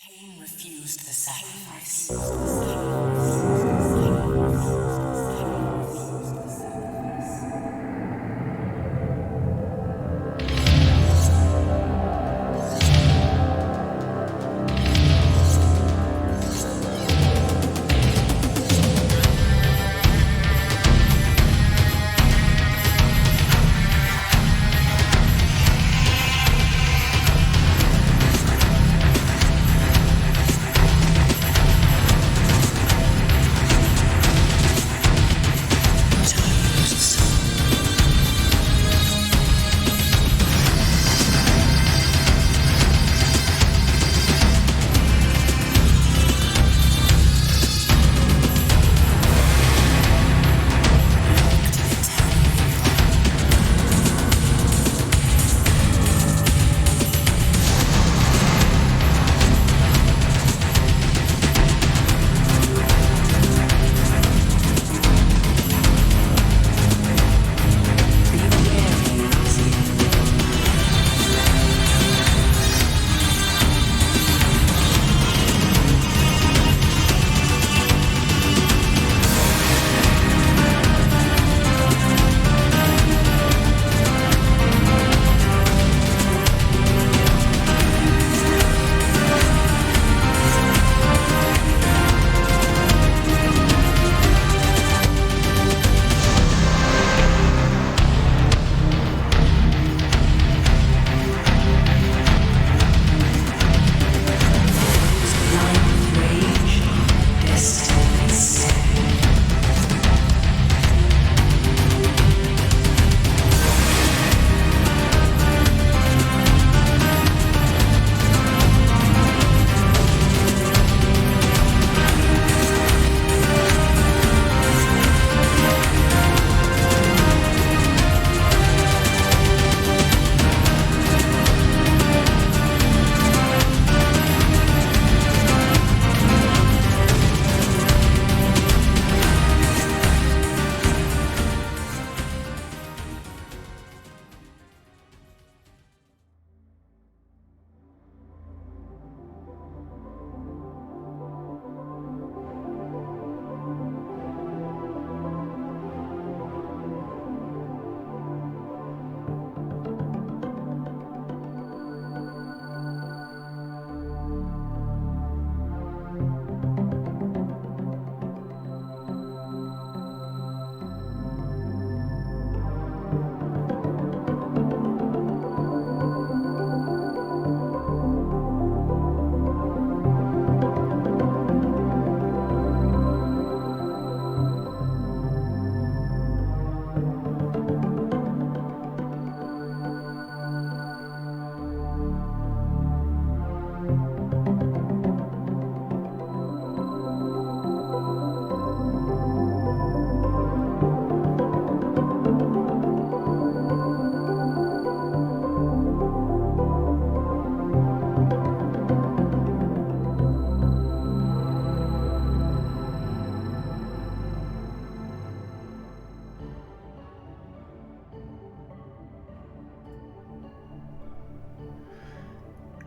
Kain refused the sacrifice.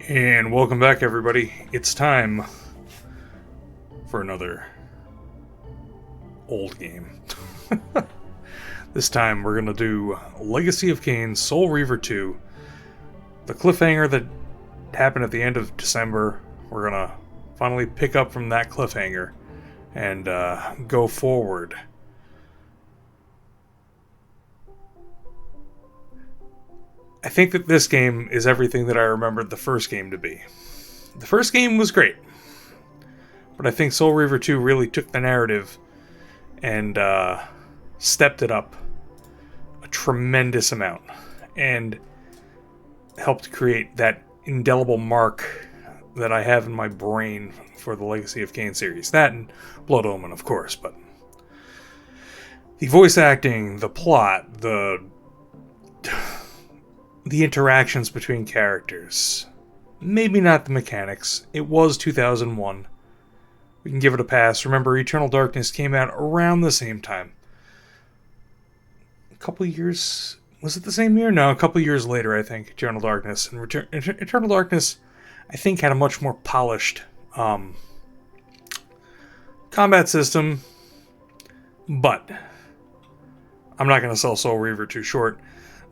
And welcome back, everybody. It's time for another old game. This time we're going to do Legacy of Kain, Soul Reaver 2. The cliffhanger that happened at the end of December, we're going to finally pick up from that cliffhanger and go forward. I think that this game is everything that I remembered the first game to be. The first game was great, but I think Soul Reaver 2 really took the narrative and stepped it up a tremendous amount and helped create that indelible mark that I have in my brain for the Legacy of Kain series. That and Blood Omen, of course, but the voice acting, the plot, the interactions between characters. Maybe not the mechanics. It was 2001. We can give it a pass. Remember, Eternal Darkness came out around the same time. A couple years... Was it the same year? No, a couple years later, I think, Eternal Darkness. And Eternal Darkness, I think had a much more polished combat system, but I'm not going to sell Soul Reaver too short,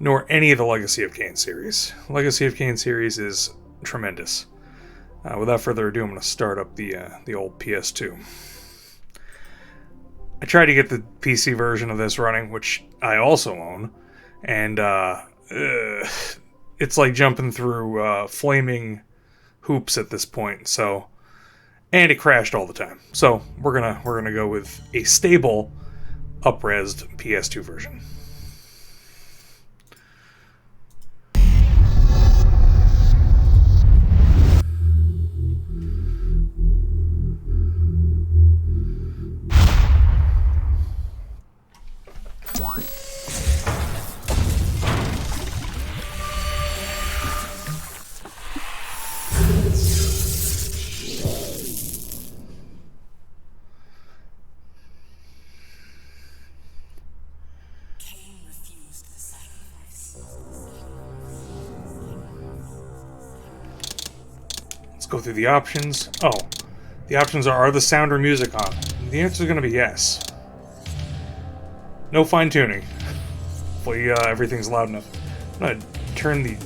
nor any of the Legacy of Kain series. Legacy of Kain series is tremendous. Without further ado, I'm going to start up the old PS2. I tried to get the PC version of this running, which I also own, and it's like jumping through flaming hoops at this point. So, and it crashed all the time. So we're gonna go with a stable, up-resed PS2 version. Kain refused the sacrifice. Let's go through the options. Oh, the options are the sound or music on? The answer is going to be yes. No fine-tuning. Hopefully everything's loud enough. I'm going to turn the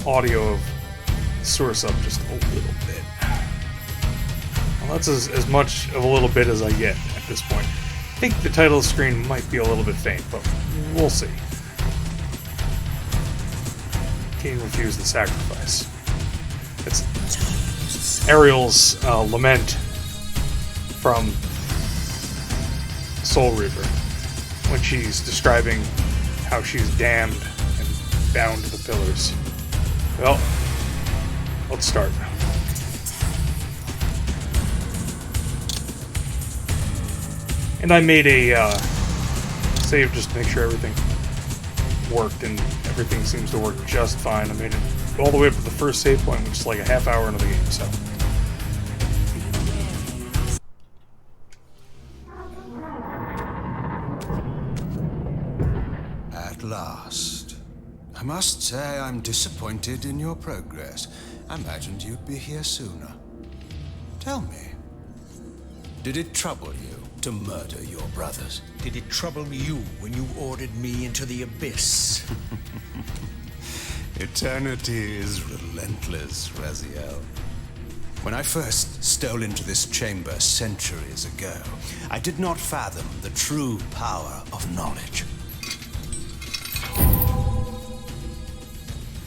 audio of the source up just a little bit. Well, that's as much of a little bit as I get at this point. I think the title screen might be a little bit faint, but we'll see. Kain refused the sacrifice. It's Ariel's lament from Soul Reaver when she's describing how she's damned and bound to the pillars. Well, let's start. And I made a save just to make sure everything worked, and everything seems to work just fine. I made it all the way up to the first save point, which is like a half hour into the game, so. At last. I must say I'm disappointed in your progress. I imagined you'd be here sooner. Tell me, did it trouble you to murder your brothers? Did it trouble you when you ordered me into the abyss? Eternity is relentless, Raziel. When I first stole into this chamber centuries ago, I did not fathom the true power of knowledge.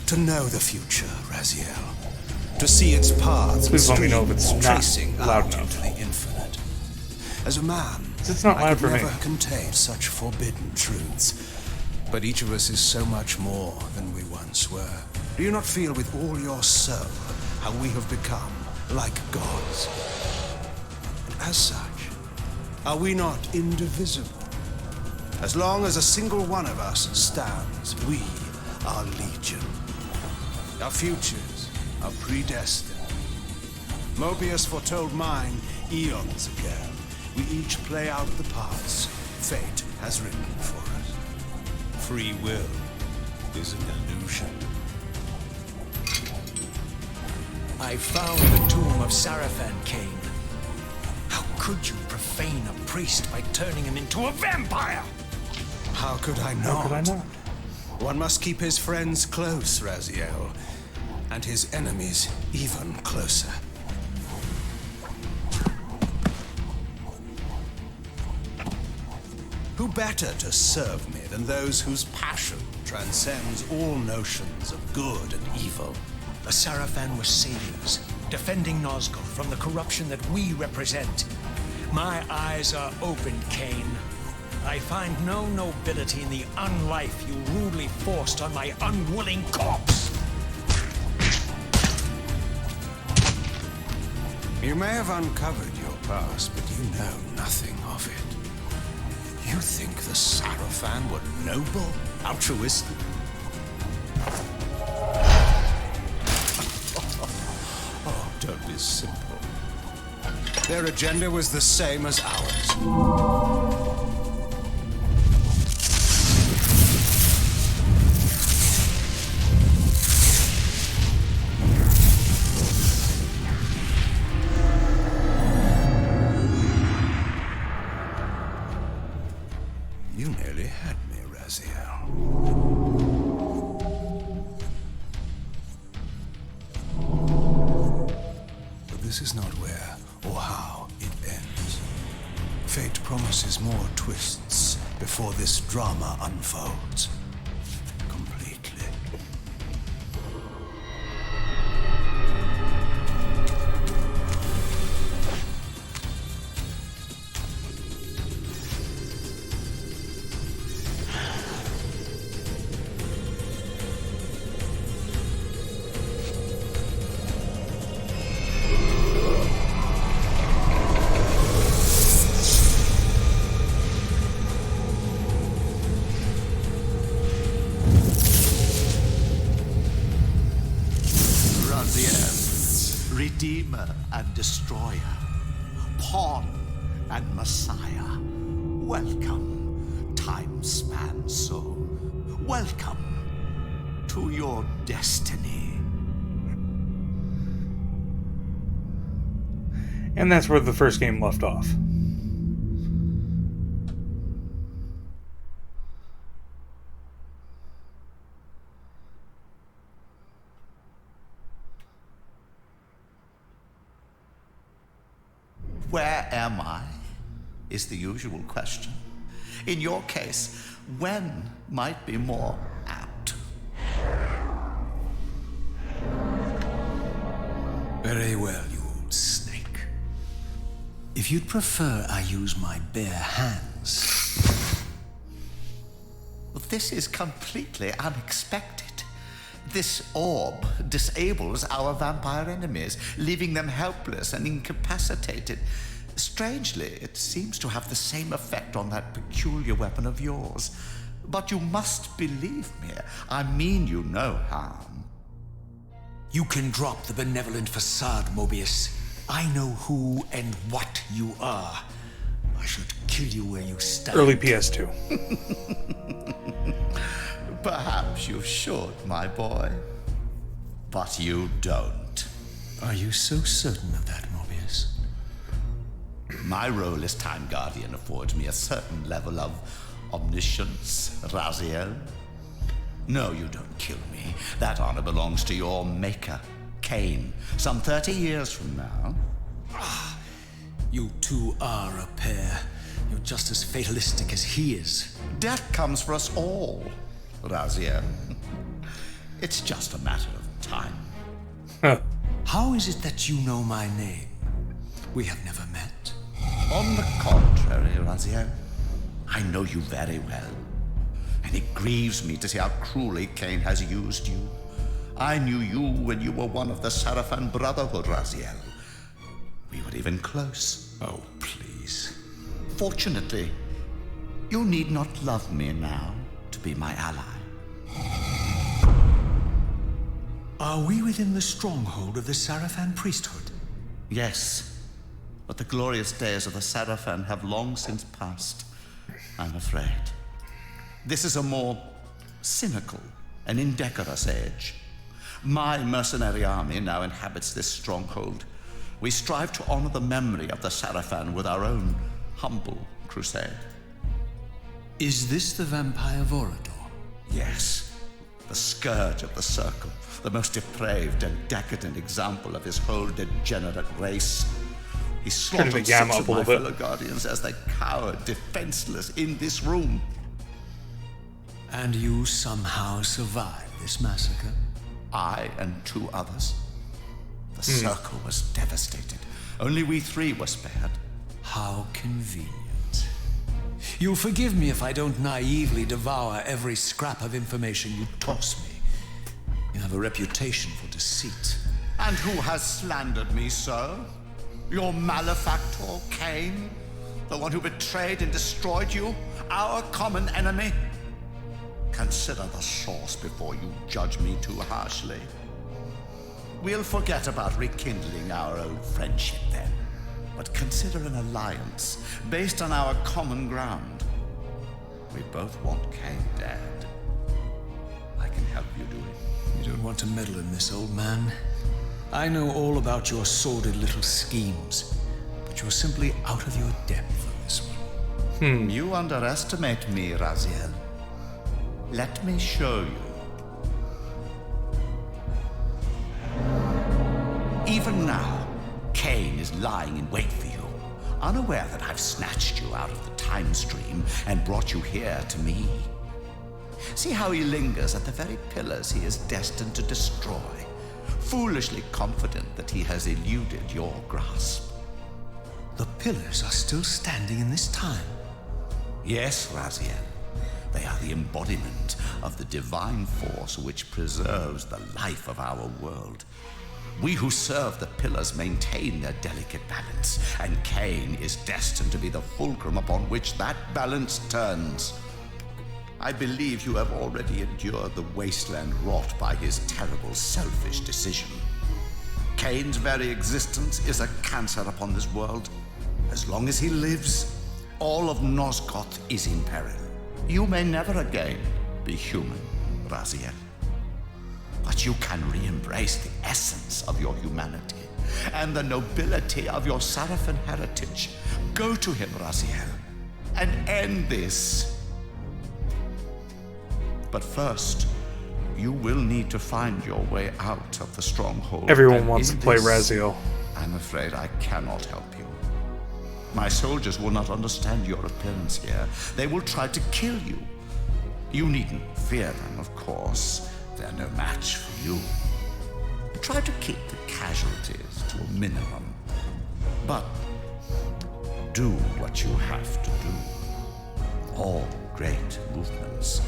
To know the future, Raziel. To see its paths Please let me know if it's not tracing loud out enough. into the infinite. As a man, It's not I loud could for me. never contain such forbidden truths. But each of us is so much more than we once were. Do you not feel with all your soul how we have become like gods? And as such, are we not indivisible? As long as a single one of us stands, we are legion. Our futures are predestined. Mobius foretold mine eons ago. We each play out the parts fate has written for us. Free will is an illusion. I found the tomb of Sarafan, Kain. How could you profane a priest by turning him into a vampire? How could I not? How could I not? One must keep his friends close, Raziel, and his enemies even closer. Who better to serve me than those whose passion transcends all notions of good and evil? The Sarafan were saviors, defending Nazgul from the corruption that we represent. My eyes are opened, Kain. I find no nobility in the unlife you rudely forced on my unwilling corpse. You may have uncovered your past, but you know nothing of it. You think the Sarafan were noble, altruistic? Oh, don't be simple. Their agenda was the same as ours. this is not where or how it ends. Fate promises more twists before this drama unfolds completely. Redeemer and Destroyer, Pawn and Messiah. Welcome, time-span soul. Welcome to your destiny. And that's where the first game left off. Where am I? Is the usual question. In your case, when might be more apt. Very well, you old snake. If you'd prefer I use my bare hands... Well, this is completely unexpected. This orb disables our vampire enemies, leaving them helpless and incapacitated. Strangely, it seems to have the same effect on that peculiar weapon of yours. But you must believe me. I mean you no harm. You can drop the benevolent facade, Mobius. I know who and what you are. I should kill you where you stand. Early PS2. Perhaps you should, my boy. But you don't. Are you so certain of that, Mobius? My role as Time Guardian affords me a certain level of omniscience, Raziel. No, you don't kill me. That honor belongs to your maker, Kain, some 30 years from now. You two are a pair. You're just as fatalistic as he is. Death comes for us all, Raziel. It's just a matter of time. How is it that you know my name? We have never met. On the contrary, Raziel, I know you very well. And it grieves me to see how cruelly Kain has used you. I knew you when you were one of the Sarafan Brotherhood, Raziel. We were even close. Oh, please. Fortunately, you need not love me now to be my ally. Are we within the stronghold of the Sarafan priesthood? Yes, but the glorious days of the Sarafan have long since passed, I'm afraid. This is a more cynical and indecorous age. My mercenary army now inhabits this stronghold. We strive to honor the memory of the Sarafan with our own humble crusade. Is this the vampire Vorador? Yes, the scourge of the Circle, the most depraved and decadent example of his whole degenerate race. He slaughtered six of my fellow guardians as they cowered defenseless in this room. And you somehow survived this massacre? I and two others. The Circle was devastated. Only we three were spared. How convenient. You'll forgive me if I don't naively devour every scrap of information you toss me. You have a reputation for deceit. And who has slandered me so? Your malefactor, Kain? The one who betrayed and destroyed you? Our common enemy? Consider the source before you judge me too harshly. We'll forget about rekindling our old friendship then. But consider an alliance based on our common ground. We both want Kain dead. I can help you do it. You don't want to meddle in this, old man. I know all about your sordid little schemes, but you're simply out of your depth on this one. You underestimate me, Raziel. Let me show you. Even now, Kain is lying in wait for you, unaware that I've snatched you out of the time stream and brought you here to me. See how he lingers at the very pillars he is destined to destroy, foolishly confident that he has eluded your grasp. The pillars are still standing in this time. Yes, Raziel. They are the embodiment of the divine force which preserves the life of our world. We who serve the pillars maintain their delicate balance, and Kain is destined to be the fulcrum upon which that balance turns. I believe you have already endured the wasteland wrought by his terrible, selfish decision. Kain's very existence is a cancer upon this world. As long as he lives, all of Nosgoth is in peril. You may never again be human, Raziel. But you can re-embrace the essence of your humanity and the nobility of your Sarafan heritage. Go to him, Raziel, and end this. But first, you will need to find your way out of the stronghold. Everyone And wants in to play this, Raziel. I'm afraid I cannot help you. My soldiers will not understand your appearance here. They will try to kill you. You needn't fear them, of course. They're no match for you. Try to keep the casualties to a minimum. But do what you have to do. All great movements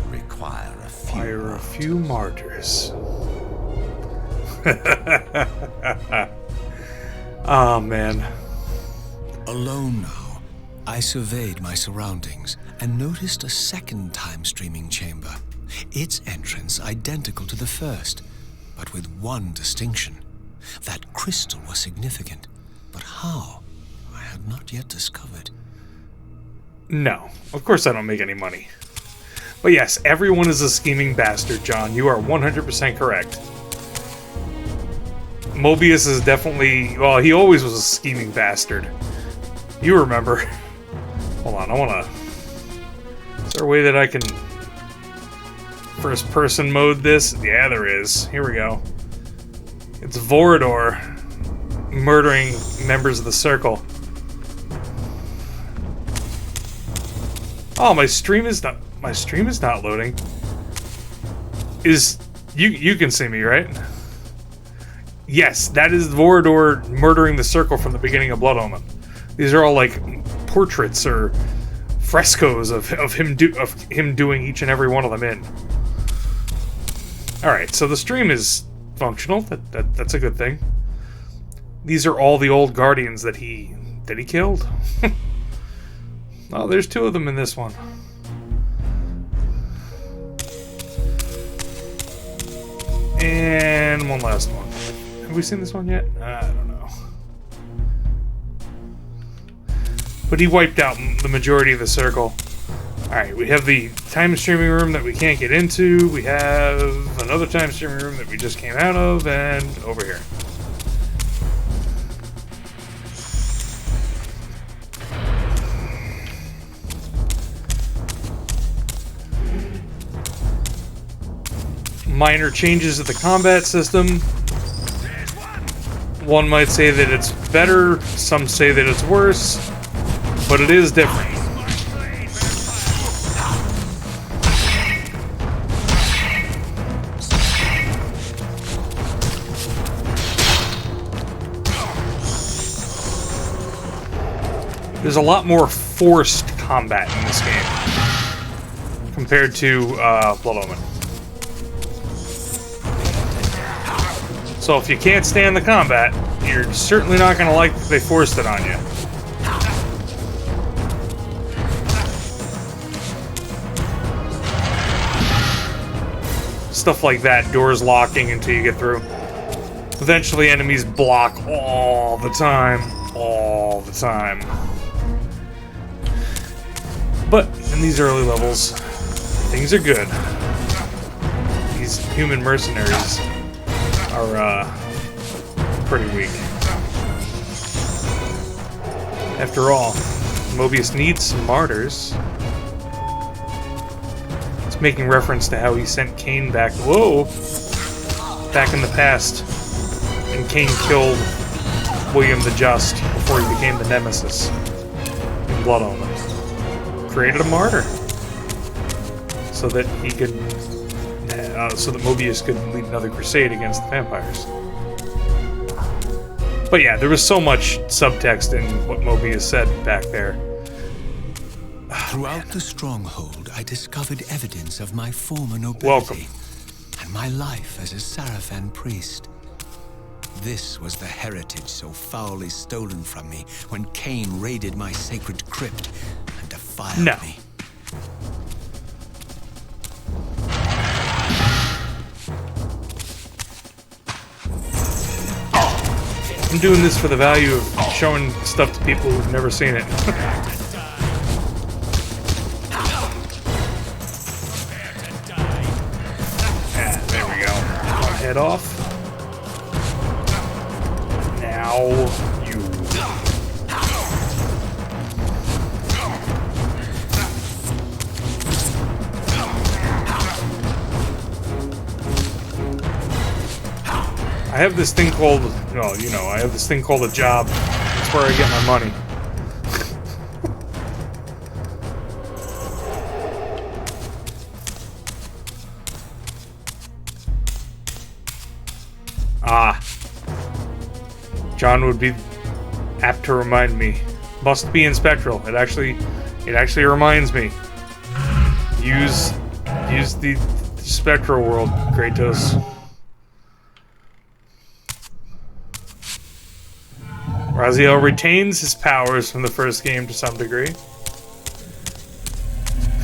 require a few Fire a few martyrs. Oh, man. Alone now, I surveyed my surroundings and noticed a second time-streaming chamber. Its entrance identical to the first, but with one distinction. That crystal was significant, but how? I had not yet discovered. No, of course I don't make any money. But yes, everyone is a scheming bastard, John. You are 100% correct. Mobius is definitely... Well, he always was a scheming bastard. You remember. Hold on, I want to... Is there a way that I can... first-person mode this? Yeah, there is. Here we go. It's Vorador murdering members of the Circle. Oh, my stream is not... My stream is not loading. You can see me, right? Yes, that is Vorador murdering the Circle from the beginning of Blood Omen. These are all like portraits or frescoes of him doing each and every one of them in. All right, so the stream is functional. That's a good thing. These are all the old Guardians that he killed. Oh, there's two of them in this one. And one last one. Have we seen this one yet? I don't know. But he wiped out the majority of the Circle. Alright, we have the time streaming room that we can't get into. We have another time streaming room that we just came out of, and over here. Minor changes to the combat system. One might say that it's better, some say that it's worse, but it is different. There's a lot more forced combat in this game compared to Blood Omen. So if you can't stand the combat, you're certainly not going to like that they forced it on you. Stuff like that, doors locking until you get through. Eventually enemies block all the time. All the time. But in these early levels, things are good. These human mercenaries are pretty weak. After all, Mobius needs some martyrs. It's making reference to how he sent Kain back. Whoa! Back in the past, and Kain killed William the Just before he became the Nemesis in Blood Omen. Created a martyr so that he could, so that Mobius could lead another crusade against the vampires. But yeah, there was so much subtext in what Mobius said back there. Throughout the stronghold, I discovered evidence of my former nobility. Welcome. And my life as a Sarafan priest. This was the heritage so foully stolen from me when Kain raided my sacred crypt and defiled me. I'm doing this for the value of showing stuff to people who've never seen it. There we go. Head off. Now you. I have this thing called, well, you know, I have this thing called a job. That's where I get my money. John would be apt to remind me. Must be in Spectral. It actually reminds me. Use the Spectral world, Kratos. Raziel retains his powers from the first game to some degree.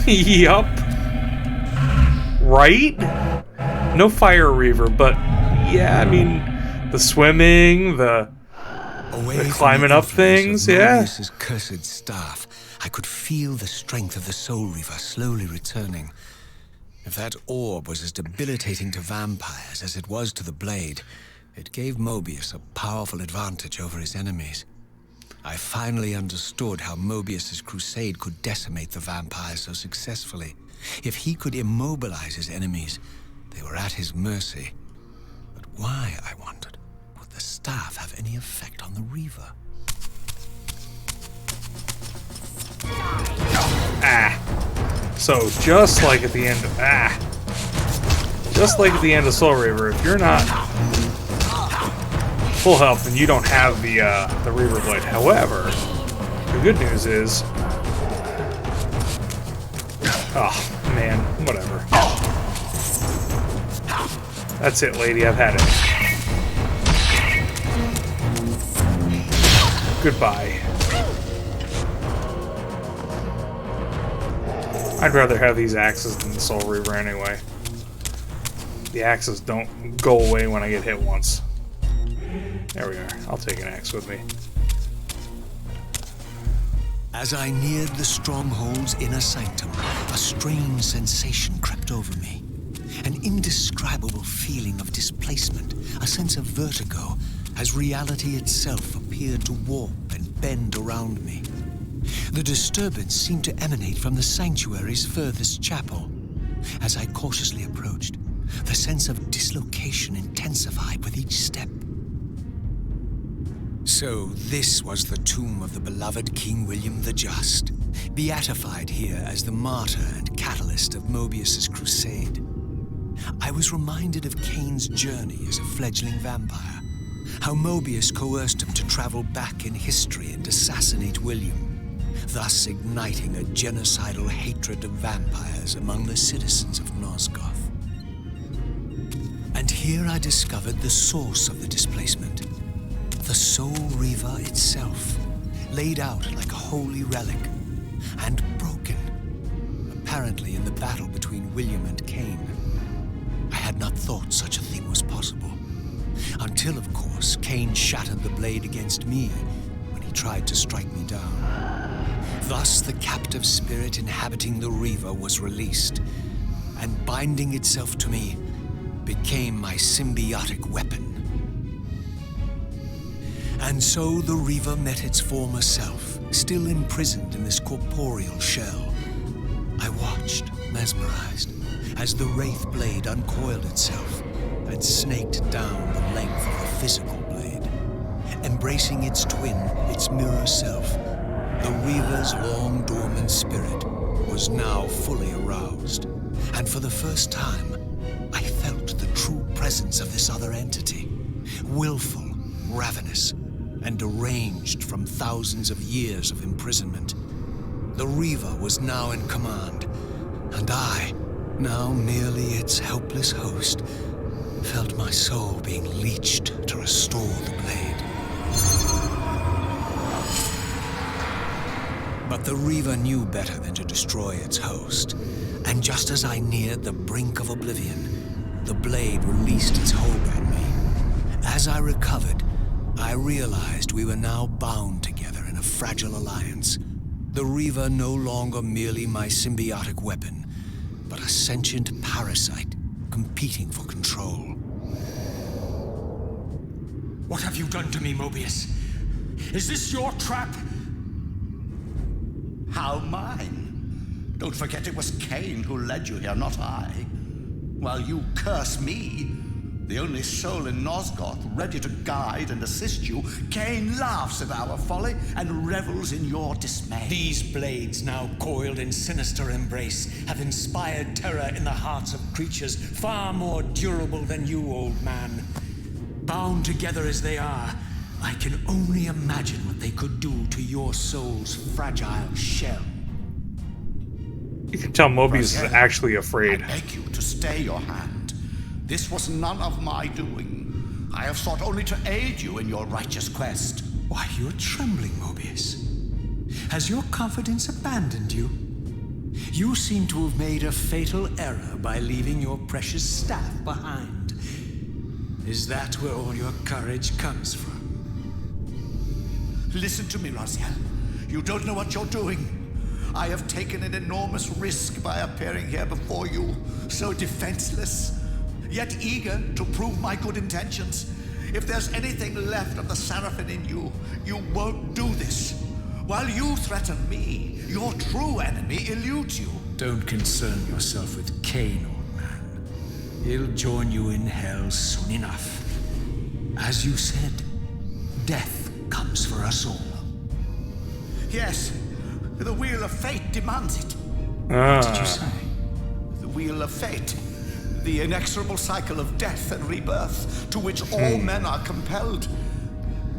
Yup. Right? No Fire Reaver, but yeah, I mean, the swimming, the climbing up things, yeah. Mobius's cursed staff, I could feel the strength of the Soul Reaver slowly returning. If that orb was as debilitating to vampires as it was to the blade, it gave Mobius a powerful advantage over his enemies. I finally understood how Mobius's crusade could decimate the vampires so successfully. If he could immobilize his enemies, they were at his mercy. But why, I wondered, would the staff have any effect on the Reaver? So just like at the end of just like at the end of Soul Reaver, if you're not full health, then you don't have the Reaver Blade. However, the good news is, oh man, whatever. That's it, lady. I've had it. Goodbye. I'd rather have these axes than the Soul Reaver anyway. The axes don't go away when I get hit once. There we are. I'll take an axe with me. As I neared the stronghold's inner sanctum, a strange sensation crept over me. An indescribable feeling of displacement, a sense of vertigo, as reality itself appeared to warp and bend around me. The disturbance seemed to emanate from the sanctuary's furthest chapel. As I cautiously approached, the sense of dislocation intensified with each step. So this was the tomb of the beloved King William the Just, beatified here as the martyr and catalyst of Mobius's crusade. I was reminded of Kain's journey as a fledgling vampire, how Mobius coerced him to travel back in history and assassinate William, thus igniting a genocidal hatred of vampires among the citizens of Nosgoth. And here I discovered the source of the displacement. The Soul Reaver itself, laid out like a holy relic, and broken, apparently in the battle between William and Kain. I had not thought such a thing was possible, until, of course, Kain shattered the blade against me when he tried to strike me down. Thus, the captive spirit inhabiting the Reaver was released, and binding itself to me, became my symbiotic weapon. And so the Reaver met its former self, still imprisoned in this corporeal shell. I watched, mesmerized, as the Wraith blade uncoiled itself and snaked down the length of the physical blade. embracing its twin, its mirror self. The Reaver's long dormant spirit was now fully aroused, and for the first time, I felt the true presence of this other entity, willful, ravenous, and deranged from thousands of years of imprisonment. The Reaver was now in command, and I, now merely its helpless host, felt my soul being leeched to restore the blade. But the Reaver knew better than to destroy its host, and just as I neared the brink of oblivion, the blade released its hold on me. As I recovered, I realized we were now bound together in a fragile alliance. The Reaver no longer merely my symbiotic weapon, but a sentient parasite competing for control. What have you done to me, Mobius? Is this your trap? How mine? Don't forget it was Kain who led you here, not I. While you curse me, the only soul in Nosgoth ready to guide and assist you, Kain laughs at our folly and revels in your dismay. These blades, now coiled in sinister embrace, have inspired terror in the hearts of creatures far more durable than you, old man. Bound together as they are, I can only imagine what they could do to your soul's fragile shell. You can tell Mobius is actually afraid. I beg you to stay your hand. This was none of my doing. I have sought only to aid you in your righteous quest. Why, you're trembling, Mobius. Has your confidence abandoned you? You seem to have made a fatal error by leaving your precious staff behind. Is that where all your courage comes from? Listen to me, Raziel. You don't know what you're doing. I have taken an enormous risk by appearing here before you, so defenseless, yet eager to prove my good intentions. If there's anything left of the Seraphim in you, you won't do this. While you threaten me, your true enemy eludes you. Don't concern yourself with Kain, old man. He'll join you in hell soon enough. As you said, death comes for us all. Yes, the wheel of fate demands it. What did you say? The wheel of fate. The inexorable cycle of death and rebirth to which all men are compelled.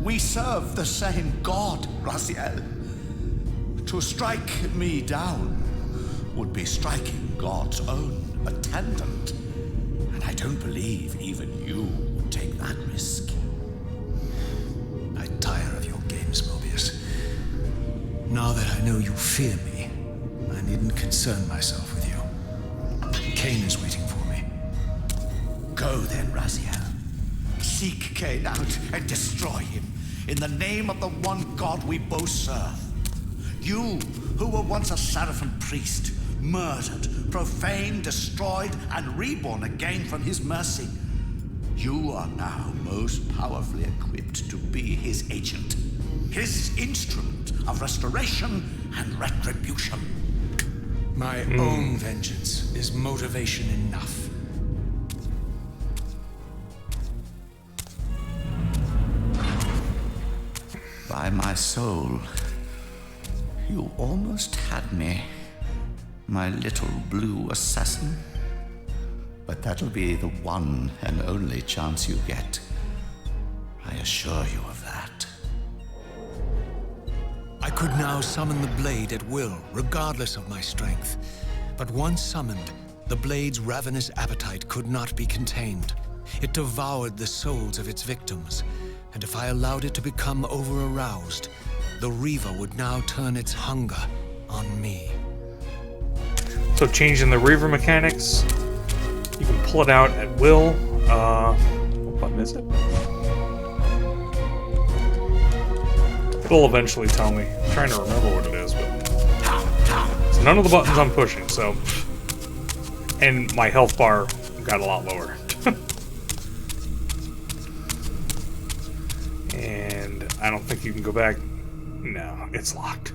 We serve the same God, Raziel. To strike me down would be striking God's own attendant. And I don't believe even you would take that risk. I tire of your games, Mobius. Now that I know you fear me, I needn't concern myself with you. Kain is waiting for me. Go then, Raziel. Seek Kain out and destroy him in the name of the one God we both serve. You, who were once a Seraphim priest, murdered, profaned, destroyed, and reborn again from his mercy. You are now most powerfully equipped to be his agent, his instrument of restoration and retribution. My own vengeance is motivation enough. By my soul, you almost had me, my little blue assassin. But that'll be the one and only chance you get. I assure you of that. I could now summon the blade at will, regardless of my strength. But once summoned, the blade's ravenous appetite could not be contained. It devoured the souls of its victims, and if I allowed it to become over-aroused, the Reaver would now turn its hunger on me. So changing the Reaver mechanics, you can pull it out at will. What button is it? It'll eventually tell me. I'm trying to remember what it is, but so none of the buttons I'm pushing, so. And my health bar got a lot lower. And I don't think you can go back. No, it's locked.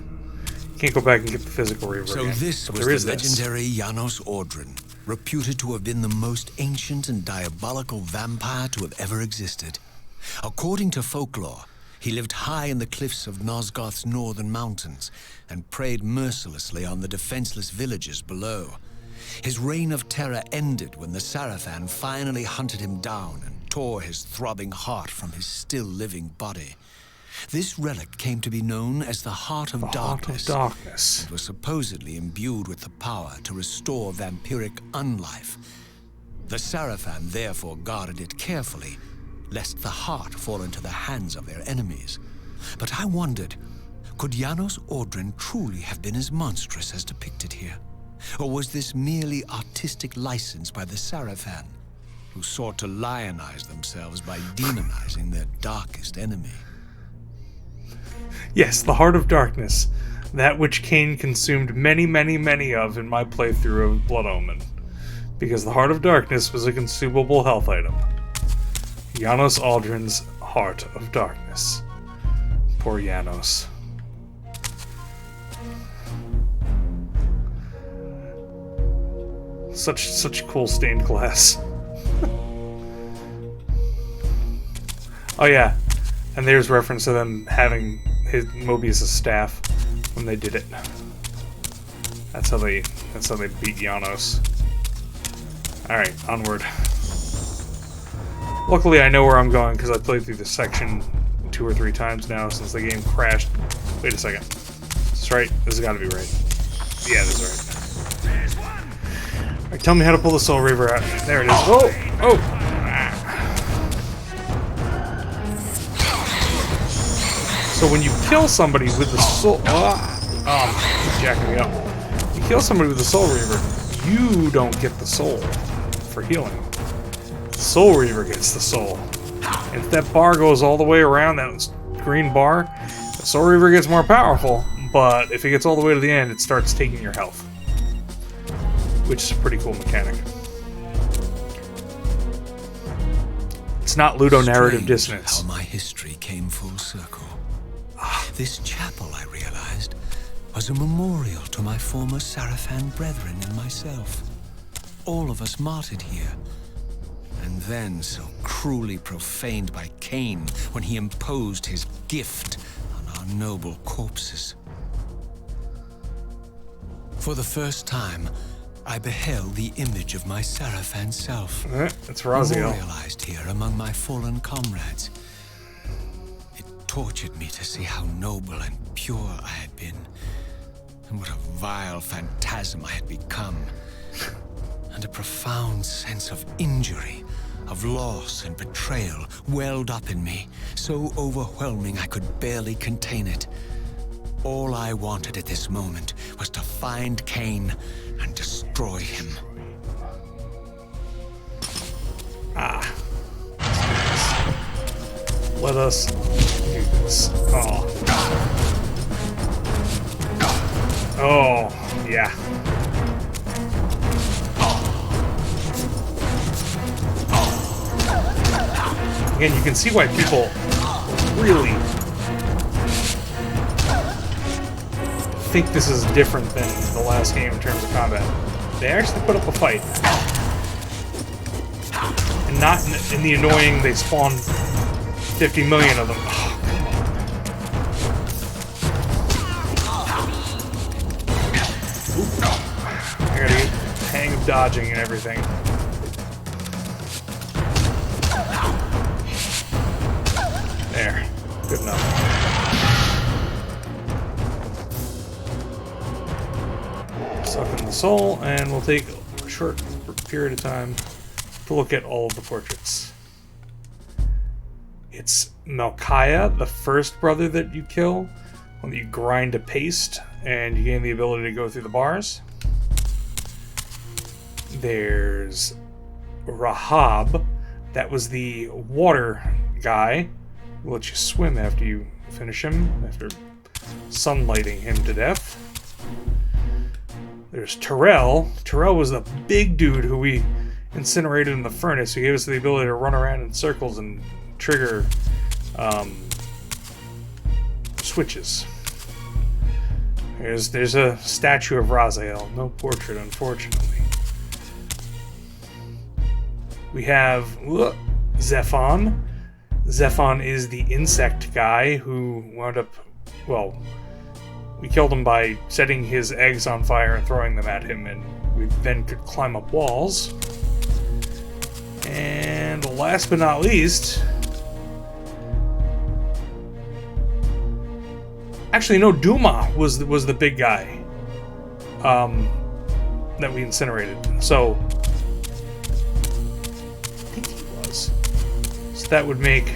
You can't go back and get the physical Reaver So again. this But was there is the this. legendary Janos Ordrin, reputed to have been the most ancient and diabolical vampire to have ever existed. According to folklore, He lived high in the cliffs of Nosgoth's northern mountains and preyed mercilessly on the defenseless villagers below. His reign of terror ended when the Sarafan finally hunted him down and tore his throbbing heart from his still-living body. This relic came to be known as the Heart of Darkness. Heart of Darkness. It was supposedly imbued with the power to restore vampiric unlife. The Sarafan therefore guarded it carefully, lest the heart fall into the hands of their enemies. But I wondered, could Janos Ordrin truly have been as monstrous as depicted here? Or was this merely artistic license by the Sarafan, who sought to lionize themselves by demonizing their darkest enemy? Yes, the Heart of Darkness. That which Kain consumed many of in my playthrough of Blood Omen. Because the Heart of Darkness was a consumable health item. Janos Aldrin's Heart of Darkness. Poor Janos. Such cool stained glass. Oh yeah, and there's reference to them having his Mobius' staff when they did it. That's how they beat Janos. Alright, onward. Luckily I know where I'm going because I played through this section 2 or 3 times now since the game crashed. Wait a second. Is this right? This has got to be right. Yeah, this is right. Alright, tell me how to pull the Soul Reaver out. There it is. Oh! Oh! So when you kill somebody with the soul... Oh, jacking me up. You kill somebody with the Soul Reaver, you don't get the soul for healing. The Soul Reaver gets the soul. And if that bar goes all the way around, that green bar, the Soul Reaver gets more powerful, but if it gets all the way to the end, it starts taking your health. Which is a pretty cool mechanic. It's not ludonarrative dissonance. How my history came full circle. This chapel, I realized, was a memorial to my former Sarafan brethren and myself. All of us martyred here. And then so cruelly profaned by Kain when he imposed his gift on our noble corpses. For the first time, I beheld the image of my Sarafan self. It's Raziel. Memorialized here among my fallen comrades. It tortured me to see how noble and pure I had been, and what a vile phantasm I had become. And a profound sense of injury, of loss and betrayal welled up in me, so overwhelming I could barely contain it. All I wanted at this moment was to find Kain and destroy him. Let us do this. Oh. Oh, yeah. Again, you can see why people really think this is different than the last game in terms of combat. They actually put up a fight. And not in the annoying, they spawn 50 million of them. Oh, I gotta get the hang of dodging and everything. There. Good enough. Suck in the soul, and we'll take a short period of time to look at all of the portraits. It's Malkaya, the first brother that you kill, when you grind to paste, and you gain the ability to go through the bars. There's Rahab, that was the water guy, who lets you swim after you finish him, after sunlighting him to death. There's Terrell. Terrell was the big dude who we incinerated in the furnace, who gave us the ability to run around in circles and trigger switches. There's a statue of Raziel. No portrait, unfortunately. We have Zephon. Zephon is the insect guy who wound up, well, we killed him by setting his eggs on fire and throwing them at him, and we then could climb up walls. And last but not least, actually no, Duma was the big guy that we incinerated. So I think he was. So that would make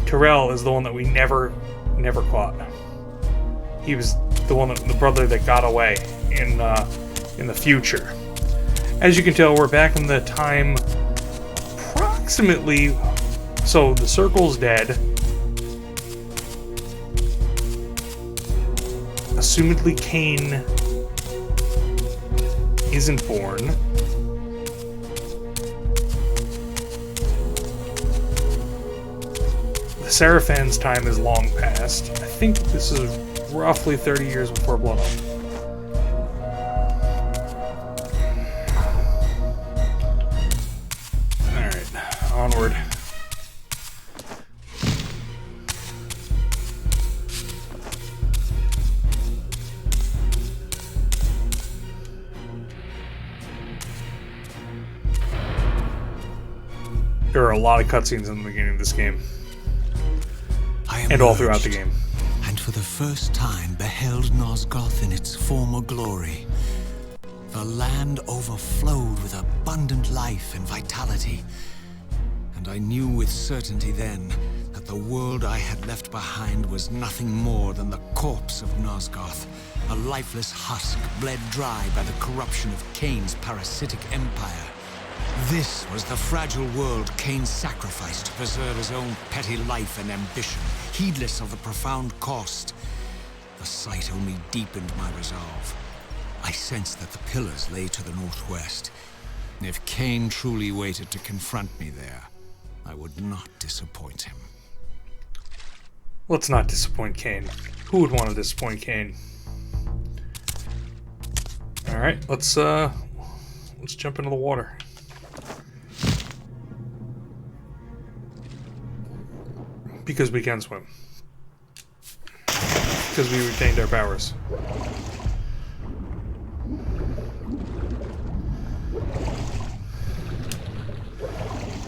Terrell is the one that we never caught. He was the one the brother that got away in the future. As you can tell, we're back in the time approximately. So the circle's dead. Assumedly, Kain isn't born. The Seraphan's time is long past. I think this is roughly 30 years before Blood Oath. Alright, onward. There are a lot of cutscenes in the beginning of this game. And all throughout the game. And for the first time beheld Nosgoth in its former glory. The land overflowed with abundant life and vitality. And I knew with certainty then that the world I had left behind was nothing more than the corpse of Nosgoth, a lifeless husk bled dry by the corruption of Kain's parasitic empire. This was the fragile world Kain sacrificed to preserve his own petty life and ambition, heedless of the profound cost. The sight only deepened my resolve. I sensed that the pillars lay to the northwest. If Kain truly waited to confront me there, I would not disappoint him. Let's not disappoint Kain. Who would want to disappoint Kain? Alright, let's jump into the water. Because we can swim. Because we retained our powers.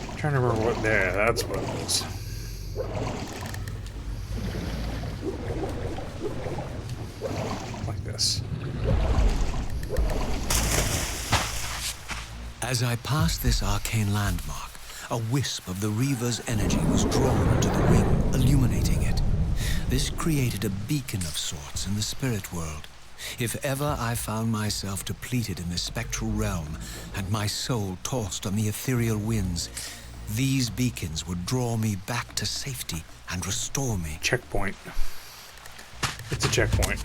I'm trying to remember what there, that's what it was. Like this. As I passed this arcane landmark, a wisp of the Reaver's energy was drawn into the ring, illuminating it. This created a beacon of sorts in the spirit world. If ever I found myself depleted in the spectral realm, and my soul tossed on the ethereal winds, these beacons would draw me back to safety and restore me. Checkpoint. It's a checkpoint.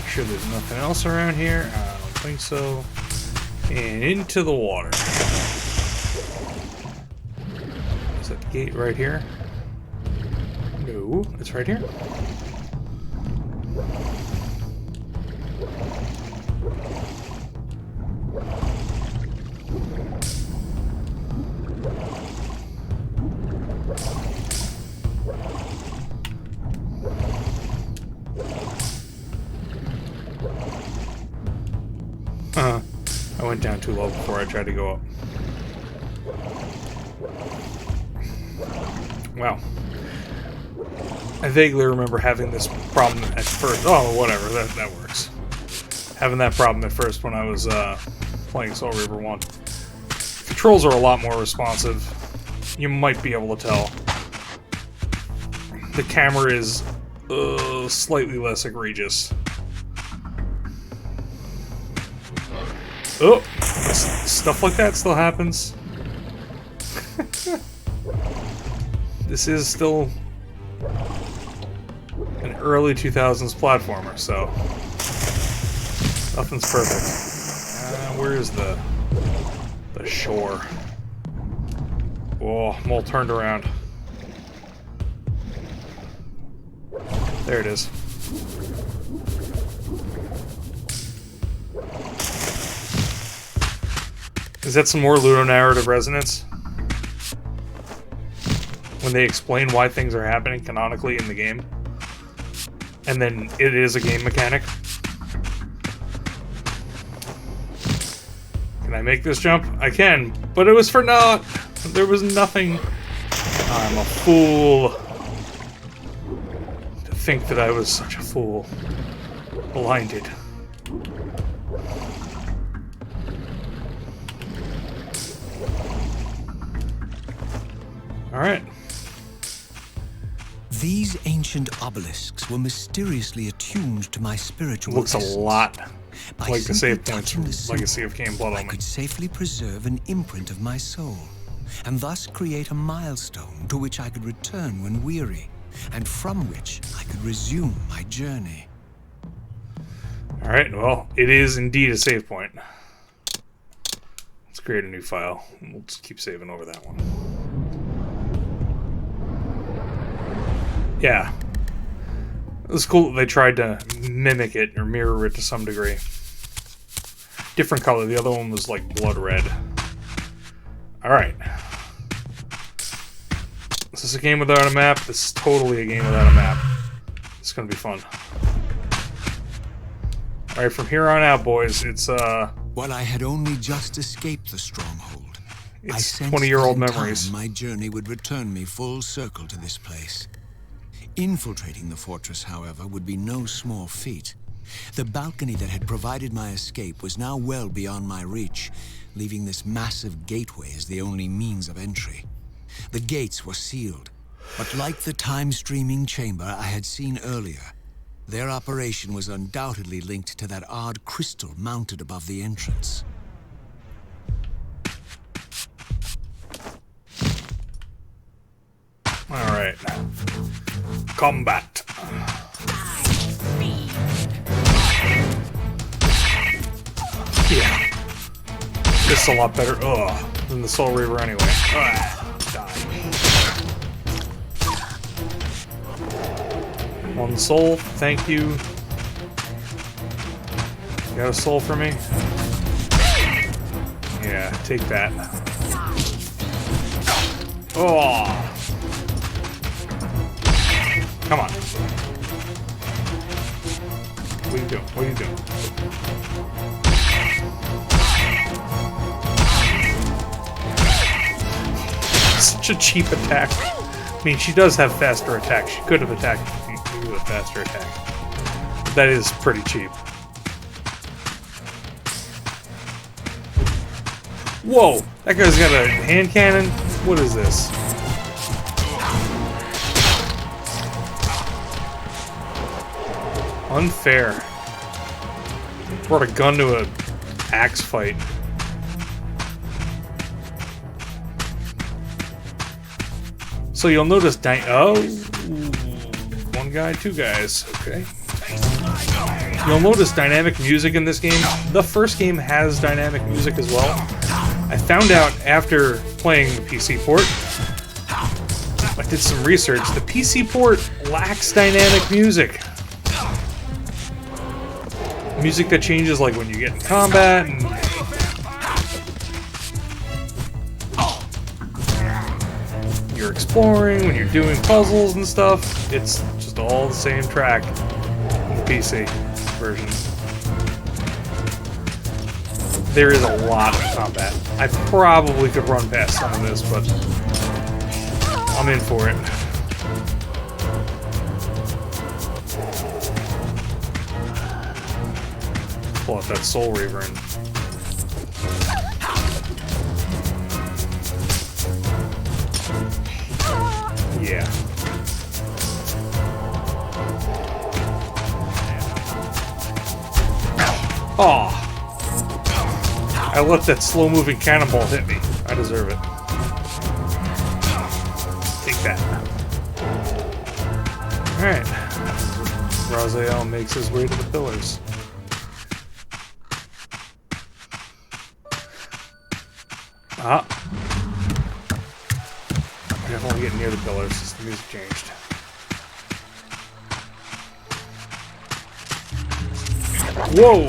Sure there's nothing else around here. I don't think so. And into the water. Is that the gate right here? No, it's right here. I went down too low before I tried to go up. Wow. I vaguely remember having this problem at first. Oh, whatever, that works. Having that problem at first when I was playing Soul Reaver 1. Controls are a lot more responsive. You might be able to tell. The camera is slightly less egregious. Oh, stuff like that still happens. This is still an early 2000s platformer, so Nothing's perfect. Where is the shore? Oh, I'm all turned around. There it is. Is that some more ludonarrative resonance? When they explain why things are happening canonically in the game, and then it is a game mechanic. Can I make this jump? I can, but it was for naught. There was nothing. I'm a fool. To think that I was such a fool. Blinded. Alright. These ancient obelisks were mysteriously attuned to my spiritual Looks a essence. lot By like the simply save points touching from the symbol, Legacy of Kain Blood I Omen. could safely preserve an imprint of my soul, and thus create a milestone to which I could return when weary, and from which I could resume my journey. Alright, well, it is indeed a save point. Let's create a new file. We'll just keep saving over that one. Yeah. It was cool that they tried to mimic it or mirror it to some degree. Different color. The other one was like blood red. Alright. Is this a game without a map? This is totally a game without a map. It's gonna be fun. Alright, from here on out, boys, it's While I had only just escaped the stronghold, I it's sensed 20-year-old that in memories. time my journey would return me full circle to this place. Infiltrating the fortress, however, would be no small feat. The balcony that had provided my escape was now well beyond my reach, leaving this massive gateway as the only means of entry. The gates were sealed, but like the time-streaming chamber I had seen earlier, their operation was undoubtedly linked to that odd crystal mounted above the entrance. Alright. Combat. Yeah. This is a lot better than the Soul Reaver anyway. Die. One soul, thank you. You got a soul for me? Yeah, take that. Oh! Come on. What are you doing? What are you doing? Such a cheap attack. I mean, she does have faster attack. She could have attacked with a faster attack. But that is pretty cheap. Whoa! That guy's got a hand cannon? What is this? Unfair. Brought a gun to a axe fight. So you'll notice one guy, two guys. Okay. You'll notice dynamic music in this game. The first game has dynamic music as well. I found out after playing the PC port. I did some research. The PC port lacks dynamic music. Music that changes like when you get in combat and you're exploring, when you're doing puzzles and stuff. It's just all the same track in the PC version. There is a lot of combat. I probably could run past some of this, but I'm in for it. Pull out that Soul Reaver and yeah. Oh, I let that slow-moving cannonball hit me. I deserve it. Take that. All right. Raziel makes his way to the pillars. Ah. I definitely get near the pillars since the music changed. Whoa!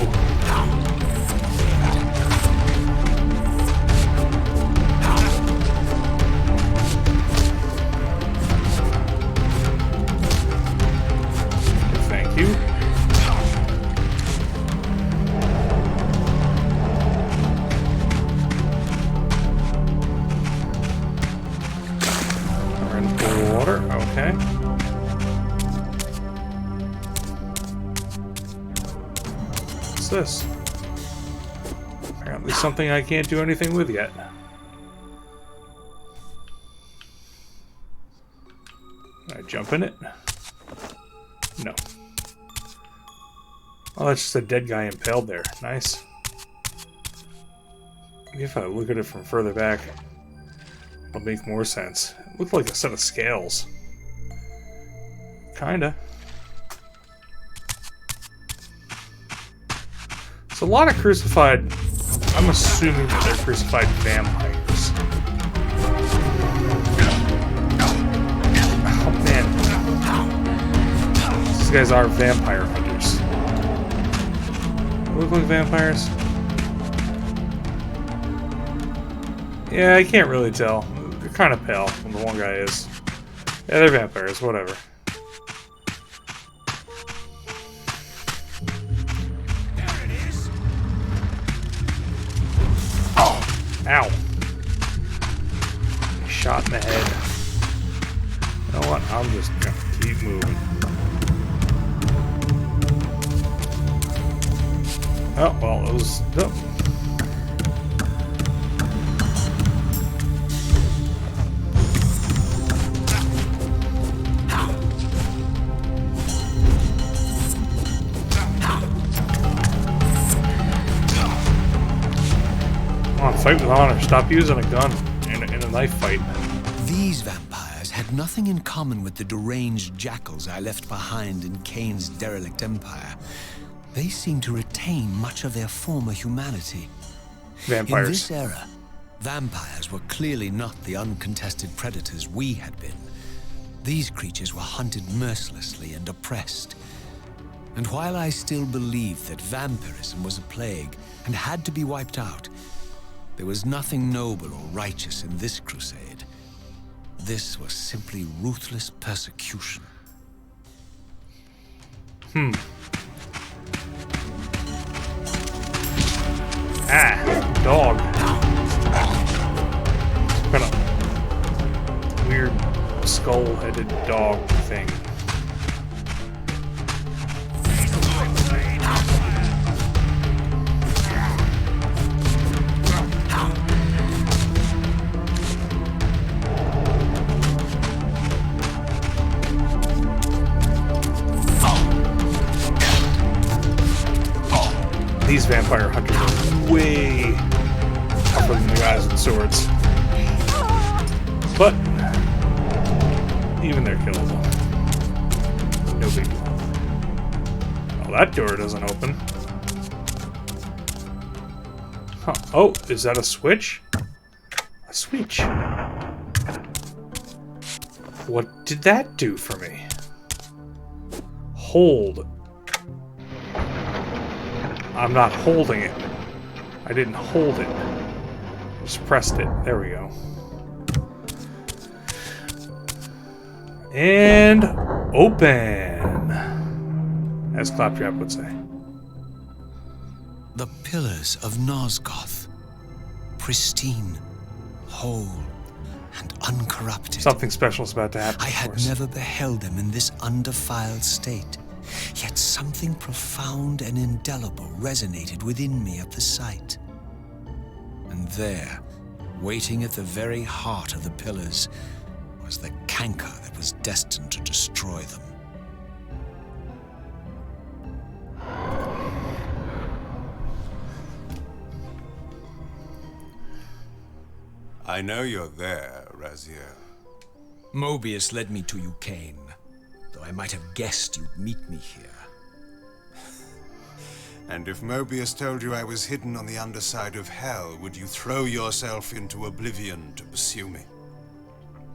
Thank you. We're in the water. Okay. What's this? Apparently something I can't do anything with yet. Can I jump in it? No. Oh, that's just a dead guy impaled there. Nice. Maybe if I look at it from further back, it'll make more sense. It looked like a set of scales. Kinda. It's a lot of crucified... I'm assuming that they're crucified vampires. Oh, man. These guys are vampire hunters. They look like vampires? Yeah, I can't really tell. They're kind of pale, when the one guy is. Yeah, they're vampires, whatever. Ow. Shot in the head. You know what? I'm just gonna keep moving. Oh, well, it was... Oh. Fight with honor. Stop using a gun in a knife fight. These vampires had nothing in common with the deranged jackals I left behind in Kain's derelict empire. They seemed to retain much of their former humanity. Vampires. In this era, vampires were clearly not the uncontested predators we had been. These creatures were hunted mercilessly and oppressed. And while I still believed that vampirism was a plague and had to be wiped out, there was nothing noble or righteous in this crusade. This was simply ruthless persecution. Ah, dog. Some kind of weird skull-headed dog thing. These vampire hunters are way tougher than the guys with swords. But even they're killable. No big deal. Oh, that door doesn't open. Huh. Oh, is that a switch? A switch. What did that do for me? Hold. I'm not holding it. I didn't hold it. I just pressed it. There we go. And open, as Claptrap would say. The pillars of Nosgoth, pristine, whole, and uncorrupted. Something special is about to happen. I had never beheld them in this undefiled state. Yet something profound and indelible resonated within me at the sight. And there, waiting at the very heart of the pillars, was the canker that was destined to destroy them. I know you're there, Raziel. Mobius led me to you, Kain, though I might have guessed you'd meet me here. And if Mobius told you I was hidden on the underside of hell, would you throw yourself into oblivion to pursue me?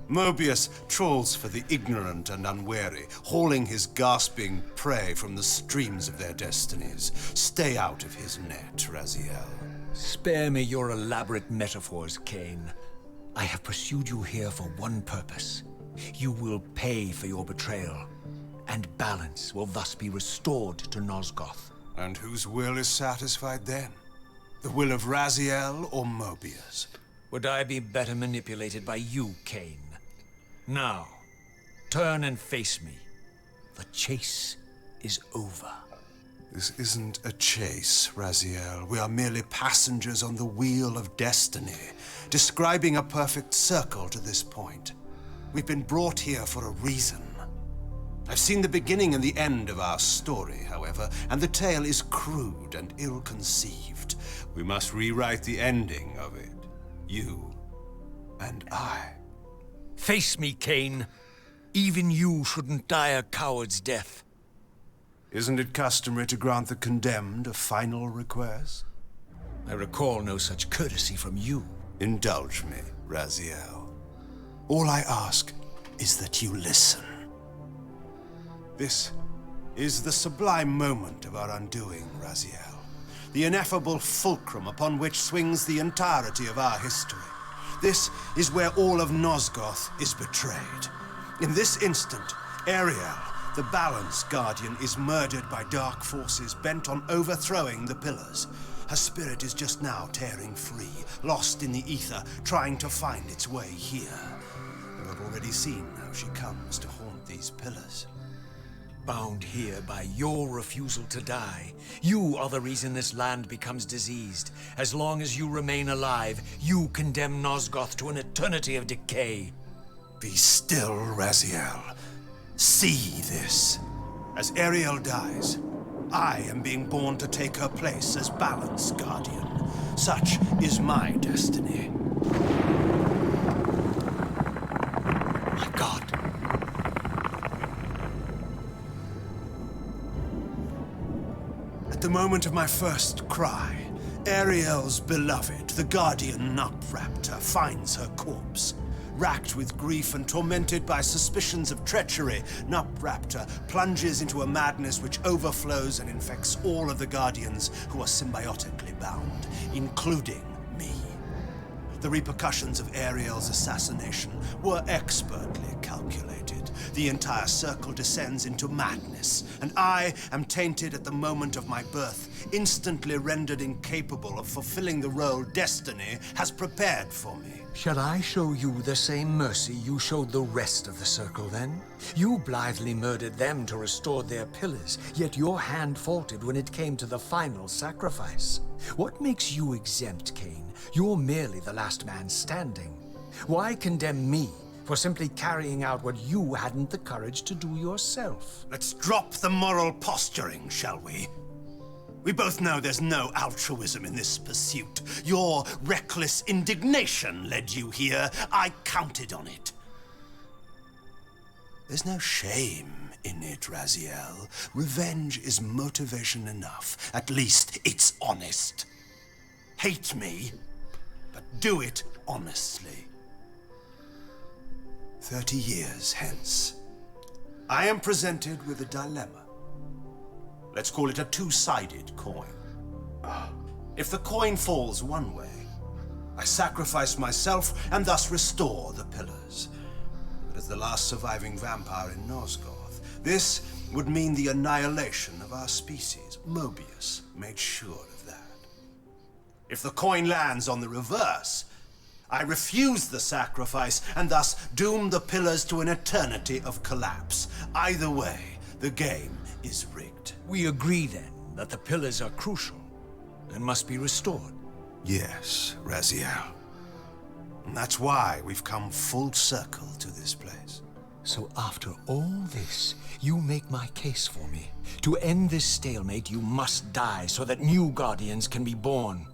Mobius trawls for the ignorant and unwary, hauling his gasping prey from the streams of their destinies. Stay out of his net, Raziel. Spare me your elaborate metaphors, Kain. I have pursued you here for one purpose. You will pay for your betrayal, and balance will thus be restored to Nosgoth. And whose will is satisfied then? The will of Raziel or Mobius? Would I be better manipulated by you, Kain? Now, turn and face me. The chase is over. This isn't a chase, Raziel. We are merely passengers on the wheel of destiny, describing a perfect circle to this point. We've been brought here for a reason. I've seen the beginning and the end of our story, however, and the tale is crude and ill-conceived. We must rewrite the ending of it. You and I. Face me, Kain. Even you shouldn't die a coward's death. Isn't it customary to grant the condemned a final request? I recall no such courtesy from you. Indulge me, Raziel. All I ask is that you listen. This is the sublime moment of our undoing, Raziel. The ineffable fulcrum upon which swings the entirety of our history. This is where all of Nosgoth is betrayed. In this instant, Ariel, the Balance Guardian, is murdered by dark forces bent on overthrowing the Pillars. Her spirit is just now tearing free, lost in the ether, trying to find its way here. You have already seen how she comes to haunt these Pillars. Bound here by your refusal to die. You are the reason this land becomes diseased. As long as you remain alive, you condemn Nosgoth to an eternity of decay. Be still, Raziel. See this. As Ariel dies, I am being born to take her place as Balance Guardian. Such is my destiny. My God. At the moment of my first cry, Ariel's beloved, the Guardian Nupraptor, finds her corpse. Racked with grief and tormented by suspicions of treachery, Nupraptor plunges into a madness which overflows and infects all of the Guardians who are symbiotically bound, including me. The repercussions of Ariel's assassination were expertly calculated. The entire circle descends into madness, and I am tainted at the moment of my birth, instantly rendered incapable of fulfilling the role destiny has prepared for me. Shall I show you the same mercy you showed the rest of the circle, then? You blithely murdered them to restore their pillars, yet your hand faltered when it came to the final sacrifice. What makes you exempt, Kain? You're merely the last man standing. Why condemn me for simply carrying out what you hadn't the courage to do yourself? Let's drop the moral posturing, shall we? We both know there's no altruism in this pursuit. Your reckless indignation led you here. I counted on it. There's no shame in it, Raziel. Revenge is motivation enough. At least it's honest. Hate me, but do it honestly. 30 years hence, I am presented with a dilemma. Let's call it a two-sided coin. If the coin falls one way, I sacrifice myself and thus restore the pillars. But as the last surviving vampire in Nosgoth, this would mean the annihilation of our species. Mobius made sure of that. If the coin lands on the reverse, I refuse the sacrifice and thus doom the pillars to an eternity of collapse. Either way, the game is rigged. We agree, then, that the pillars are crucial and must be restored. Yes, Raziel. And that's why we've come full circle to this place. So after all this, you make my case for me. To end this stalemate, you must die so that new Guardians can be born.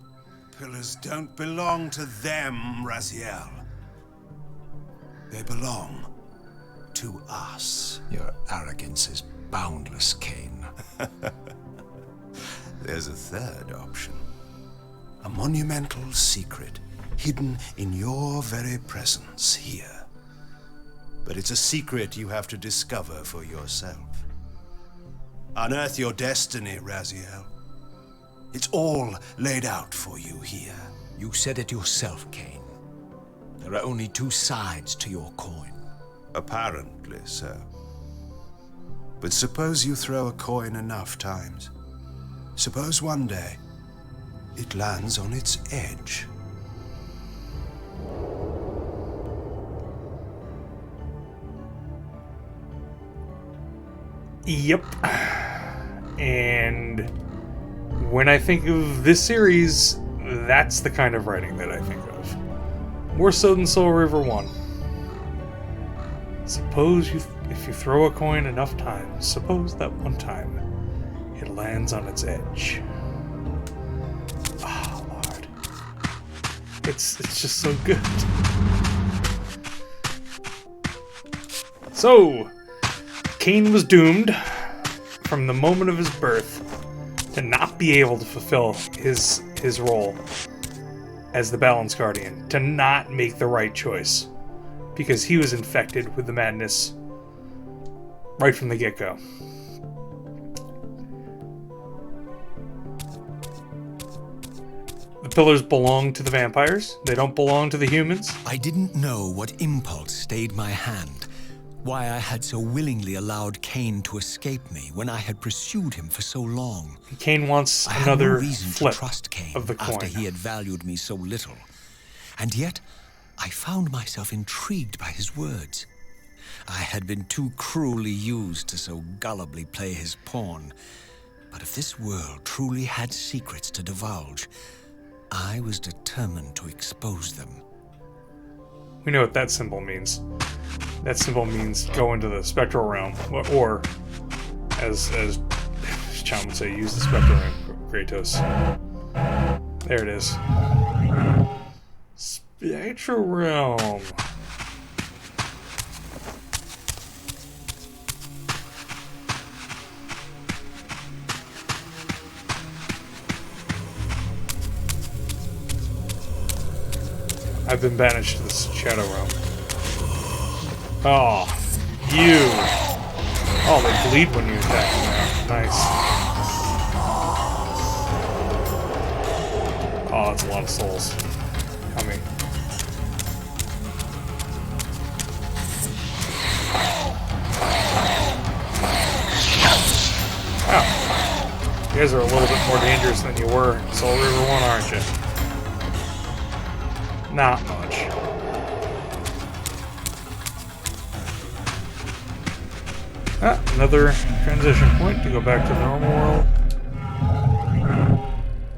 Pillars don't belong to them, Raziel. They belong to us. Your arrogance is boundless, Kain. There's a third option. A monumental secret, hidden in your very presence here. But it's a secret you have to discover for yourself. Unearth your destiny, Raziel. It's all laid out for you here. You said it yourself, Kain. There are only two sides to your coin. Apparently so. But suppose you throw a coin enough times. Suppose one day it lands on its edge. Yep. And when I think of this series, that's the kind of writing that I think of. More so than Soul Reaver 1. Suppose if you throw a coin enough times, suppose that one time it lands on its edge. Oh, Lord. It's just so good. So, Kain was doomed from the moment of his birth to not be able to fulfill his role as the Balance Guardian, to not make the right choice, because he was infected with the madness right from the get-go. The pillars belong to the vampires. They don't belong to the humans. I didn't know what impulse stayed my hand, why I had so willingly allowed Kain to escape me when I had pursued him for so long. Kain wants I had another no reason flip to trust Kain of the coin. after he had valued me so little. And yet, I found myself intrigued by his words. I had been too cruelly used to so gullibly play his pawn. But if this world truly had secrets to divulge, I was determined to expose them. We know what that symbol means. That symbol means go into the spectral realm, or as Chan would say, use the spectral realm, Kratos. There it is. Spectral realm. I've been banished to the Shadow Realm. Oh, you! Oh, they bleed when you attack them now. Nice. Oh, that's a lot of souls. Coming. Oh. You guys are a little bit more dangerous than you were in Soul Reaver 1, aren't you? Not much. Another transition point to go back to the normal world.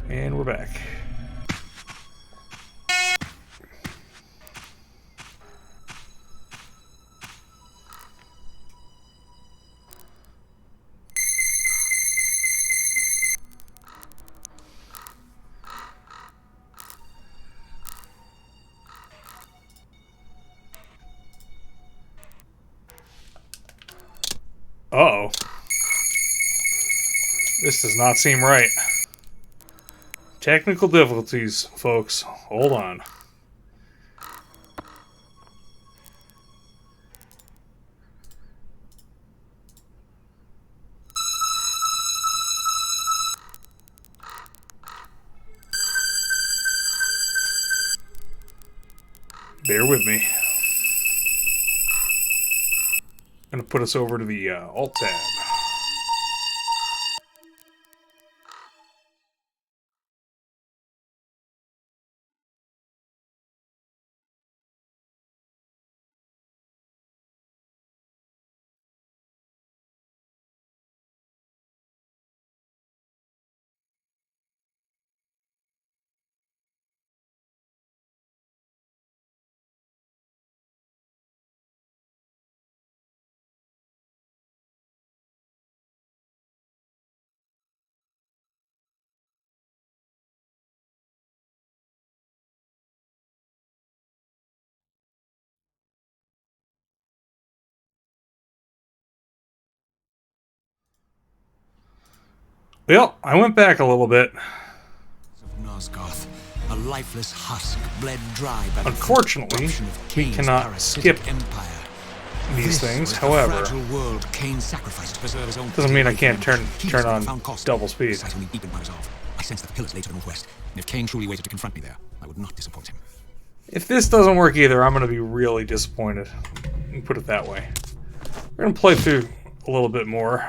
And we're back. Uh-oh. This does not seem right. Technical difficulties, folks. Hold on. Bear with me. I'm going to put us over to the Alt tab. Well, I went back a little bit. Nosgoth, a lifeless husk bled dry by the Unfortunately, corruption of we Kain's cannot parasitic skip empire. these This things. was the However, fragile world Kain sacrificed to preserve his own doesn't mean I faith can't in him. turn on Found cost. double speed. Sight only deepened my resolve. I sensed the pillars lay to the northwest, and if Kain truly waited to confront me there, I would not disappoint him. If this doesn't work either, I'm going to be really disappointed. Let me put it that way. We're going to play through a little bit more.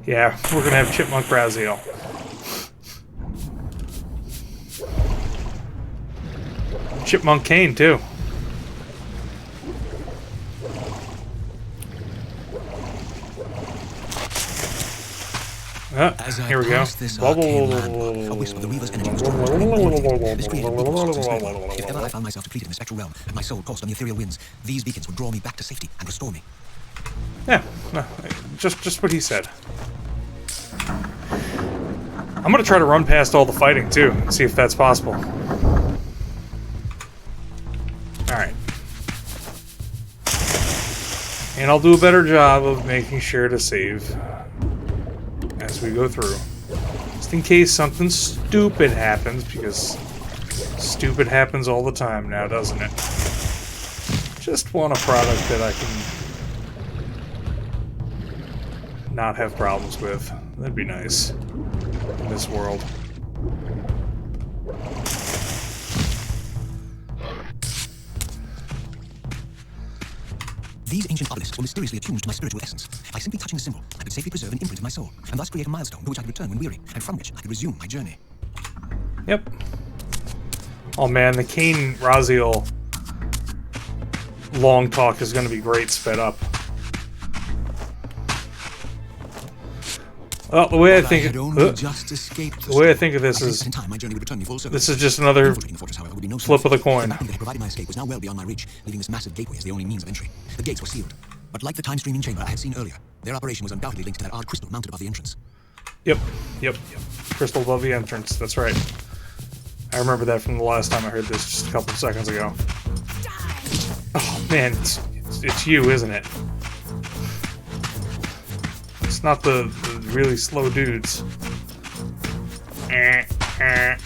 Yeah, we're going to have Chipmunk Raziel. Chipmunk Kain, too. Here we go. Blah, blah, blah, blah, blah. A wisp of the Reaver's energy was drawn. This created beacons to spell. If ever I found myself depleted in the spectral realm, and my soul coursed on the ethereal winds, these beacons would draw me back to safety and restore me. Yeah, no, just what he said. I'm gonna try to run past all the fighting too, and see if that's possible. Alright. And I'll do a better job of making sure to save as we go through. Just in case something stupid happens, because stupid happens all the time now, doesn't it? Just want a product that I can not have problems with. That'd be nice in this world. These ancient obelisks were mysteriously attuned to my spiritual essence. By simply touching the symbol, I could safely preserve an imprint in my soul, and thus create a milestone to which I could return when weary, and from which I could resume my journey. Yep. Oh man, the Kain Raziel long talk is going to be great sped up. Well, the way I think of this is this is just another flip of the coin. The mapping that provided my escape was now well beyond my reach, leaving this massive gateway as the only means of entry. The gates were sealed, but like the time-streaming chamber I had seen earlier, their operation was undoubtedly linked to that odd crystal mounted above the entrance. Yep. Crystal above the entrance. That's right. I remember that from the last time I heard this just a couple of seconds ago. Oh man, it's you, isn't it? It's not the really slow dudes. Yeah,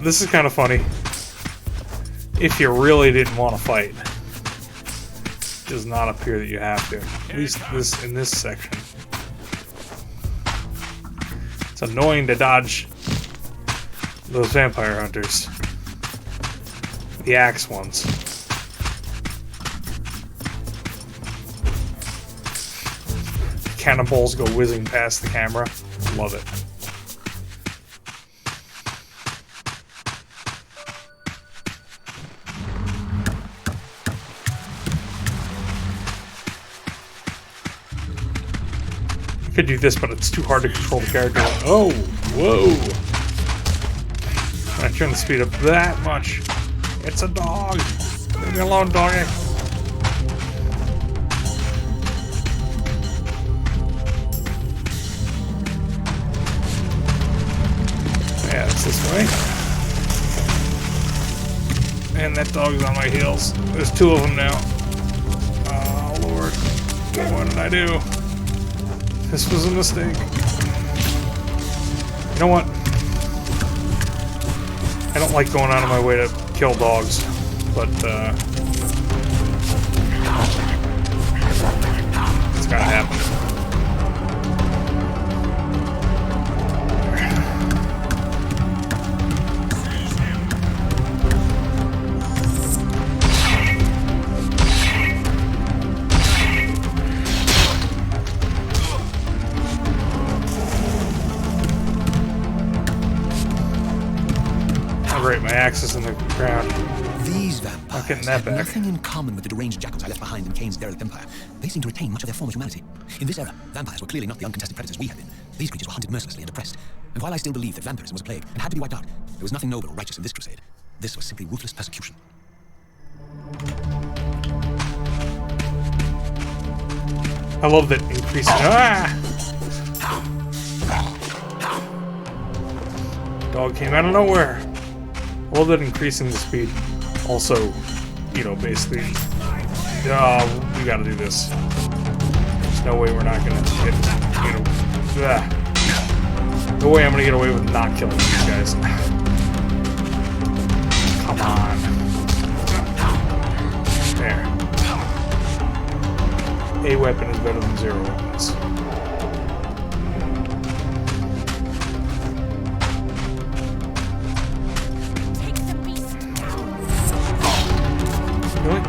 this is kind of funny. If you really didn't want to fight, it does not appear that you have to. At least in this section. It's annoying to dodge those vampire hunters. The axe ones. Cannonballs go whizzing past the camera. Love it. I could do this, but it's too hard to control the character. Oh, whoa! When I turn the speed up that much, it's a dog. Leave me alone, doggy. Yeah, it's this way. And that dog's on my heels. There's two of them now. Oh, Lord. What did I do? This was a mistake. You know what? I don't like going out of my way to kill dogs, but, it's gotta happen. Great, my axe is in the ground. These vampires getting that had back. nothing in common with the deranged jackals I left behind in Kain's derelict empire. They seemed to retain much of their former humanity. In this era, vampires were clearly not the uncontested predators we had been. These creatures were hunted mercilessly and oppressed. And while I still believed that vampirism was a plague and had to be wiped out, there was nothing noble or righteous in this crusade. This was simply ruthless persecution. I love that increasing. Dog came out of nowhere. I love that increasing the speed. Also, you know, basically, we gotta do this. There's no way we're not gonna no way I'm gonna get away with not killing these guys. Come on. There. A weapon is better than 0 weapons. Take the beast down. Really?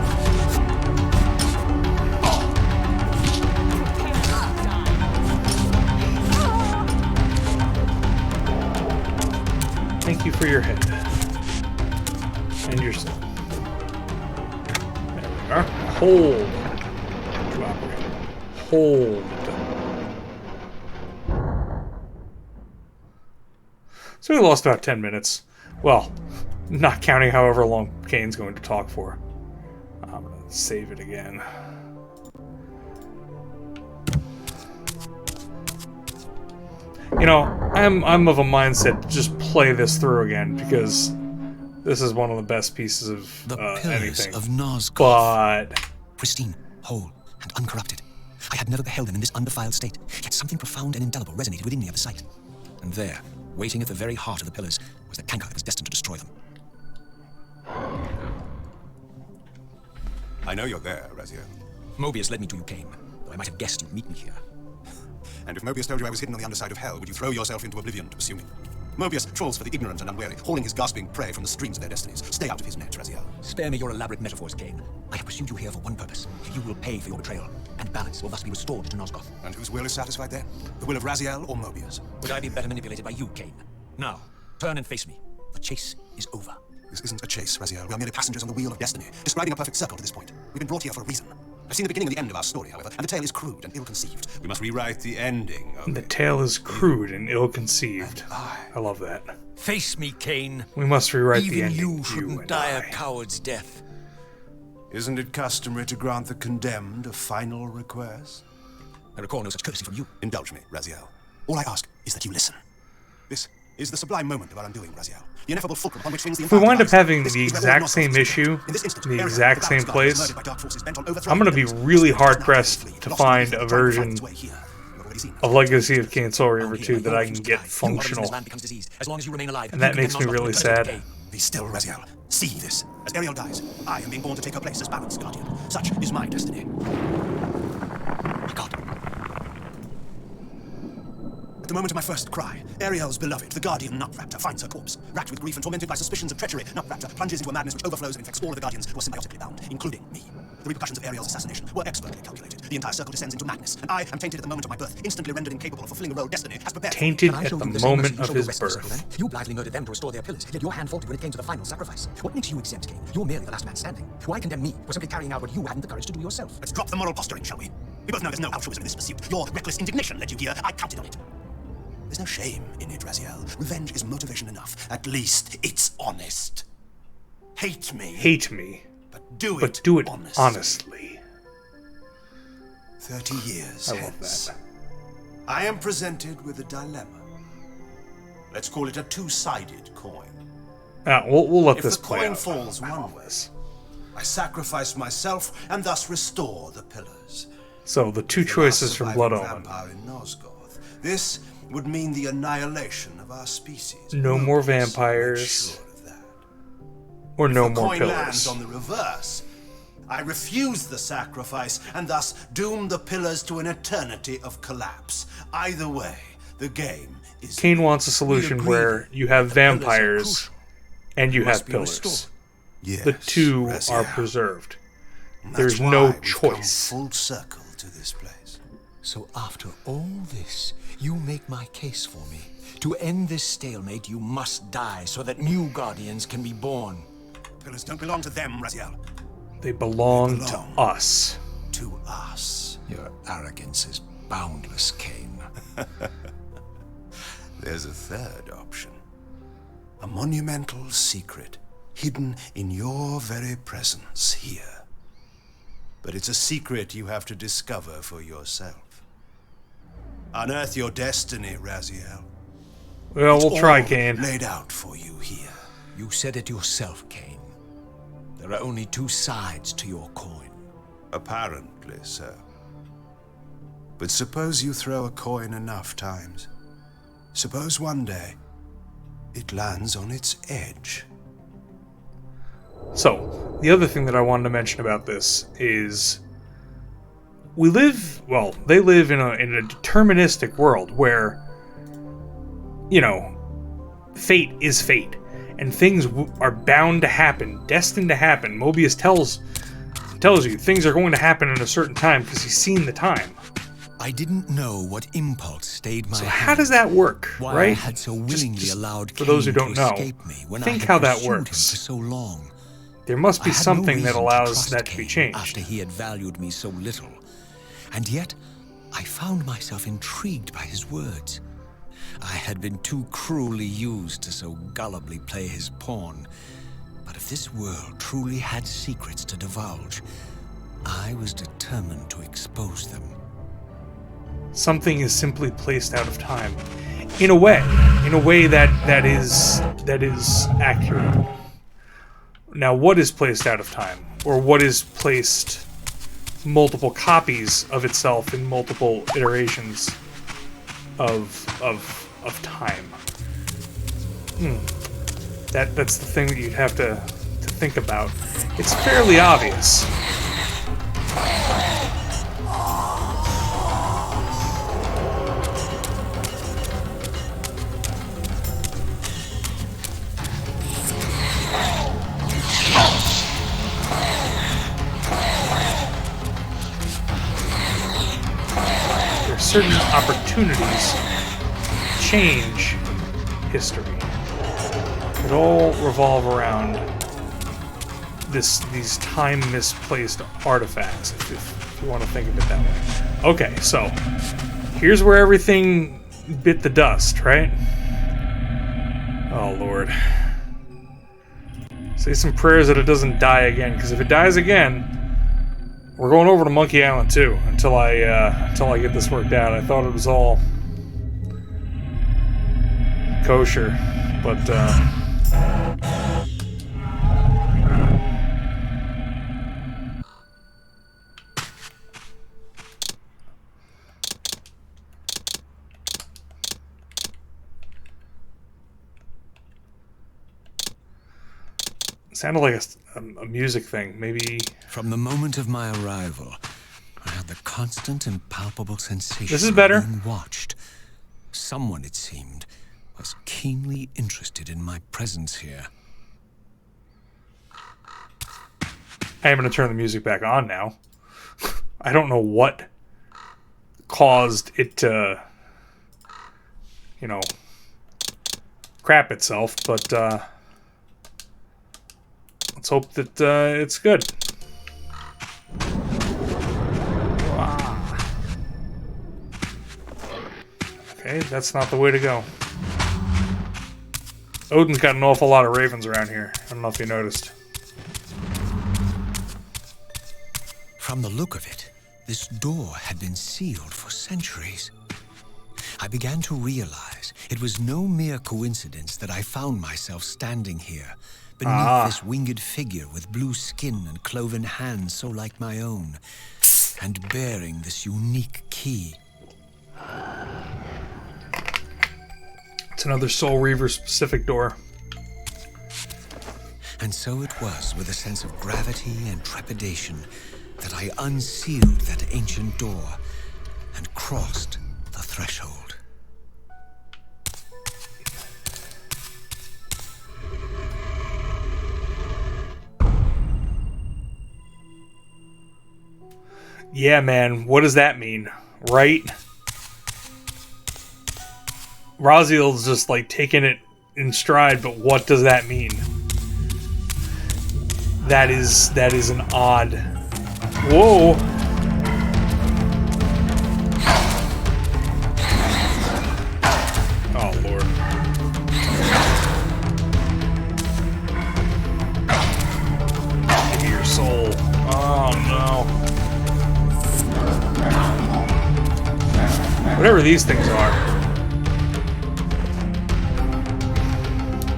Thank you for your head. And your soul. There we are. Hold. To operate. Hold. So we lost about 10 minutes. Well, not counting however long Kain's going to talk for. I'm going to save it again. You know, I'm of a mindset to just play this through again because this is one of the best pieces of The pillars anything. of Nosgoth, But pristine, whole, and uncorrupted. I had never beheld them in this undefiled state, yet something profound and indelible resonated within me at the sight. And there, waiting at the very heart of the pillars, was the canker that was destined to destroy them. I know you're there, Raziel. Mobius led me to you, Kain, though I might have guessed you'd meet me here. And if Mobius told you I was hidden on the underside of hell, would you throw yourself into oblivion to pursue me? Mobius trolls for the ignorant and unwary, hauling his gasping prey from the streams of their destinies. Stay out of his net, Raziel. Spare me your elaborate metaphors, Kain. I have pursued you here for one purpose. You will pay for your betrayal, and balance will thus be restored to Nosgoth. And whose will is satisfied then? The will of Raziel or Mobius? Would I be better manipulated by you, Kain? Now, turn and face me. The chase is over. This isn't a chase, Raziel. We are merely passengers on the wheel of destiny, describing a perfect circle to this point. We've been brought here for a reason. I've seen the beginning and the end of our story, however, and the tale is crude and ill-conceived. We must rewrite the ending of the it. tale is crude and ill-conceived. I love that. Face me, Kain. We must rewrite the Even ending. you shouldn't and die a I. coward's death. Isn't it customary to grant the condemned a final request? I recall no such courtesy from you. Indulge me, Raziel. All I ask is that you listen. This is the sublime moment of our undoing, Raziel. The ineffable fulcrum upon which swings the If we wind up entire having device. the This is where all exact Nosgoth same is issue, concerned. In this instance, the Ariel, exact the same Balance Guard, is place, murdered by dark forces bent on overthrowing I'm going to be the pillars. really It does not hard-pressed flee, to lost in find the a trying to find version its way here. You've already seen of Legacy of Kain Soul Reaver Here, 2 my that I lord can refused to get die. You, orders, functional. this land becomes diseased. As long as you remain alive, And you that can makes me Nosgoth really to the present sad. day. Be still, Raziel. See this. As Ariel dies, I am being born to take her place as Balance Guardian. Such is my destiny. My God. At the moment of my first cry, Ariel's beloved, the Guardian Nutraptor, finds her corpse. Racked with grief and tormented by suspicions of treachery, Nutraptor plunges into a madness which overflows and infects all of the Guardians who are symbiotically bound, including me. The repercussions of Ariel's assassination were expertly calculated. The entire circle descends into madness, and I am tainted at the moment of my birth, instantly rendered incapable of fulfilling a role destiny has prepared for me. Tainted Can I at show the you same moment mercy you of showed the his rest of the circle, birth. then? You blithely murdered them to restore their pillars, yet your hand faltered when it came to the final sacrifice. What makes you exempt, Kain? You're merely the last man standing. Why condemn me for simply carrying out what you hadn't the courage to do yourself? Let's drop the moral posturing, shall we? We both know there's no altruism in this pursuit. Your reckless indignation led you here. I counted on it. There's no shame in it, Raziel. Revenge is motivation enough. At least it's honest. Hate me. Hate me, But do but it, do it honestly. honestly. 30 years I love hence, that. I am presented with a dilemma. Let's call it a two-sided coin. We'll let If this the play coin out. falls I one love way, this. I sacrifice myself and thus restore the pillars. So the two The choices last from surviving Blood Omen. vampire in Nosgoth. This would mean the annihilation of our species. No more Mobius makes vampires. sure of that. Or no If the more coin pillars. lands on the reverse, I refuse the sacrifice and thus doom the pillars to an eternity of collapse. Either way, the game is. Kain wants a We solution agree where you have that the pillars are vampires crucial. and you Must have be pillars. restored. Yes, The two Raziel. are preserved. That's There's why no we've come choice. full circle to this place. So after all this, you make my case for me. To end this stalemate, you must die so that new guardians can be born. Pillars don't belong to them, Raziel. They belong They to belong. us. To us. Your arrogance is boundless, Kain. There's a third option. A monumental secret, hidden in your very presence here. But it's a secret you have to discover for yourself. Unearth your destiny, Raziel. Well, It's we'll try, all Kain. laid out for you here. You said it yourself, Kain. There are only two sides to your coin. Apparently so. But suppose you throw a coin enough times. Suppose one day it lands on its edge. So, the other thing that I wanted to mention about this is they live in a deterministic world where, you know, fate is fate, and things are bound to happen, destined to happen. Mobius tells you things are going to happen at a certain time because he's seen the time. I didn't know what impulse stayed my So hand. how does that work, Why right? I had so willingly Just allowed for those who Kain don't to know, escape me when think I had how that pursued him works. for so long. There must be I had no something that reason to allows trust that to be Kain changed. after he had valued me so little. And yet, I found myself intrigued by his words. I had been too cruelly used to so gullibly play his pawn. But if this world truly had secrets to divulge, I was determined to expose them. Something is simply placed out of time. In a way that is accurate. Now, what is placed out of time? Or what is placed multiple copies of itself in multiple iterations of time? That's the thing that you'd have to think about. It's fairly obvious. Certain opportunities change history. It all revolve around these time misplaced artifacts, if you want to think of it that way. Okay, so here's where everything bit the dust, right? Oh Lord. Say some prayers that it doesn't die again, because if it dies again, we're going over to Monkey Island too, until I get this worked out. I thought it was all kosher, but it sounded like a music thing, maybe. From the moment of my arrival, I had the constant and palpable sensation This is better. of being watched. Someone, it seemed, was keenly interested in my presence here. I am going to turn the music back on now. I don't know what caused it to, you know, crap itself, but let's hope that it's good. Okay, that's not the way to go. Odin's got an awful lot of ravens around here. I don't know if you noticed. From the look of it, this door had been sealed for centuries. I began to realize it was no mere coincidence that I found myself standing here, beneath this winged figure with blue skin and cloven hands so like my own, and bearing this unique key. It's another Soul Reaver specific door. And so it was with a sense of gravity and trepidation that I unsealed that ancient door and crossed the threshold. Yeah, man, what does that mean? Right? Raziel's just like taking it in stride, but what does that mean? That is an odd. Whoa! Oh Lord! Give me your soul. Oh no! Whatever these things are.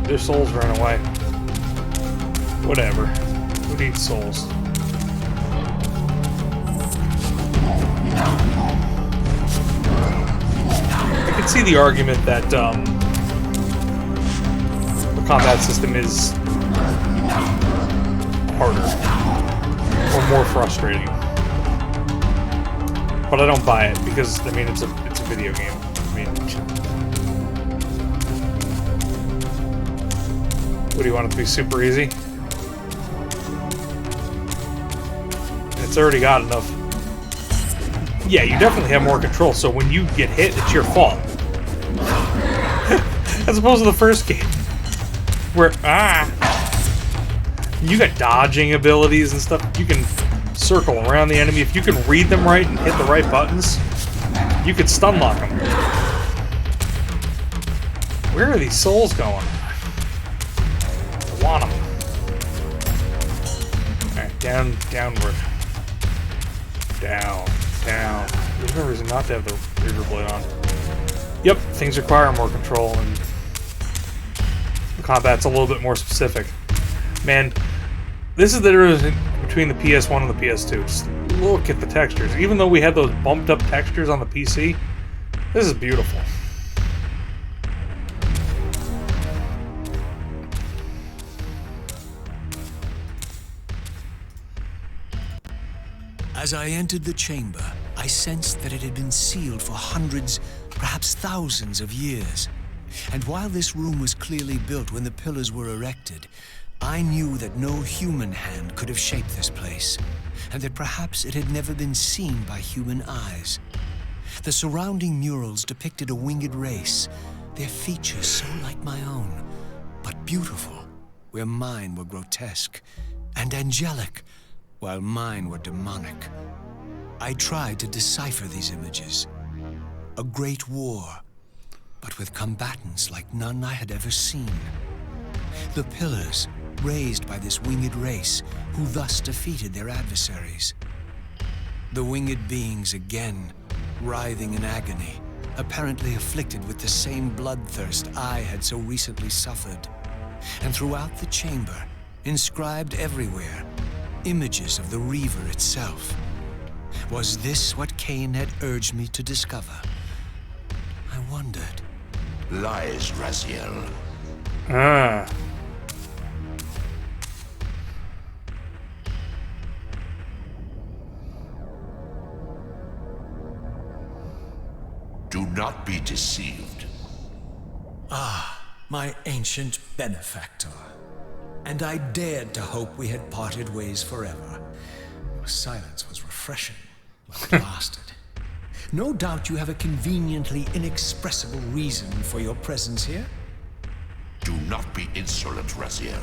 Their souls ran away. Whatever. Who needs souls? can see the argument that the combat system is harder or more frustrating, but I don't buy it because I mean it's a video game. I mean, what do you want it to be? Super easy? It's already got enough. Yeah, you definitely have more control, so when you get hit, it's your fault. As opposed to the first game, where, you got dodging abilities and stuff. You can circle around the enemy. If you can read them right and hit the right buttons, you can stun lock them. Where are these souls going? I want them. Alright, downward. Down. There's no reason not to have the Reaver blade on. Yep, things require more control, and the combat's a little bit more specific. Man, this is the difference between the PS1 and the PS2. Just look at the textures. Even though we had those bumped up textures on the PC, this is beautiful. As I entered the chamber, I sensed that it had been sealed for hundreds, perhaps thousands of years. And while this room was clearly built when the pillars were erected, I knew that no human hand could have shaped this place, and that perhaps it had never been seen by human eyes. The surrounding murals depicted a winged race, their features so like my own, but beautiful, where mine were grotesque, and angelic, while mine were demonic. I tried to decipher these images. A great war, but with combatants like none I had ever seen. The pillars, raised by this winged race, who thus defeated their adversaries. The winged beings again, writhing in agony, apparently afflicted with the same bloodthirst I had so recently suffered. And throughout the chamber, inscribed everywhere, images of the Reaver itself. Was this what Kain had urged me to discover? I wondered. Lies, Raziel. Do not be deceived. My ancient benefactor. And I dared to hope we had parted ways forever. Your silence was refreshing, while it lasted. No doubt you have a conveniently inexpressible reason for your presence here. Do not be insolent, Raziel.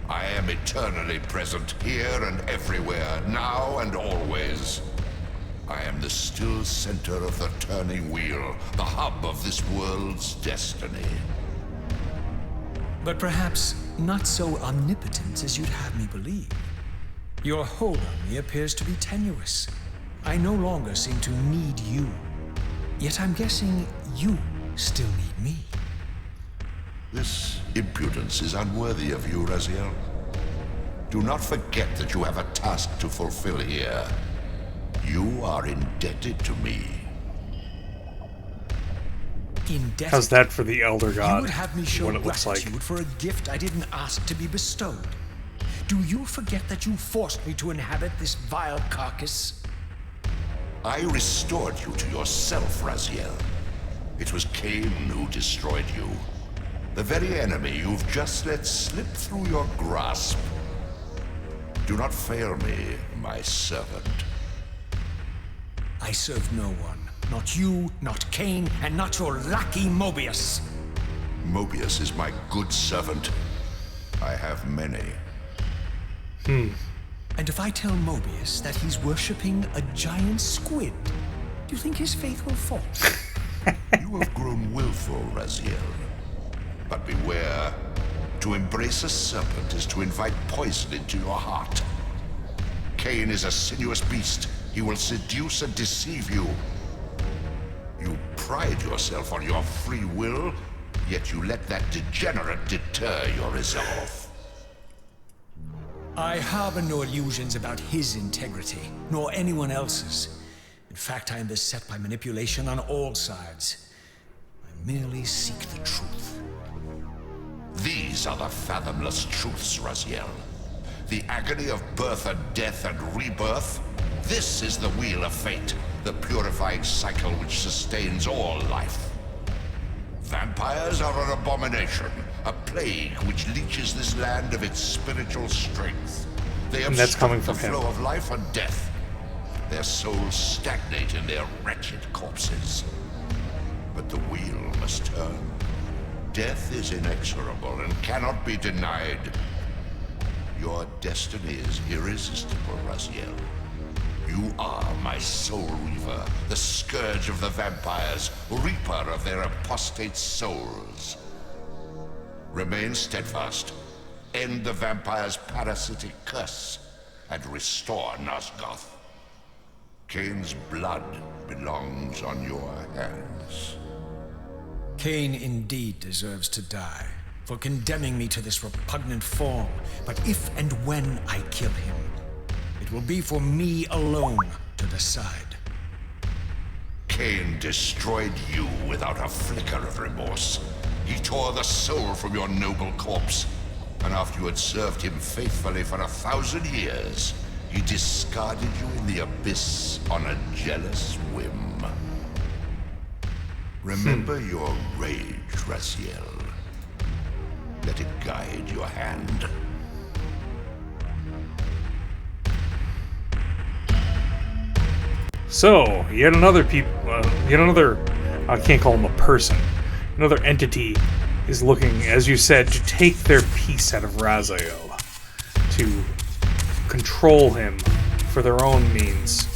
I am eternally present here and everywhere, now and always. I am the still center of the turning wheel, the hub of this world's destiny. But perhaps not so omnipotent as you'd have me believe. Your hold on me appears to be tenuous. I no longer seem to need you. Yet I'm guessing you still need me. This impudence is unworthy of you, Raziel. Do not forget that you have a task to fulfill here. You are indebted to me. Indebted? How's that for the Elder God? You would have me show what it looks like. gratitude for a gift I didn't ask to be bestowed. Do you forget that you forced me to inhabit this vile carcass? I restored you to yourself, Raziel. It was Kain who destroyed you. The very enemy you've just let slip through your grasp. Do not fail me, my servant. I serve no one. Not you, not Kain, and not your lackey Mobius. Mobius is my good servant. I have many. And if I tell Mobius that he's worshipping a giant squid, do you think his faith will fall? You have grown willful, Raziel. But beware. To embrace a serpent is to invite poison into your heart. Kain is a sinuous beast. He will seduce and deceive you. You pride yourself on your free will, yet you let that degenerate deter your resolve. I harbor no illusions about his integrity, nor anyone else's. In fact, I am beset by manipulation on all sides. merely seek the truth. These are the fathomless truths, Raziel. The agony of birth and death and rebirth. This is the wheel of fate, the purifying cycle which sustains all life. Vampires are an abomination, a plague which leeches this land of its spiritual strength. They And that's coming obstruct from the him. flow of life and death. Their souls stagnate in their wretched corpses. But the wheel must turn. Death is inexorable and cannot be denied. Your destiny is irresistible, Raziel. You are my soul reaver, the scourge of the vampires, reaper of their apostate souls. Remain steadfast, end the vampire's parasitic curse, and restore Nosgoth. Kain's blood belongs on your hands. Kain indeed deserves to die for condemning me to this repugnant form. But if and when I kill him, it will be for me alone to decide. Kain destroyed you without a flicker of remorse. He tore the soul from your noble corpse, and after you had served him faithfully for 1,000 years, he discarded you in the abyss on a jealous whim. Remember your rage, Raziel. Let it guide your hand. So, yet another I can't call him a person. Another entity is looking, as you said, to take their piece out of Raziel, to control him for their own means.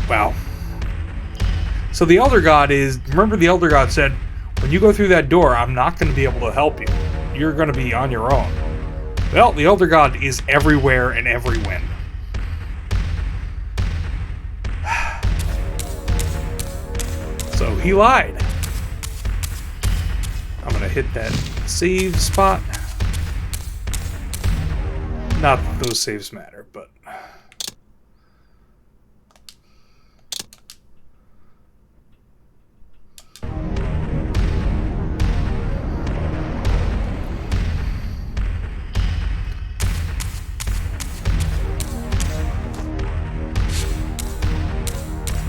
Wow. So the Elder God remember the Elder God said, when you go through that door, I'm not going to be able to help you. You're going to be on your own. Well, the Elder God is everywhere and everywhere. So he lied. I'm going to hit that save spot. Not that those saves matter, but...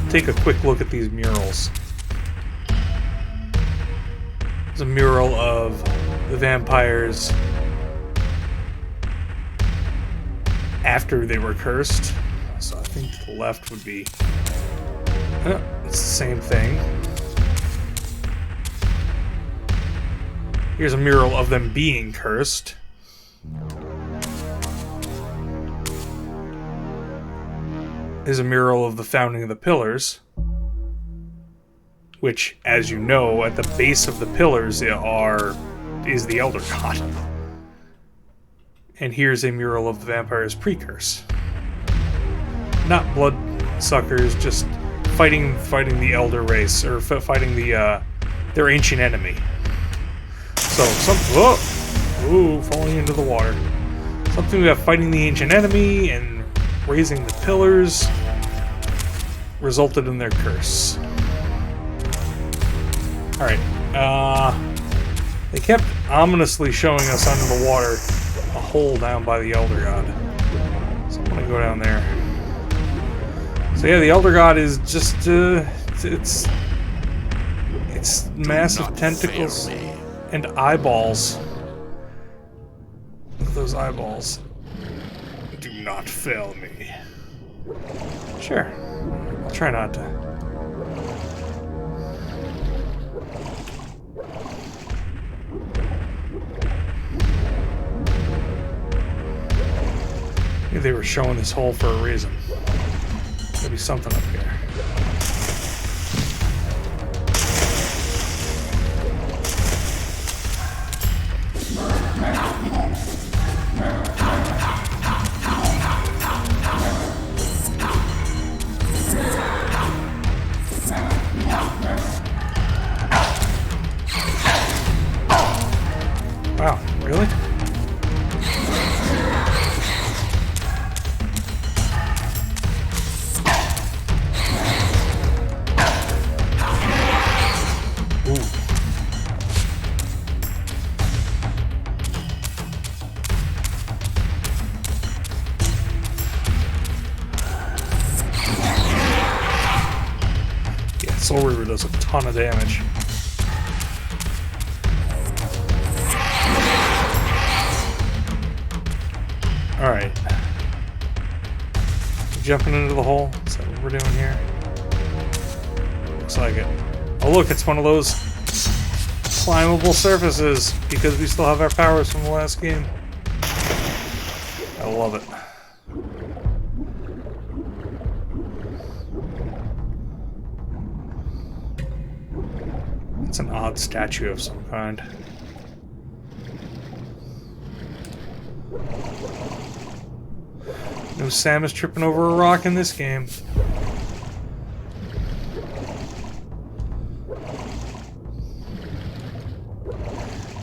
take a quick look at these murals. There's a mural of the vampires after they were cursed. So I think to the left would be... it's the same thing. Here's a mural of them being cursed. Is a mural of the founding of the pillars, which, as you know, at the base of the pillars is the Elder God. And here's a mural of the vampires pre-curse. Not bloodsuckers, just fighting the Elder race, or fighting their ancient enemy. So falling into the water. Something about fighting the ancient enemy and raising the pillars resulted in their curse. Alright, they kept ominously showing us under the water a hole down by the Elder God. So I'm gonna go down there. So yeah, the Elder God is just, it's massive tentacles and eyeballs. Look at those eyeballs. Do not fail me. Sure. I'll try not to. Maybe they were showing this hole for a reason. Maybe something up here. Wow, really? does a ton of damage. Alright. Jumping into the hole? Is that what we're doing here? Looks like it. Oh look, it's one of those climbable surfaces because we still have our powers from the last game. I love it. It's an odd statue of some kind. No Samus tripping over a rock in this game.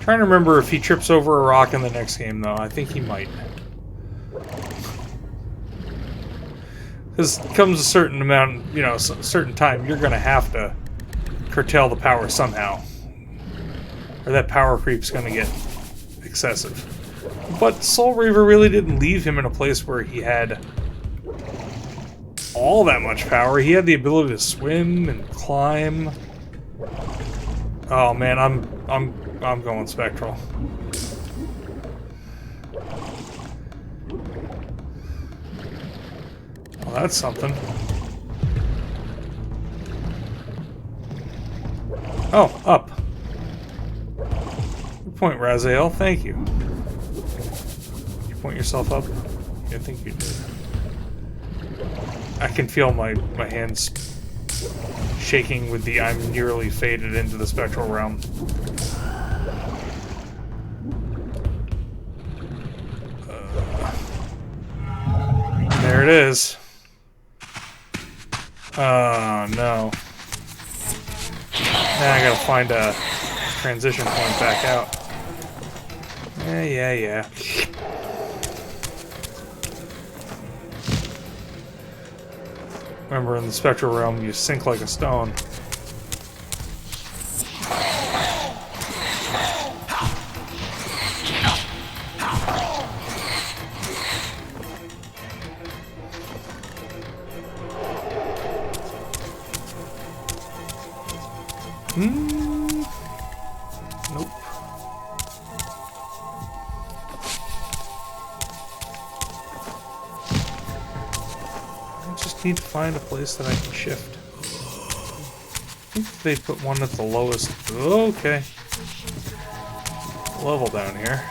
Trying to remember if he trips over a rock in the next game, though. I think he might. Because comes a certain amount, you know, a certain time, you're going to have to curtail the power somehow. Or that power creep's going to get excessive. But Soul Reaver really didn't leave him in a place where he had all that much power. He had the ability to swim and climb. Oh man, I'm going Spectral. Well, that's something. Oh, up. Good point, Raziel. Thank you. You point yourself up? I think you did. I can feel my hands shaking with the I'm nearly faded into the spectral realm. There it is. Oh no. Now I gotta find a transition point back out. Yeah. Remember, in the spectral realm, you sink like a stone. Nope. I just need to find a place that I can shift. I think they put one at the lowest. Okay. Level down here.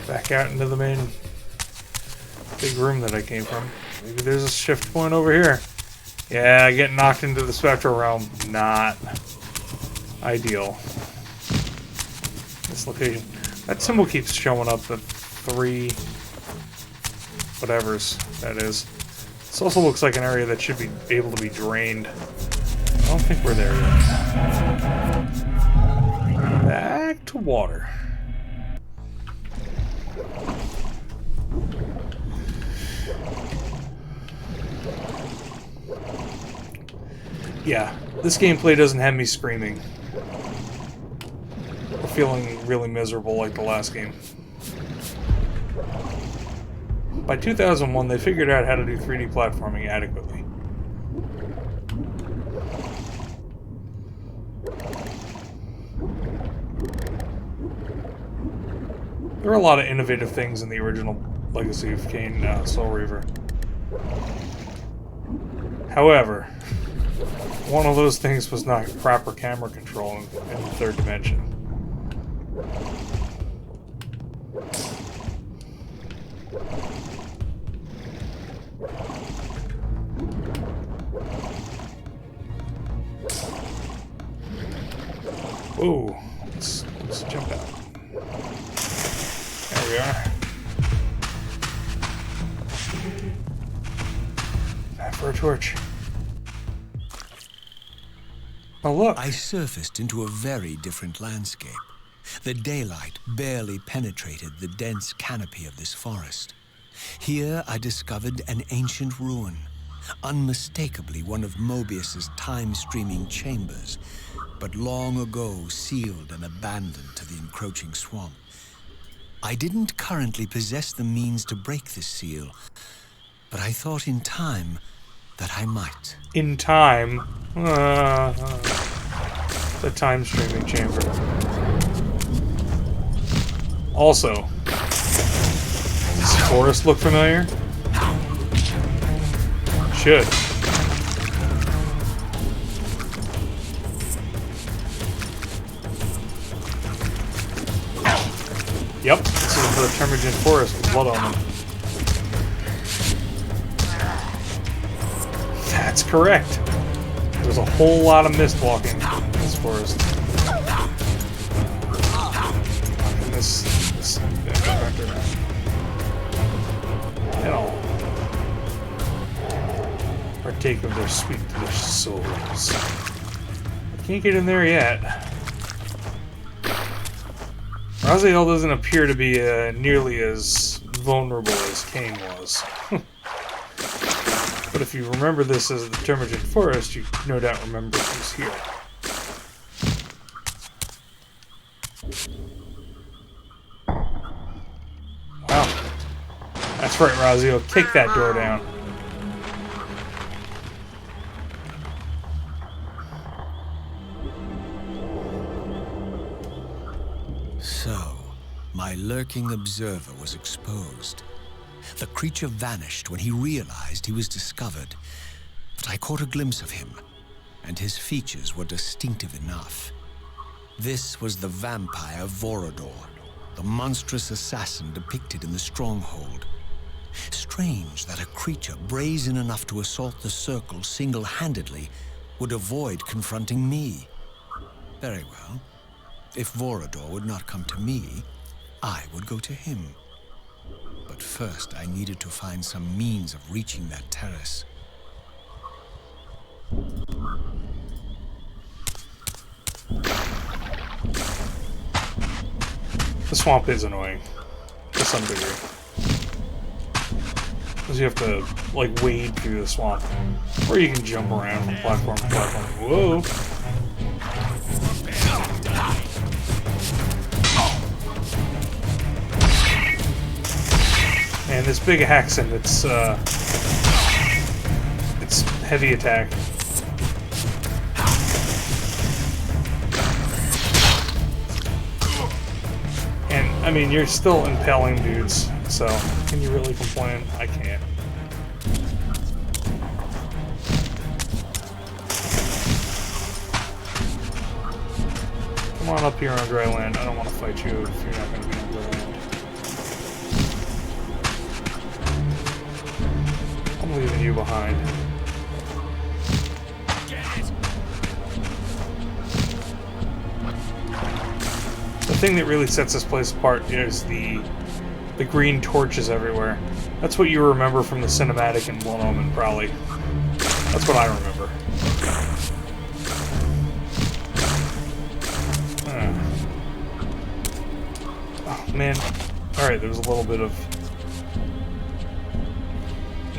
Back out into the main big room that I came from. Maybe there's a shift point over here. Yeah, getting knocked into the spectral realm. Not ideal. This location. That symbol keeps showing up, the 3 whatevers that is. This also looks like an area that should be able to be drained. I don't think we're there yet. Back to water. Yeah, this gameplay doesn't have me screaming or feeling really miserable like the last game. By 2001, they figured out how to do 3D platforming adequately. There are a lot of innovative things in the original Legacy of Kain Soul Reaver. However, one of those things was not proper camera control in the third dimension. Whoa, let's jump out. There we are. Time for a torch. Oh, look. I surfaced into a very different landscape. The daylight barely penetrated the dense canopy of this forest. Here I discovered an ancient ruin, unmistakably one of Mobius's time-streaming chambers, but long ago sealed and abandoned to the encroaching swamp. I didn't currently possess the means to break this seal, but I thought in time that I might. In time. The time streaming chamber. Also, does this forest look familiar? Should. Yep, this is the Termagant Forest with blood on them. That's correct. There's a whole lot of mist walking in this forest. And this and all partake of their sweet, delicious souls. I can't get in there yet. Raziel doesn't appear to be nearly as vulnerable as Kain was. But if you remember this as the Termagant Forest, you no doubt remember who's here. Wow. That's right, Raziel. Kick that door down. So, my lurking observer was exposed. The creature vanished when he realized he was discovered, but I caught a glimpse of him, and his features were distinctive enough. This was the vampire Vorador, the monstrous assassin depicted in the stronghold. Strange that a creature brazen enough to assault the Circle single-handedly would avoid confronting me. Very well. If Vorador would not come to me, I would go to him. But first, I needed to find some means of reaching that terrace. The swamp is annoying, to some degree. Because you have to, like, wade through the swamp. Or you can jump around from platform to platform. Whoa! And this big axe and it's heavy attack. And, I mean, you're still impaling dudes, so can you really complain? I can't. Come on up here on dry land. I don't want to fight you if you're not going to be on dry land. I'm leaving you behind. The thing that really sets this place apart is the green torches everywhere. That's what you remember from the cinematic in Blood Omen, probably. That's what I remember. Oh, man. Alright, there was a little bit of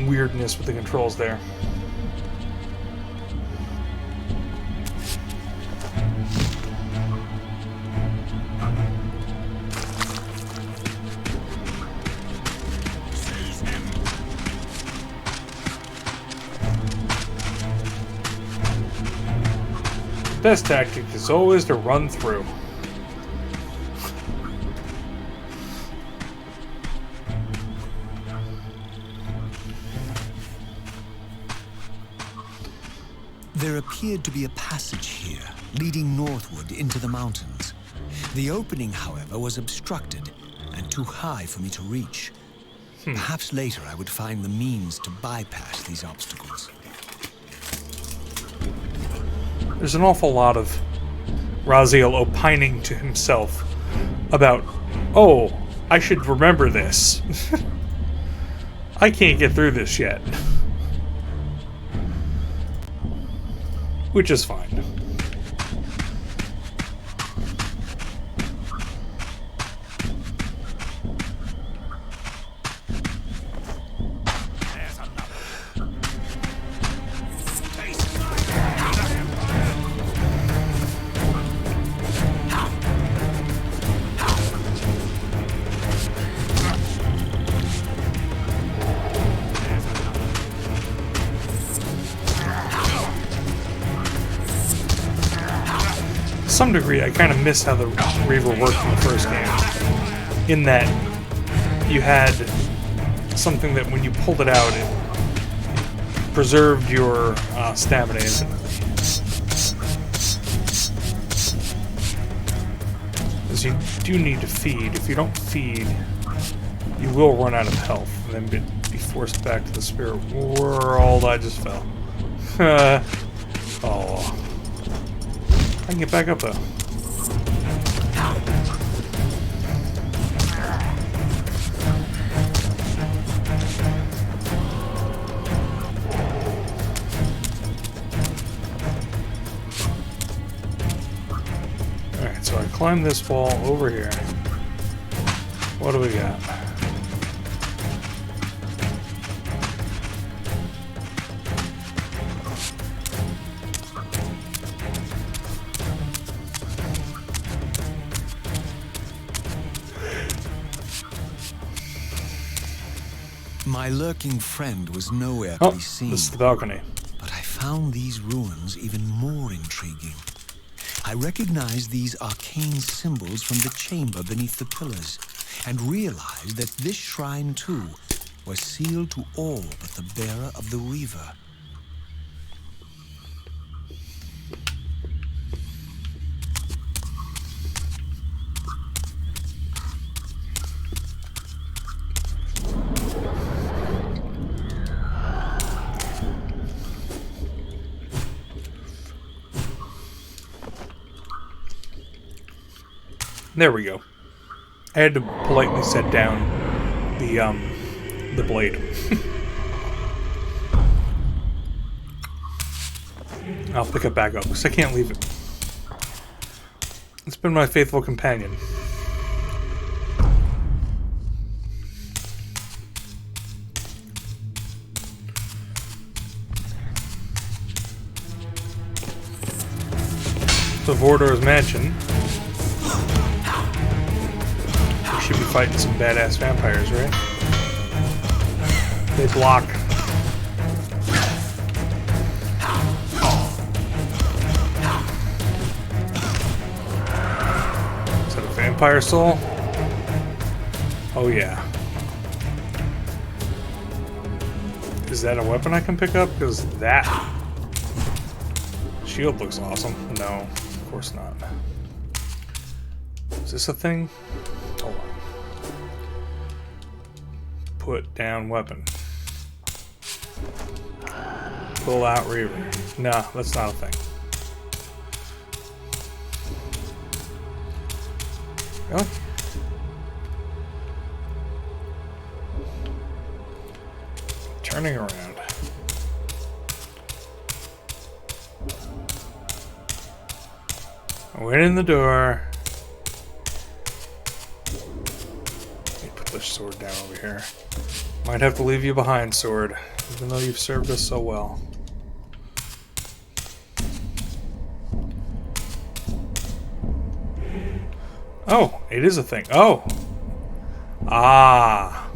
weirdness with the controls there. The best tactic is always to run through. There appeared to be a passage here, leading northward into the mountains. The opening, however, was obstructed and too high for me to reach. Perhaps later I would find the means to bypass these obstacles. There's an awful lot of Raziel opining to himself about, oh, I should remember this. I can't get through this yet. Which is fine. some degree, I kind of miss how the Reaver worked in the first game. In that you had something that when you pulled it out, it preserved your stamina infinitely. Because you do need to feed. If you don't feed, you will run out of health and then be forced back to the spirit world. I just fell. Oh. I can get back up though. Alright, so I climb this wall over here. What do we got? My lurking friend was nowhere to Oh, be seen. this is the balcony. But I found these ruins even more intriguing. I recognized these arcane symbols from the chamber beneath the pillars, and realized that this shrine, too, was sealed to all but the bearer of the Reaver. There we go. I had to politely set down the blade. I'll pick it back up because I can't leave it. It's been my faithful companion. So Vordor's mansion. We should be fighting some badass vampires, right? They block. Is that a vampire soul? Oh yeah. Is that a weapon I can pick up? Because that shield looks awesome. No, of course not. Is this a thing? Hold on. Put down weapon. Pull out Reaver. Nah, that's not a thing. Really? Turning around. I went in the door. Let me put this sword down over here. Might have to leave you behind, sword, even though you've served us so well. Oh, it is a thing. Oh! Ah!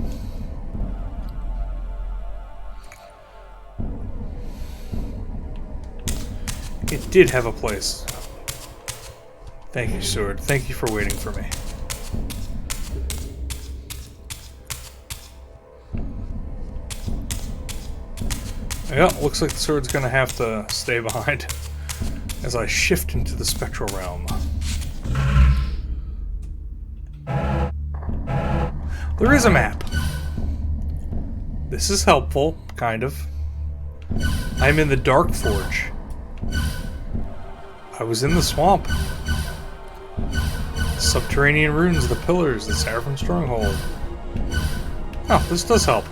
It did have a place. Thank you, sword. Thank you for waiting for me. Yeah, looks like the sword's gonna have to stay behind as I shift into the spectral realm. There is a map. This is helpful, kind of. I'm in the Dark Forge. I was in the swamp. Subterranean ruins, the pillars, the Seraphim stronghold. Oh, this does help.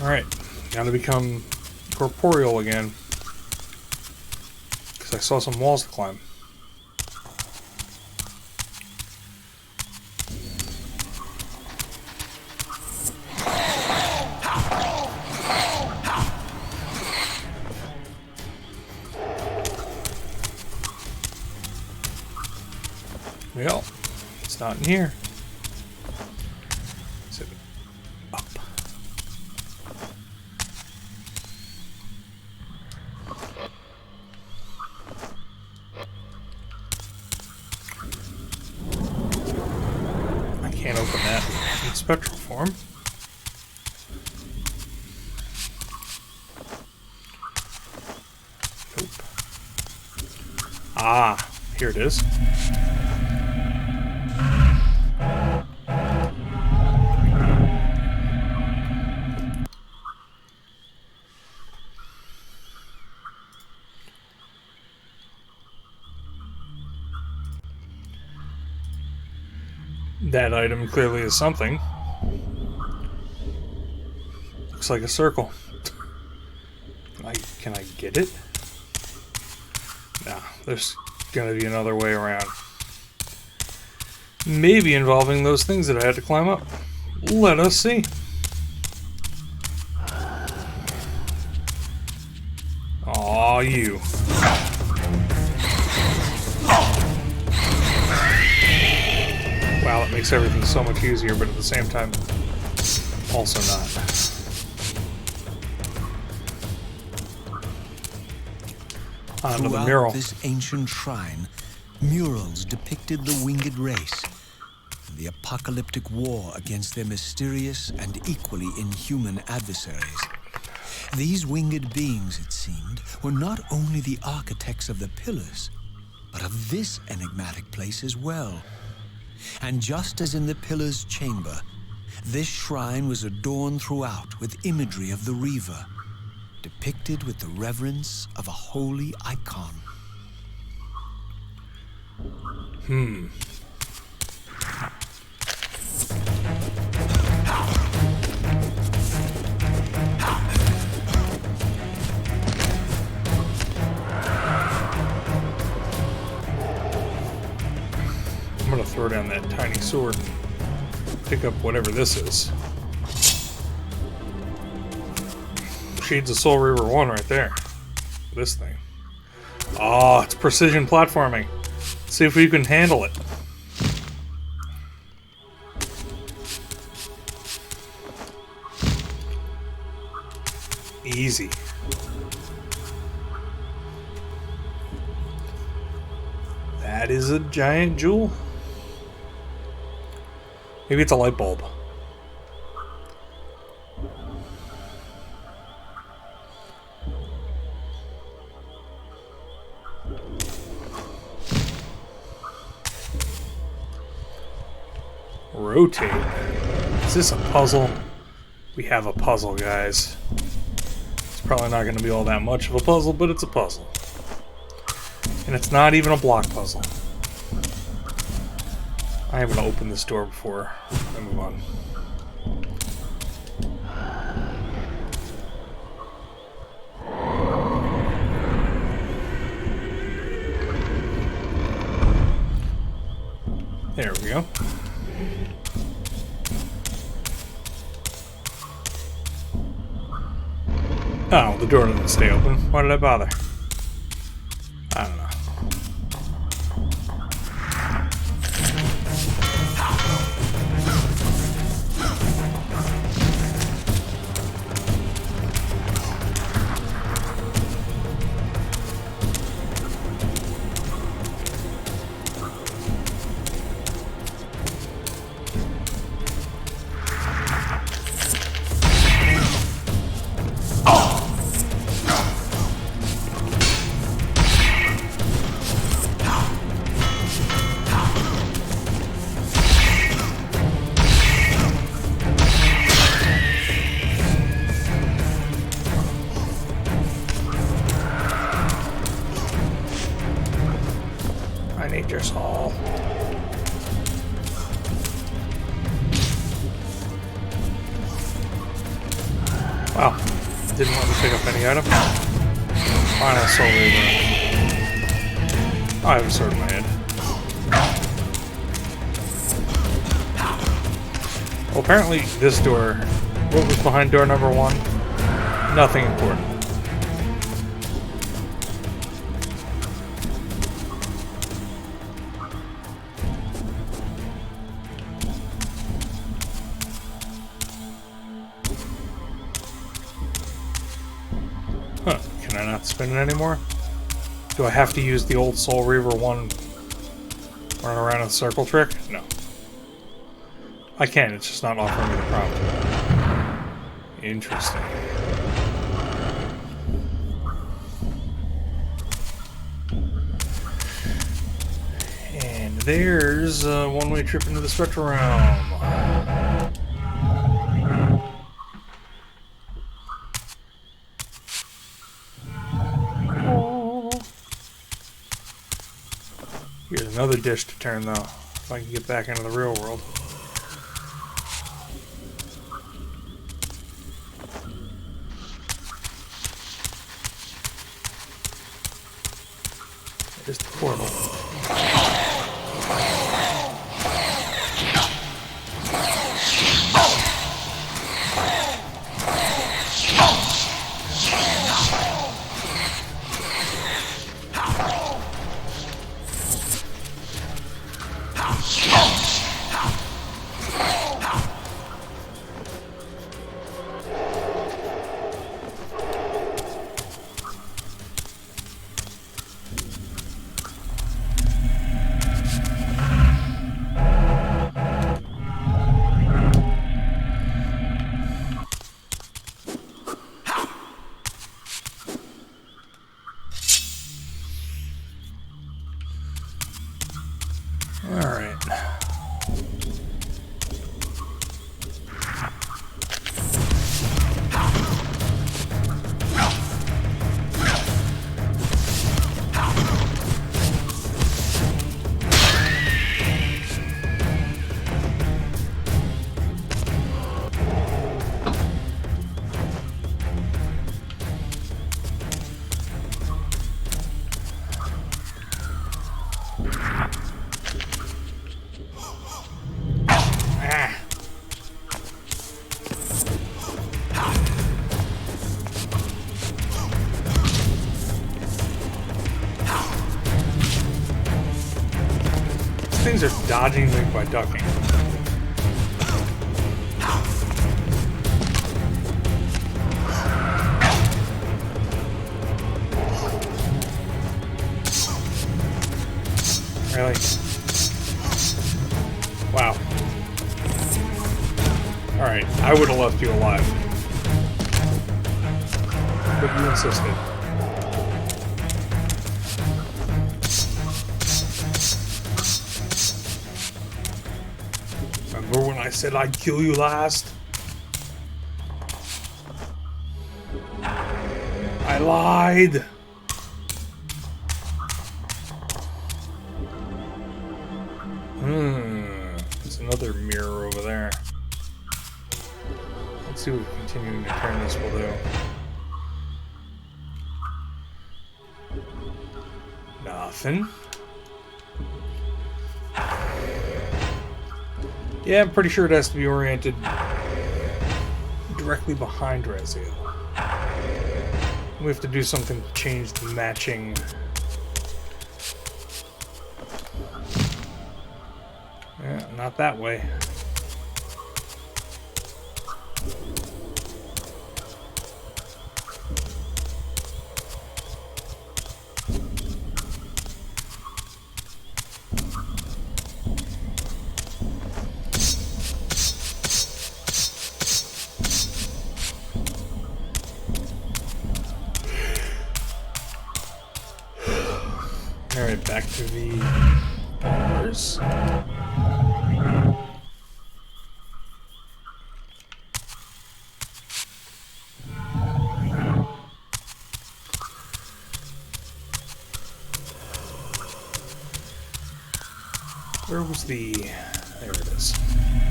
Alright, gotta become corporeal again. Because I saw some walls to climb. Well, it's not in here. Is it up? I can't open that in spectral form. Nope. Ah, here it is. That item clearly is something. Looks like a circle. Can I get it? Nah, there's gonna be another way around. Maybe involving those things that I had to climb up. Let us see. Aw, you. Wow, it makes everything so much easier, but at the same time, also not. Onto the mural. Throughout this ancient shrine, murals depicted the winged race, and the apocalyptic war against their mysterious and equally inhuman adversaries. These winged beings, it seemed, were not only the architects of the pillars, but of this enigmatic place as well. And just as in the pillar's chamber, this shrine was adorned throughout with imagery of the Reaver, depicted with the reverence of a holy icon. I'm gonna throw down that tiny sword and pick up whatever this is. Shades of Soul Reaver 1 right there. This thing. Oh, it's precision platforming. Let's see if we can handle it. Easy. That is a giant jewel. Maybe it's a light bulb. Rotate. Is this a puzzle? We have a puzzle, guys. It's probably not going to be all that much of a puzzle, but it's a puzzle. And it's not even a block puzzle. I am going to open this door before I move on. There we go. Oh, the door doesn't stay open. Why did I bother? I don't know. Nature's Hall. Wow. Didn't want to pick up any item. Final Soul Reaver. Oh, I have a sword in my head. Well, apparently this door... What was behind door number 1? Nothing important. Huh, can I not spin it anymore? Do I have to use the old Soul Reaver 1 run around in a circle trick? No. I can, it's just not offering me the prompt. Interesting. And there's a one-way trip into the Spectral Realm. Here's another dish to turn, though, if I can get back into the real world. There's the portal. Alright. Things are dodging me by ducking. Really? Wow. Alright, I would have left you alive. But you insisted. Remember when I said I'd kill you last? I lied! There's another mirror over there. Let's see what continuing to turn this will do. Nothing. Yeah, I'm pretty sure it has to be oriented directly behind Raziel. We have to do something to change the matching. Yeah, not that way. Alright, back to the bars. Where was the... There it is.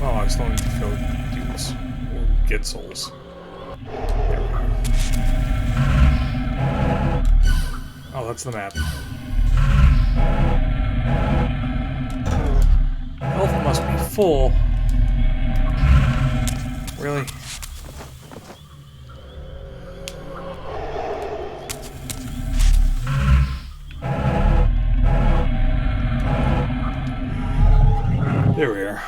Oh, I still need to go do this. Or get souls. There Oh, that's the map. Health must be full. Really? There we are.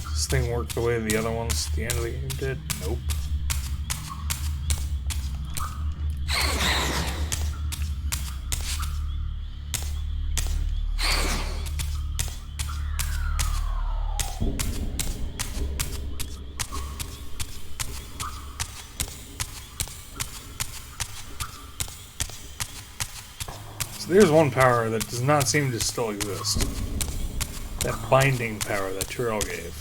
This thing worked the way the other ones at the end of the game did? Nope. So there's one power that does not seem to still exist. That binding power that Tyrell gave.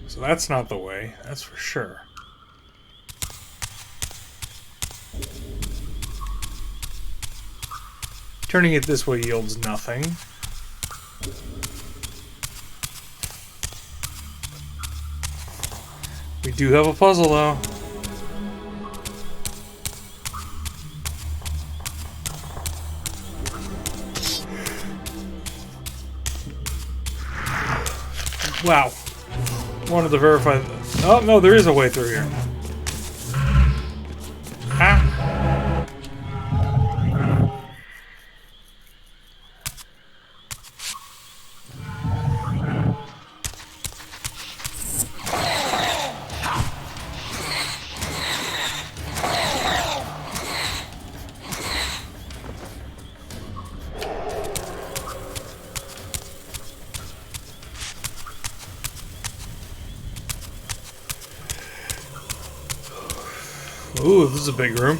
So that's not the way, that's for sure. Turning it this way yields nothing. We do have a puzzle though. Wow. Wanted to verify that. Oh, no, there is a way through here. Ah. Ooh, this is a big room.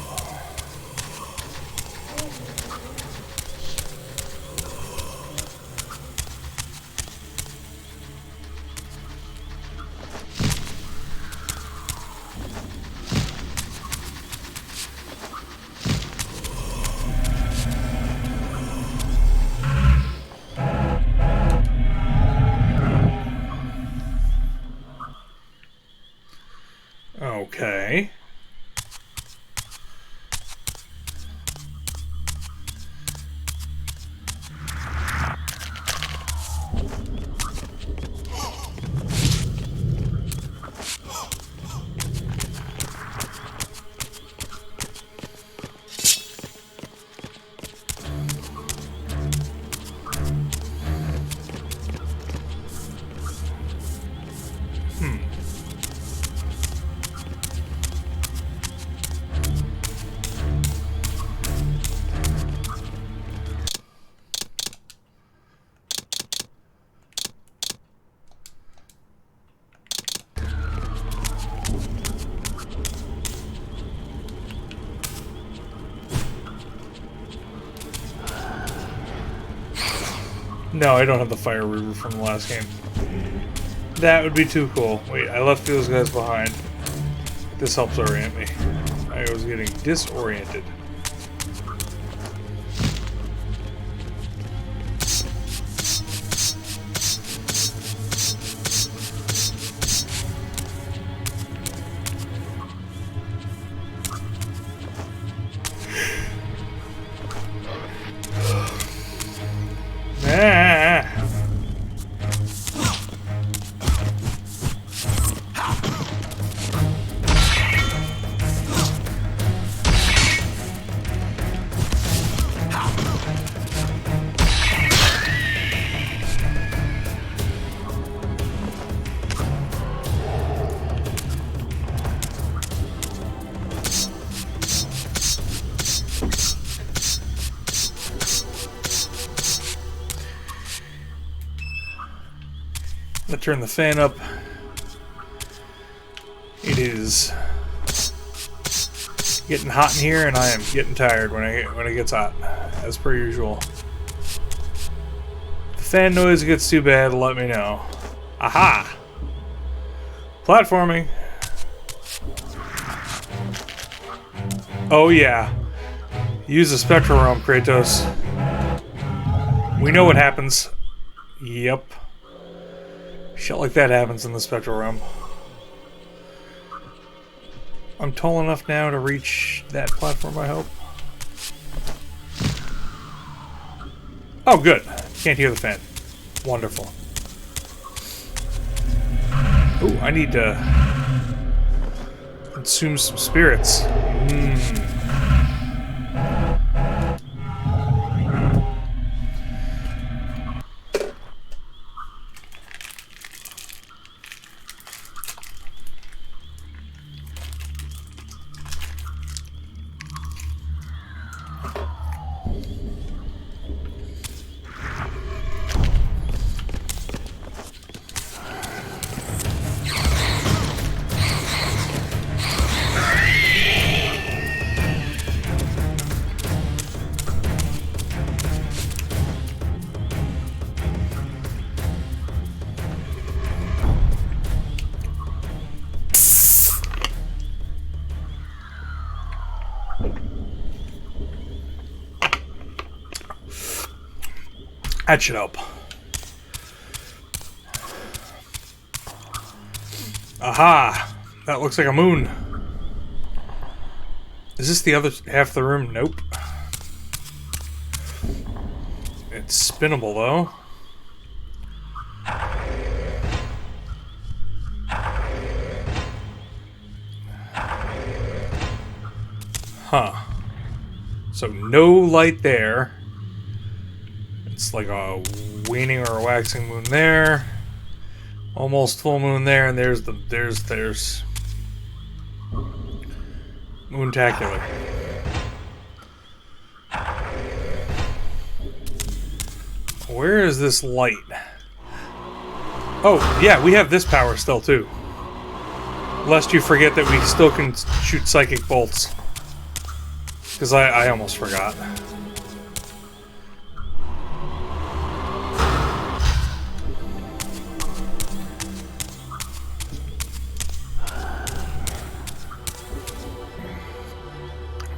Okay. No, I don't have the fire Reaver from the last game. That would be too cool. Wait, I left those guys behind. This helps orient me. I was getting disoriented. Let's turn the fan up. It is getting hot in here, and I am getting tired when it gets hot, as per usual. If the fan noise gets too bad, let me know. Aha! Platforming. Oh yeah. Use the spectral realm, Kratos. We know what happens. Yep. Shit like that happens in the spectral realm. I'm tall enough now to reach that platform, I hope. Oh, good. Can't hear the fan. Wonderful. Ooh, I need to consume some spirits. That should help. Aha! That looks like a moon. Is this the other half of the room? Nope. It's spinnable though. Huh. So no light there. It's like a waning or a waxing moon there. Almost full moon there, and there's Moontacular. Where is this light? Oh, yeah, we have this power still too. Lest you forget that we still can shoot psychic bolts. Because I almost forgot.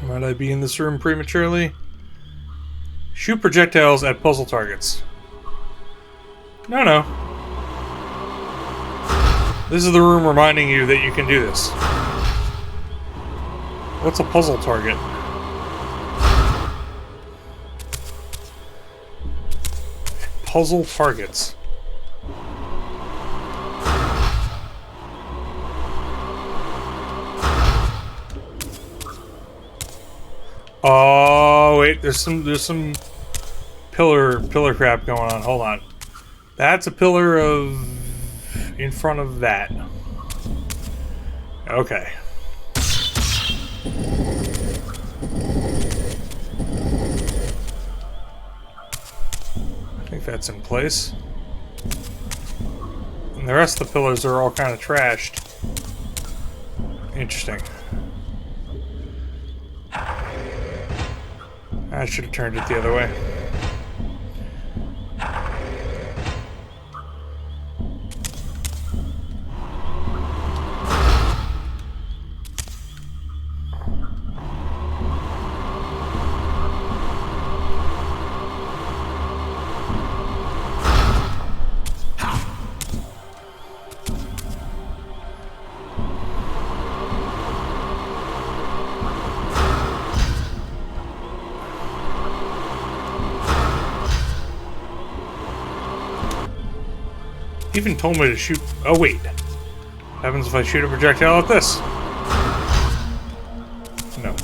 Might I be in this room prematurely? Shoot projectiles at puzzle targets. No. This is the room reminding you that you can do this. What's a puzzle target? Puzzle targets. Oh wait, there's some pillar crap going on. Hold on. That's a pillar of in front of that. Okay. I think that's in place. And the rest of the pillars are all kind of trashed. Interesting. I should have turned it the other way. Even told me to shoot. Oh wait, what happens if I shoot a projectile at this? No.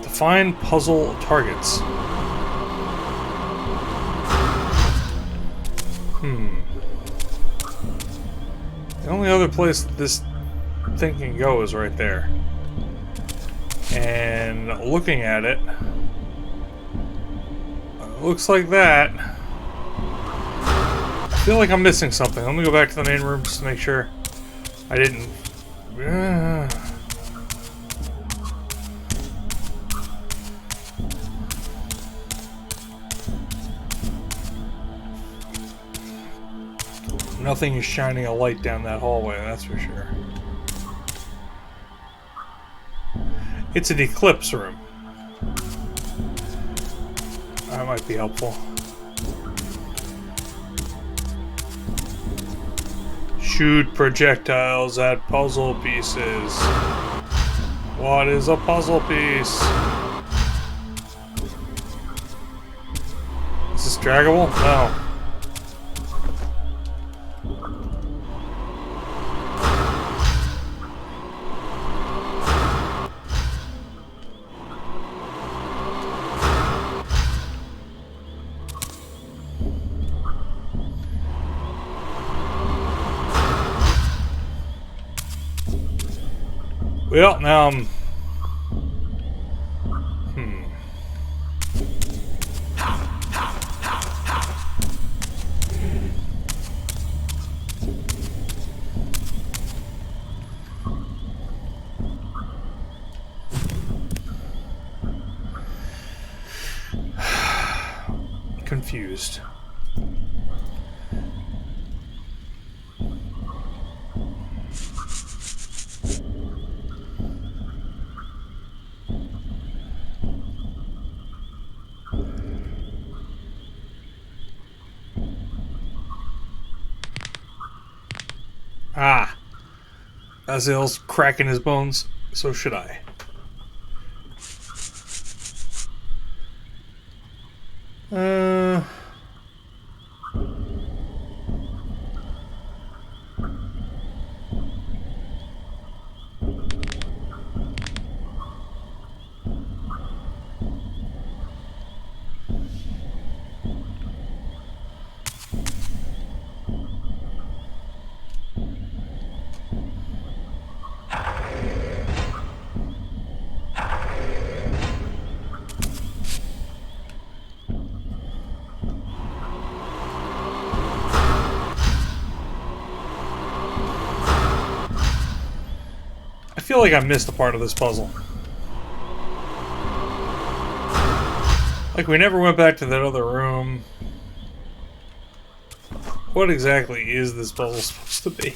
Define puzzle targets. The only other place this thing can go is right there. And looking at it, looks like that. feel like I'm missing something. Let me go back to the main room just to make sure I didn't. Nothing is shining a light down that hallway, that's for sure. It's an eclipse room. That might be helpful. Shoot projectiles at puzzle pieces. What is a puzzle piece? Is this draggable? No. Well, now I'm... confused. Ah. Azil's cracking his bones, so should I. I feel like I missed a part of this puzzle. Like we never went back to that other room. What exactly is this puzzle supposed to be?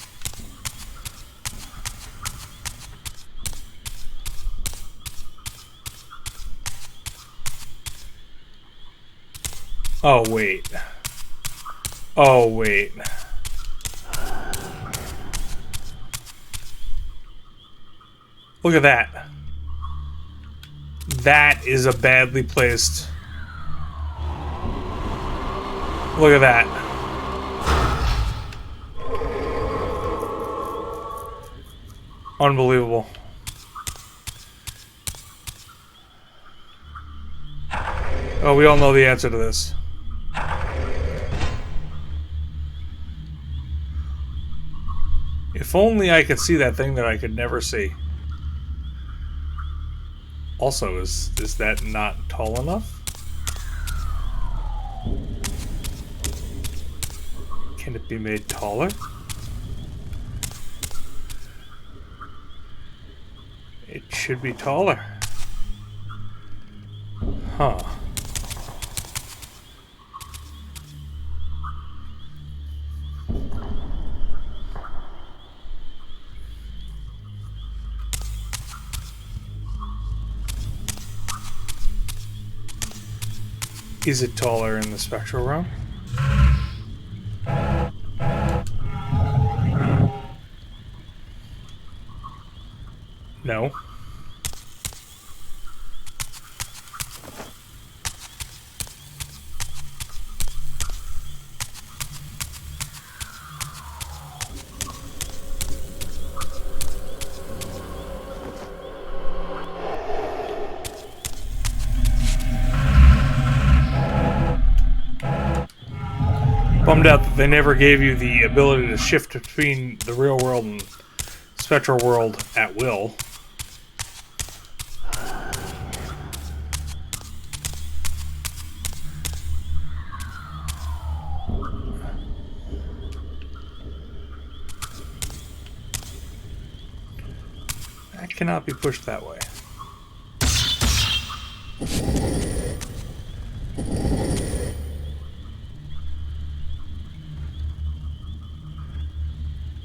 Oh, wait. Oh, wait. Look at that. That is a badly placed... Look at that. Unbelievable. Oh, we all know the answer to this. If only I could see that thing that I could never see. Also, is that not tall enough? Can it be made taller? It should be taller. Huh. Is it taller in the spectral realm? No. Bummed out that they never gave you the ability to shift between the real world and spectral world at will. cannot be pushed that way.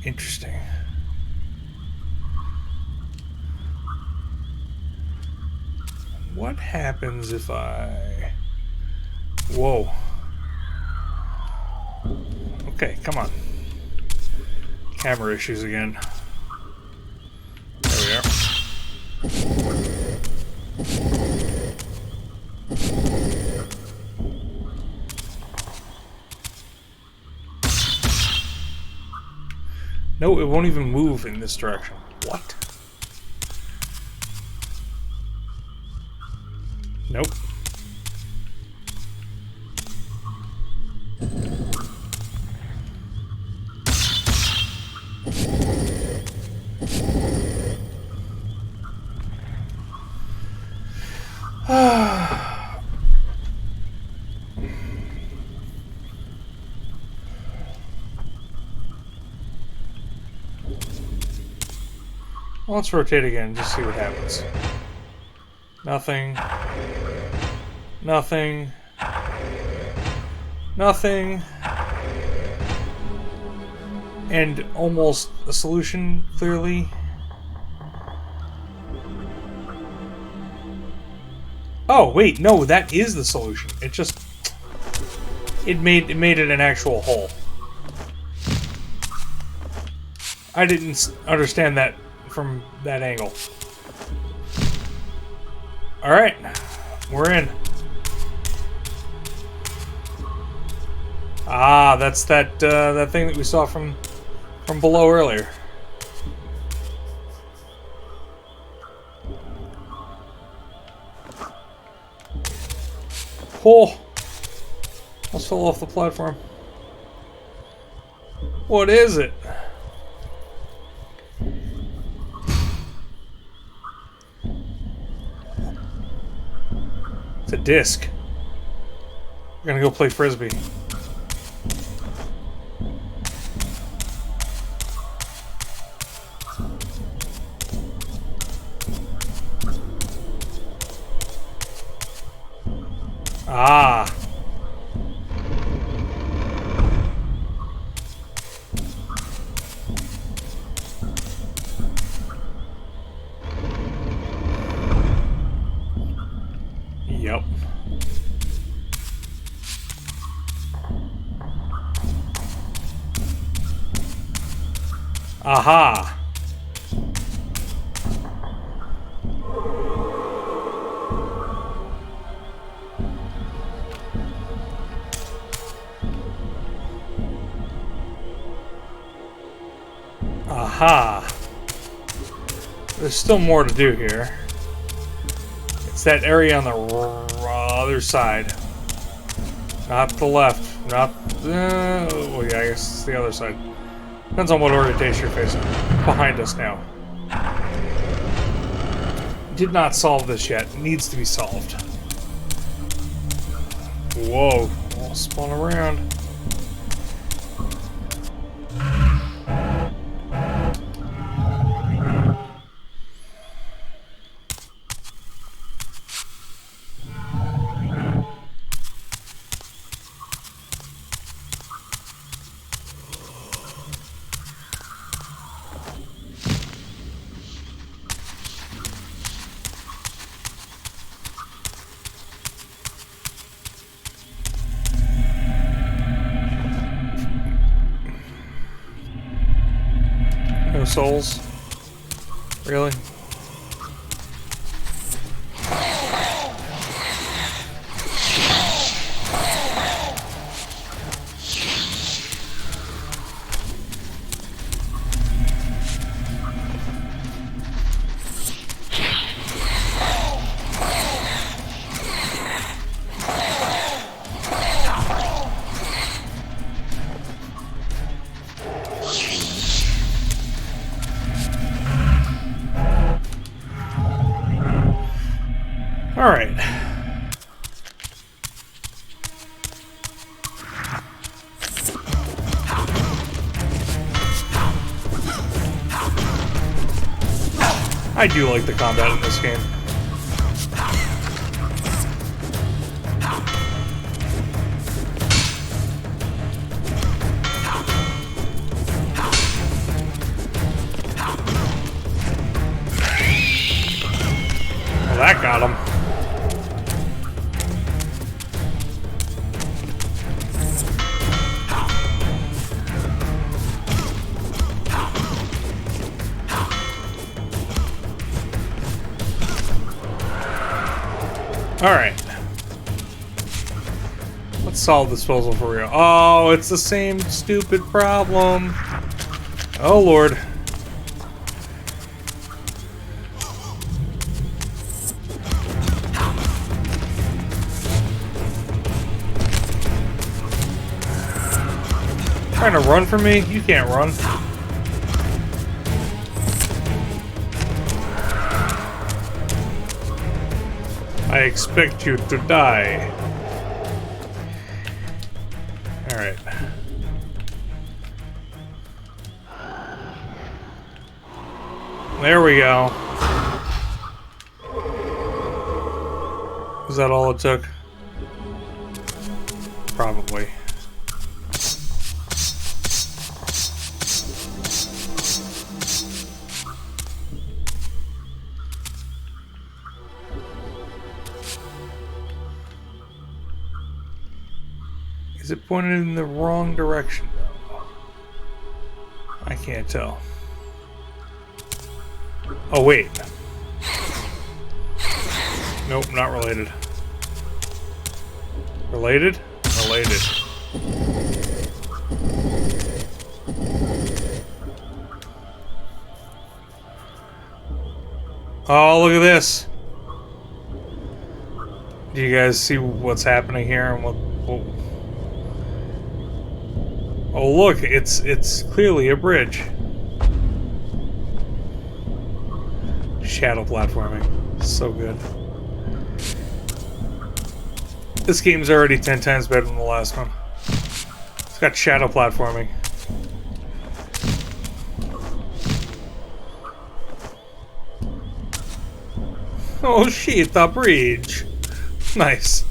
Interesting. What happens if I... Whoa. Okay, come on. Camera issues again. There we are. No, it won't even move in this direction. What? Nope. Let's rotate again and just see what happens. Nothing. Nothing. Nothing. And almost a solution, clearly. Oh, wait, no, that is the solution. It just... It made it an actual hole. I didn't understand that from that angle. Alright, we're in. Ah, that's that thing that we saw from below earlier. Oh! Almost fell off the platform. What is it? It's a disc. We're gonna go play frisbee. Ah. Yep. Aha. Aha. There's still more to do here. It's that area on the other side. Not the left. Not... oh, yeah, I guess it's the other side. Depends on what orientation you're facing. Behind us now. Did not solve this yet. Needs to be solved. Whoa. I'll spawn around. No souls? Really? I do like the combat in this game. Well, that got him. Alright. Let's solve this puzzle for real. Oh, it's the same stupid problem. Oh, Lord. Trying to run from me? You can't run. I expect you to die. Alright. There we go. Was that all it took? Probably. Is it pointed in the wrong direction, though? I can't tell. Oh, wait. Nope, not related. Related? Related. Oh, look at this. Do you guys see what's happening here and what oh, look, it's clearly a bridge. Shadow platforming. So good. This game's already 10 times better than the last one. It's got shadow platforming. Oh shit, the bridge. Nice.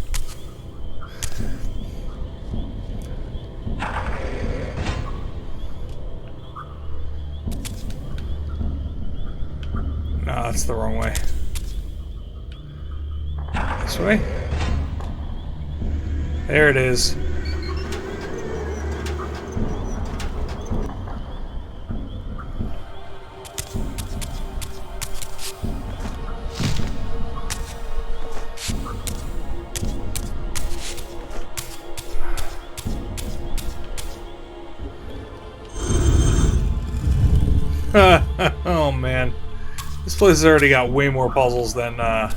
No, that's the wrong way. This way? There it is. Oh man. This place has already got way more puzzles than the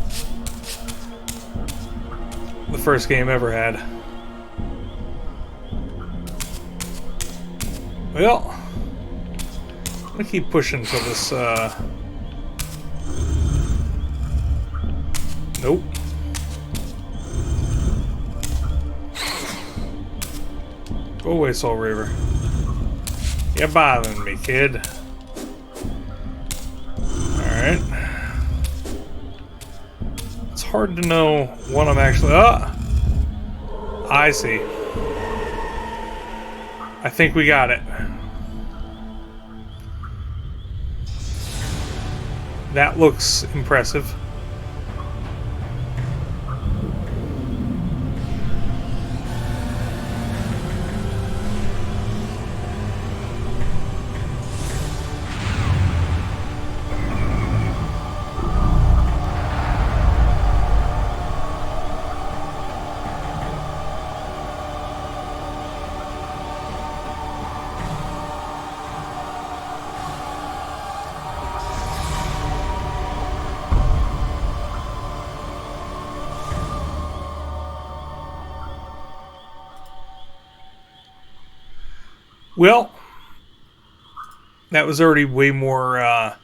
first game ever had. Well, I'm gonna keep pushing till this nope. Go away, Soul Reaver. You're bothering me, kid. Alright. It's hard to know what I'm actually... Ah! I see. I think we got it. That looks impressive. Well, that was already way more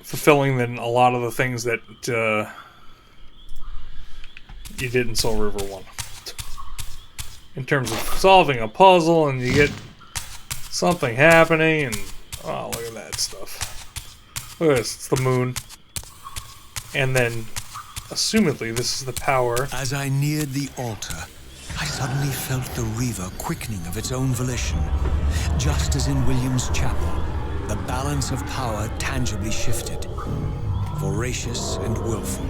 fulfilling than a lot of the things that you did in Soul River 1. In terms of solving a puzzle and you get something happening and... Oh, look at that stuff. Look at this. It's the moon. And then, assumedly, this is the power. As I neared the altar, I suddenly felt the Reaver quickening of its own volition. Just as in William's chapel, the balance of power tangibly shifted. Voracious and willful,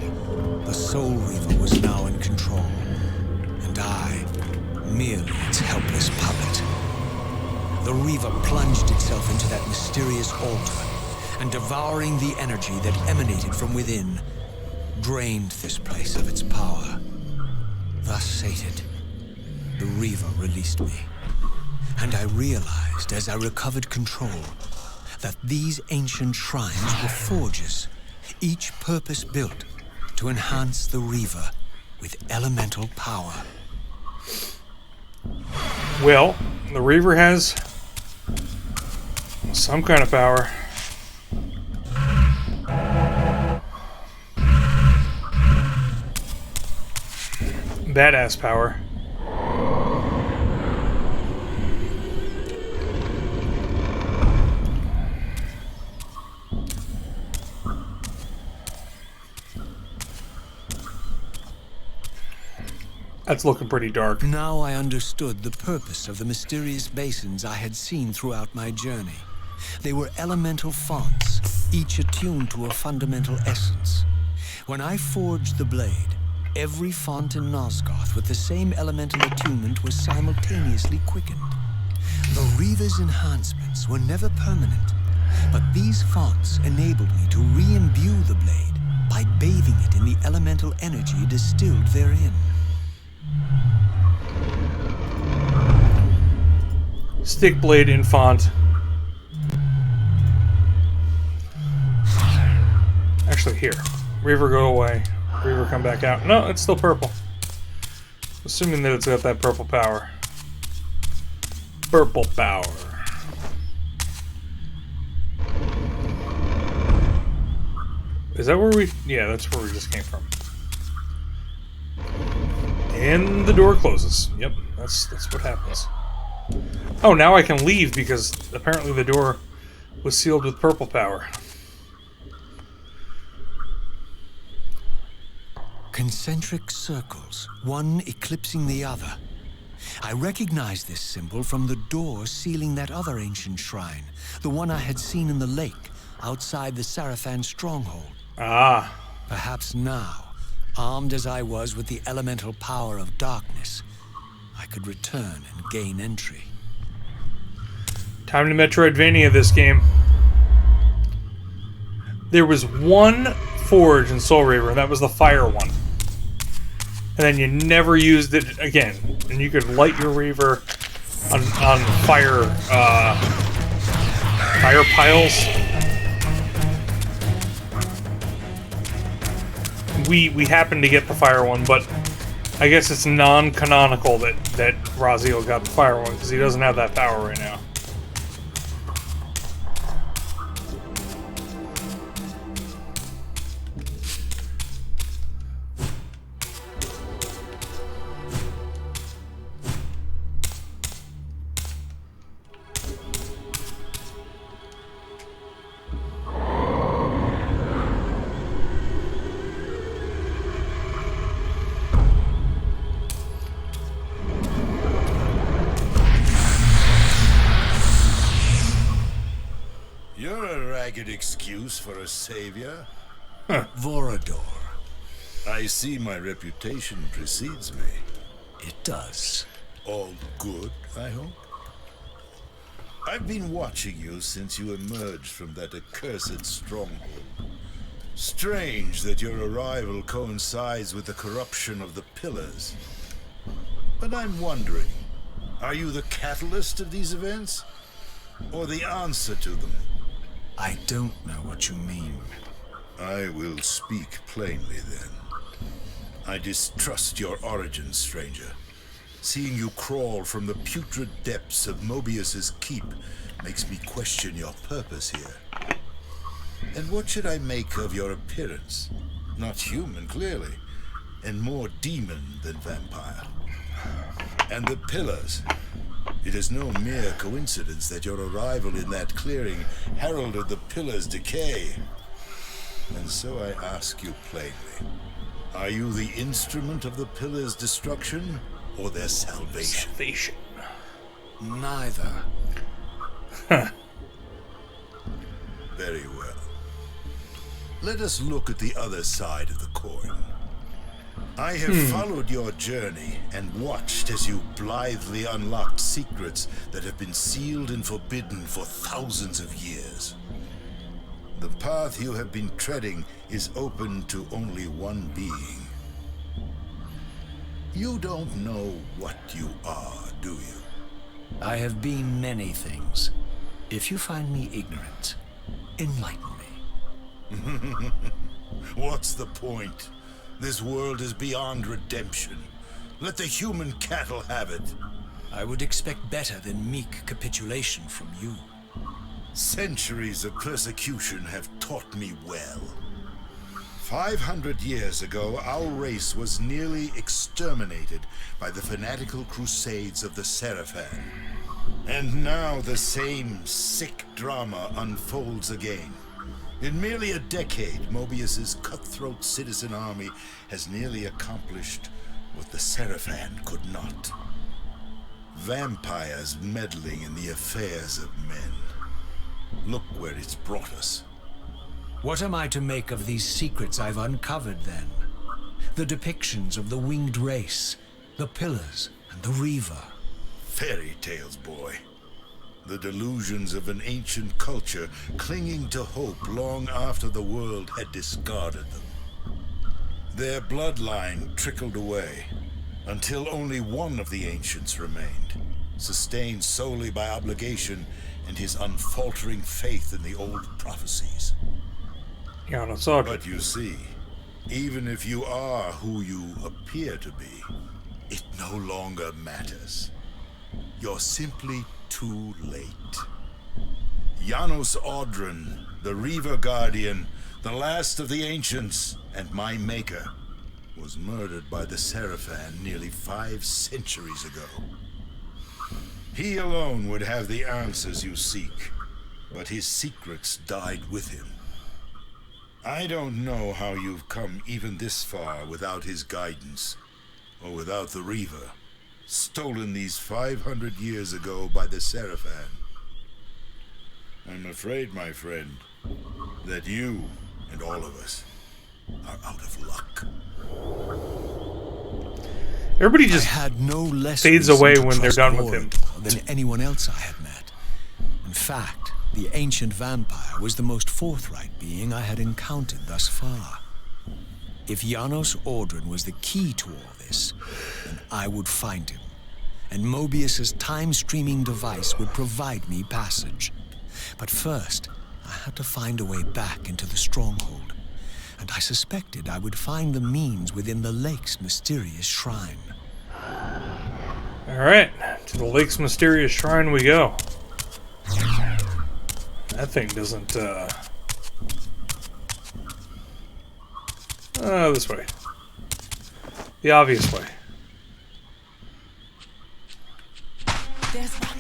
the Soul Reaver was now in control. And I, merely its helpless puppet. The Reaver plunged itself into that mysterious altar, and devouring the energy that emanated from within, drained this place of its power. Thus sated, the Reaver released me, and I realized as I recovered control that these ancient shrines were forges, each purpose-built to enhance the Reaver with elemental power. Well, the Reaver has some kind of power. Badass power. That's looking pretty dark. Now I understood the purpose of the mysterious basins I had seen throughout my journey. They were elemental fonts, each attuned to a fundamental essence. When I forged the blade, every font in Nosgoth with the same elemental attunement was simultaneously quickened. The Reaver's enhancements were never permanent, but these fonts enabled me to re-imbue the blade by bathing it in the elemental energy distilled therein. Stick blade in font. Actually, here. Reaver, go away. Reaver, come back out. No, it's still purple. Assuming that it's got that purple power. Purple power. Is that where we... Yeah, that's where we just came from. And the door closes. Yep, that's what happens. Oh, now I can leave because apparently the door was sealed with purple power. Concentric circles, one eclipsing the other. I recognized this symbol from the door sealing that other ancient shrine, the one I had seen in the lake outside the Sarafan stronghold. Ah. Perhaps now, armed as I was with the elemental power of darkness, I could return and gain entry. Time to Metroidvania this game. There was one forge in Soul Reaver, and that was the fire one. And then you never used it again. And you could light your Reaver on fire fire piles. We happened to get the fire one, but I guess it's non-canonical that Raziel got the fire one because he doesn't have that power right now. You're a ragged excuse for a savior. Vorador. I see my reputation precedes me. It does. All good, I hope? I've been watching you since you emerged from that accursed stronghold. Strange that your arrival coincides with the corruption of the pillars. But I'm wondering, are you the catalyst of these events? Or the answer to them? I don't know what you mean. I will speak plainly then. I distrust your origin, stranger. Seeing you crawl from the putrid depths of Mobius's keep makes me question your purpose here. And what should I make of your appearance? Not human, clearly, and more demon than vampire. And the pillars. It is no mere coincidence that your arrival in that clearing heralded the pillars' decay. And so I ask you plainly, are you the instrument of the Pillar's destruction, or their salvation? Salvation. Neither. Very well. Let us look at the other side of the coin. I have followed your journey and watched as you blithely unlocked secrets that have been sealed and forbidden for thousands of years. The path you have been treading is open to only one being. You don't know what you are, do you? I have been many things. If you find me ignorant, enlighten me. What's the point? This world is beyond redemption. Let the human cattle have it. I would expect better than meek capitulation from you. Centuries of persecution have taught me well. 500 years ago, our race was nearly exterminated by the fanatical crusades of the Seraphan. And now the same sick drama unfolds again. In merely a decade, Mobius's cutthroat citizen army has nearly accomplished what the Seraphan could not. Vampires meddling in the affairs of men. Look where it's brought us. What am I to make of these secrets I've uncovered, then? The depictions of the winged race, the pillars, and the Reaver. Fairy tales, boy. The delusions of an ancient culture clinging to hope long after the world had discarded them. Their bloodline trickled away, until only one of the ancients remained, sustained solely by obligation and his unfaltering faith in the old prophecies. Yeah, no, so But you see, even if you are who you appear to be, it no longer matters. You're simply too late. Janos Audron, the Reaver Guardian, the last of the ancients, and my maker, was murdered by the Seraphan nearly 5 centuries ago. He alone would have the answers you seek, but his secrets died with him. I don't know how you've come even this far without his guidance, or without the Reaver, stolen these 500 years ago by the Seraphan. I'm afraid, my friend, that you and all of us are out of luck. everybody I just had no less fades reason away to when they're trust done with him. Warren than anyone else I had met. In fact, the ancient vampire was the most forthright being I had encountered thus far. If Janos Audron was the key to all this, then I would find him, and Mobius's time-streaming device would provide me passage. But first, I had to find a way back into the stronghold, and I suspected I would find the means within the lake's mysterious shrine. Alright, to the lake's mysterious shrine we go. That thing doesn't, this way. The obvious way. There's one.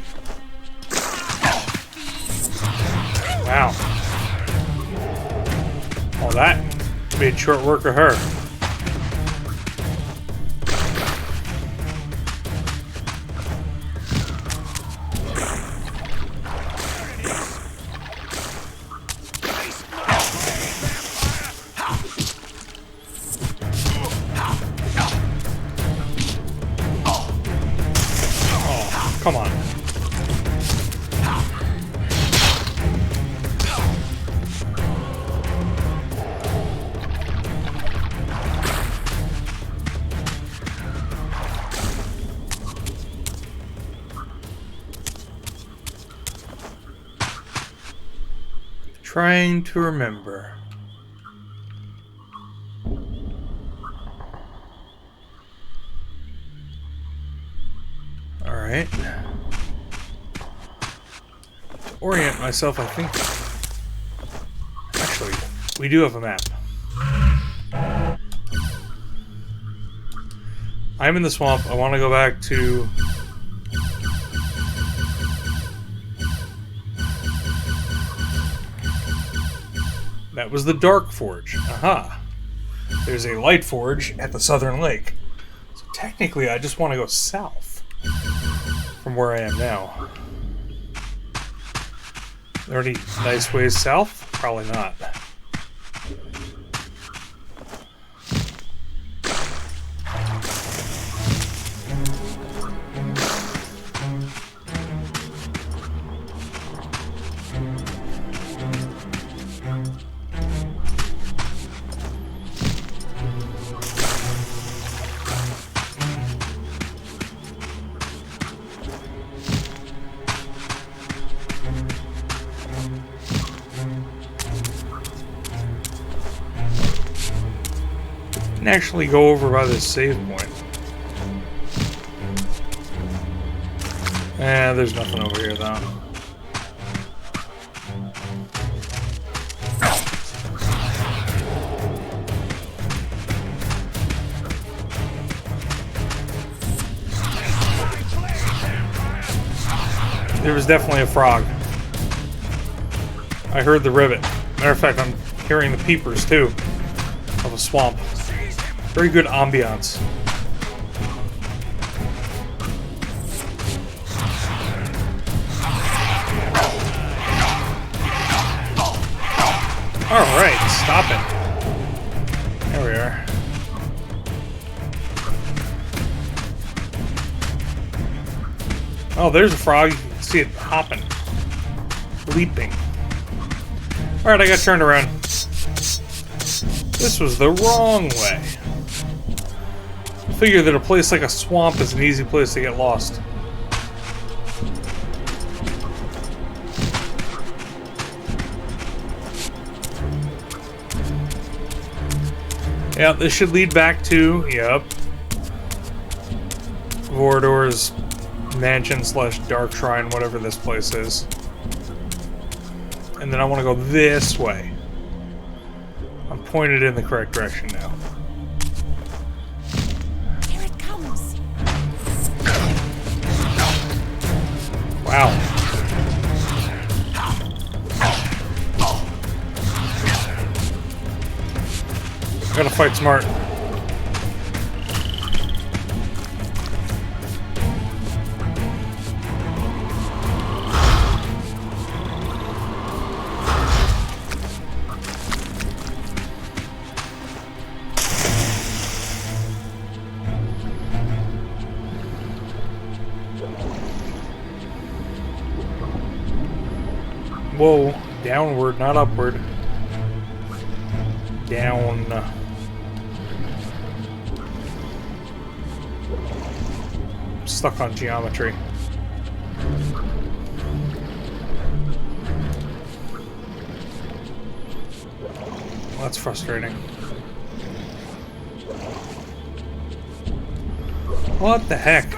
Wow. Well, that made short work of her. Oh, come on. Trying to remember. Alright. To orient myself, I think. Actually, we do have a map. I'm in the swamp. I want to go back to... That was the Dark Forge. Aha. There's a Light Forge at the Southern Lake. So technically, I just want to go south from where I am now. Are there any nice ways south? Probably not. Actually go over by this save point. There's nothing over here though. There was definitely a frog. I heard the rivet. Matter of fact, I'm hearing the peepers too of a swamp. Very good ambiance. Alright, stop it. There we are. Oh, there's a frog. You can see it hopping. Leaping. Alright, I got turned around. This was the wrong way. I figure that a place like a swamp is an easy place to get lost. Yeah, this should lead back to, yep, Vorador's mansion / dark shrine, whatever this place is. And then I want to go this way. I'm pointed in the correct direction now. Here it comes. Wow. Gotta fight smart. Whoa, downward, not upward. Down. Stuck on geometry. Well, that's frustrating. What the heck?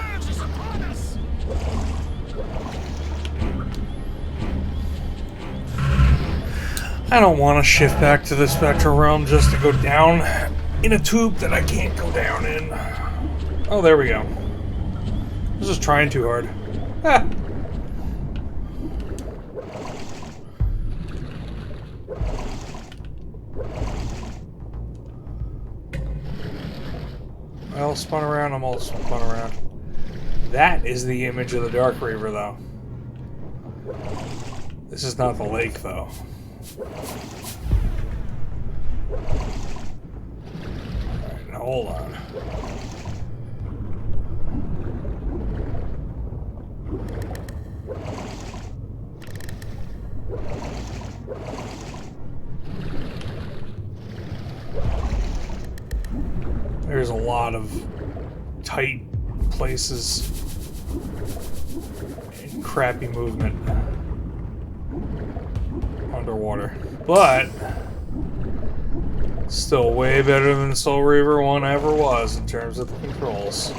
I don't want to shift back to the Spectral Realm just to go down in a tube that I can't go down in. Oh, there we go. I was just trying too hard. Ah. Well, spun around, I'm all spun around. That is the image of the Dark Reaver, though. This is not the lake, though. Alright, now hold on. There's a lot of tight places and crappy movement underwater, but still way better than Soul Reaver 1 ever was in terms of the controls.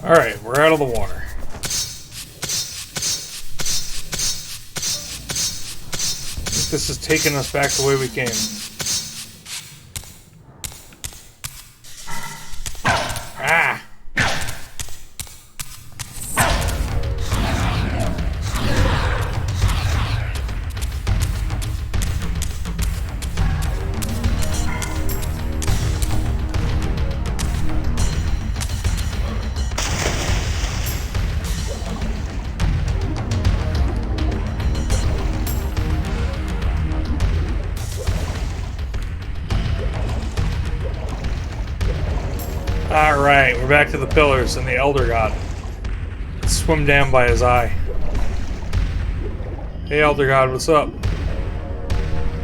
Alright, we're out of the water. I think this is taking us back the way we came. Ah! Alright, we're back to the pillars and the Elder God. Swim down by his eye. Hey Elder God, what's up?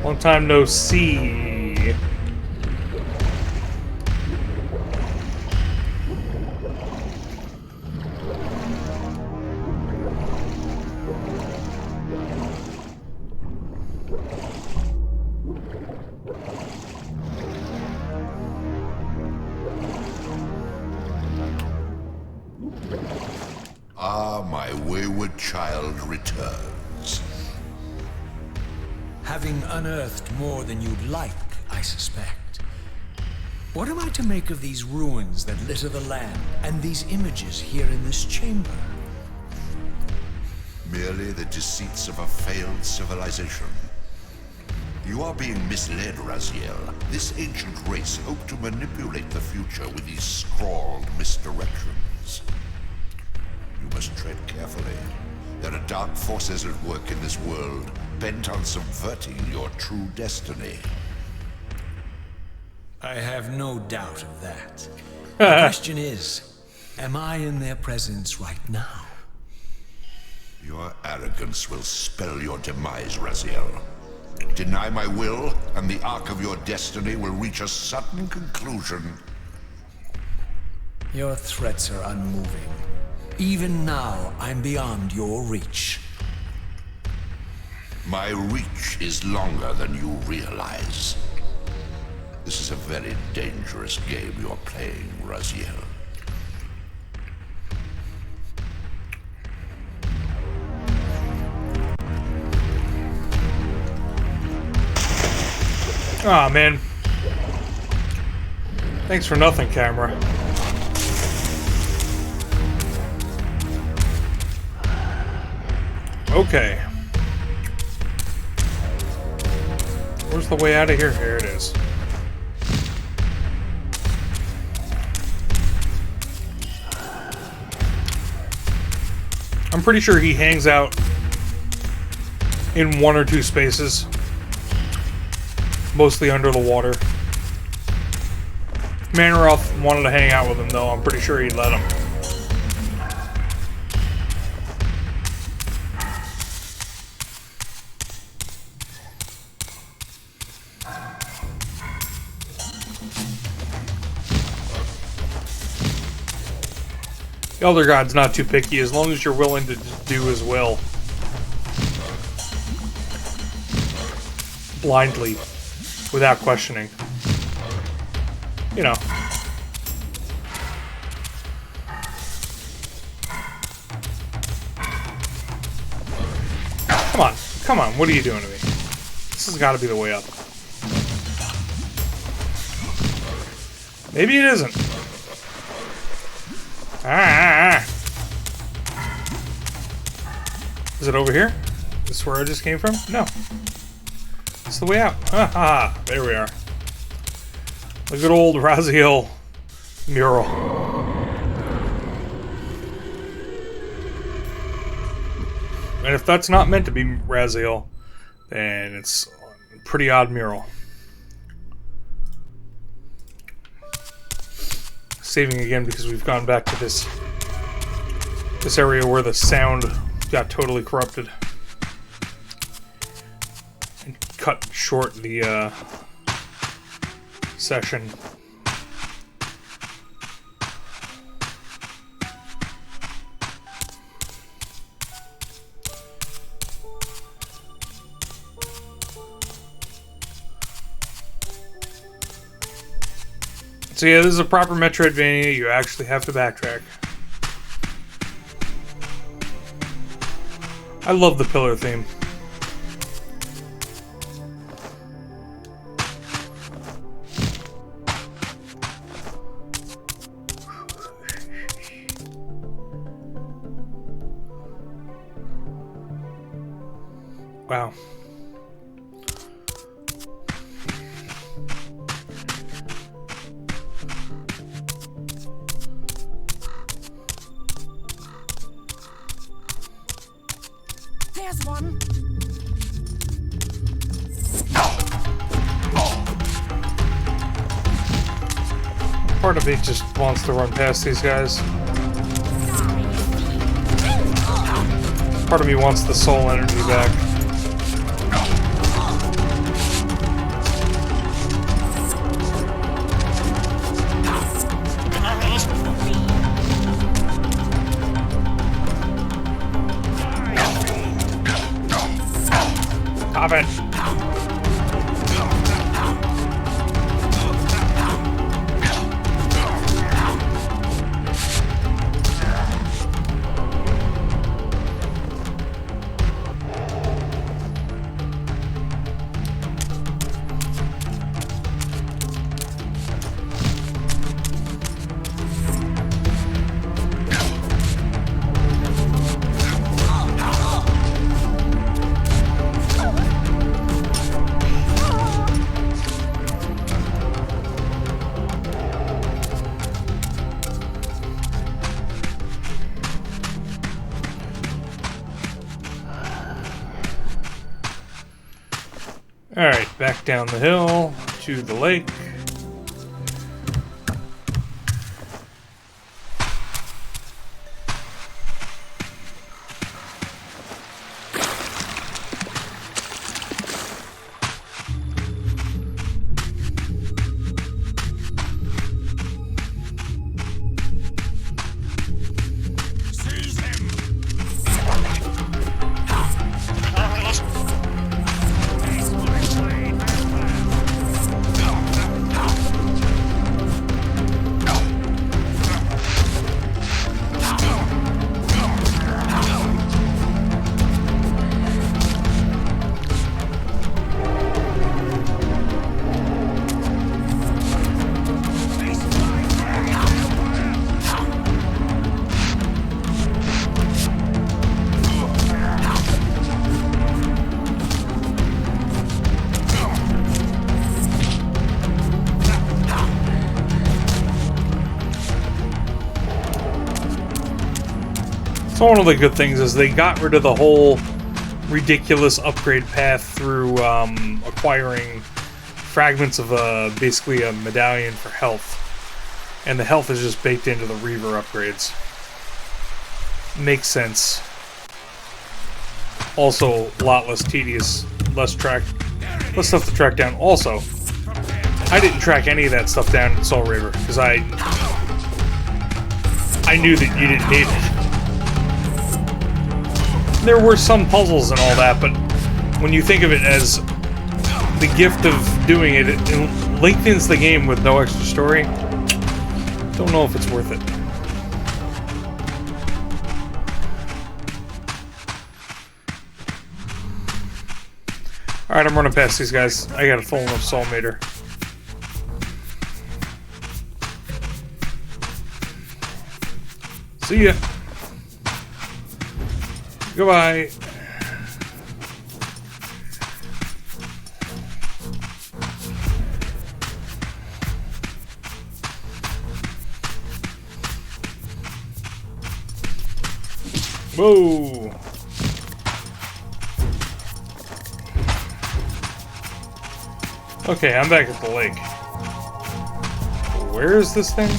Long time no see. Ah, my wayward child returns. Having unearthed more than you'd like, I suspect. What am I to make of these ruins that litter the land, and these images here in this chamber? Merely the deceits of a failed civilization. You are being misled, Raziel. This ancient race hoped to manipulate the future with these scrawled misdirections. You must tread carefully. There are dark forces at work in this world, bent on subverting your true destiny. I have no doubt of that. The question is, am I in their presence right now? Your arrogance will spell your demise, Raziel. Deny my will, and the arc of your destiny will reach a sudden conclusion. Your threats are unmoving. Even now, I'm beyond your reach. My reach is longer than you realize. This is a very dangerous game you're playing, Raziel. Aw, man. Thanks for nothing, camera. Okay. Where's the way out of here? Here it is. I'm pretty sure he hangs out in one or two spaces. Mostly under the water. Manoroth wanted to hang out with him, though. I'm pretty sure he'd let him. The Elder God's not too picky, as long as you're willing to do his will. Blindly. Without questioning. You know. Come on. Come on. What are you doing to me? This has got to be the way up. Maybe it isn't. Is it over here? Is this where I just came from? No. It's the way out. Ah, there we are. The good old Raziel mural. And if that's not meant to be Raziel, then it's a pretty odd mural. Saving again because we've gone back to this area where the sound got totally corrupted. And cut short the session. So yeah, this is a proper Metroidvania. You actually have to backtrack. I love the pillar theme. Wow. There's one. Part of me just wants to run past these guys. Part of me wants the soul energy back. Stop it. Alright, back down the hill to the lake. So one of the good things is they got rid of the whole ridiculous upgrade path through acquiring fragments of basically a medallion for health. And the health is just baked into the Reaver upgrades. Makes sense. Also, a lot less tedious, less stuff to track down. Also, I didn't track any of that stuff down in Soul Reaver, because I knew that you didn't need it. There were some puzzles and all that, but when you think of it as the gift of doing it, it lengthens the game with no extra story. Don't know if it's worth it. Alright, I'm running past these guys. I got a full enough soul meter. See ya. Goodbye. Whoa. Okay, I'm back at the lake. Where is this thing?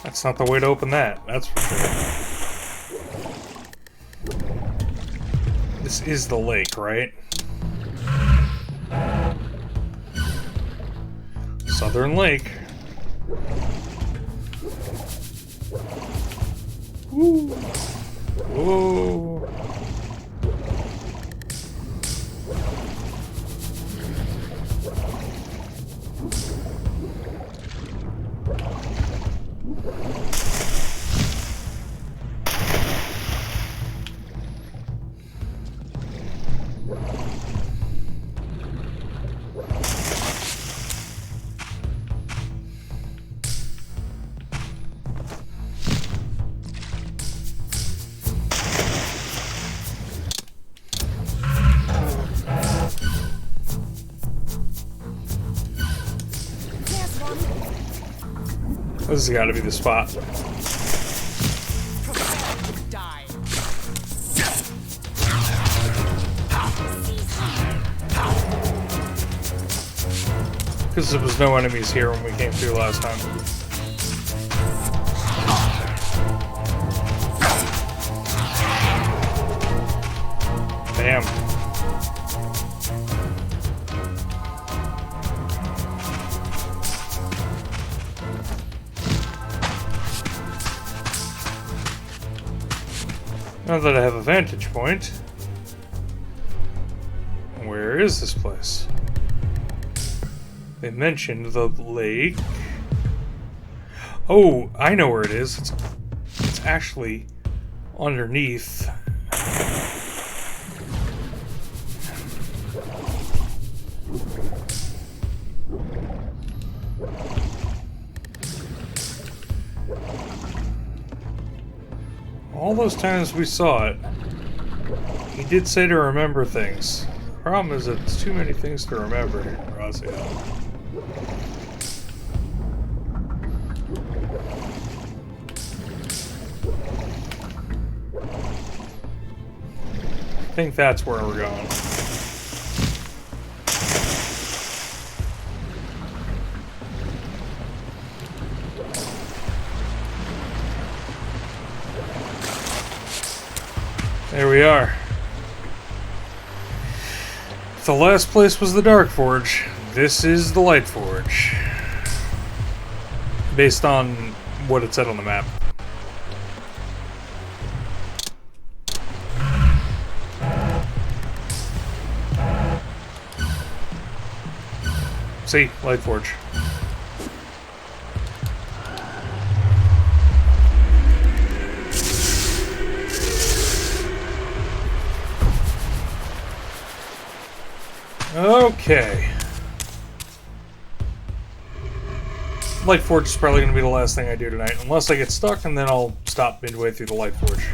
That's not the way to open that, that's for sure. This is the lake, right? Southern Lake. Woo. Whoa. There's one. This has got to be the spot. Prepare to die. Because there was no enemies here when we came through last time. Damn. Now that I have a vantage point, where is this place? They mentioned the lake. Oh, I know where it is. It's actually underneath. All those times we saw it, he did say to remember things. The problem is that it's too many things to remember here, Razia. I think that's where we're going. There we are. The last place was the Dark Forge. This is the Light Forge. Based on what it said on the map. See? Light Forge. Okay. Light Forge is probably going to be the last thing I do tonight, unless I get stuck, and then I'll stop midway through the Light Forge.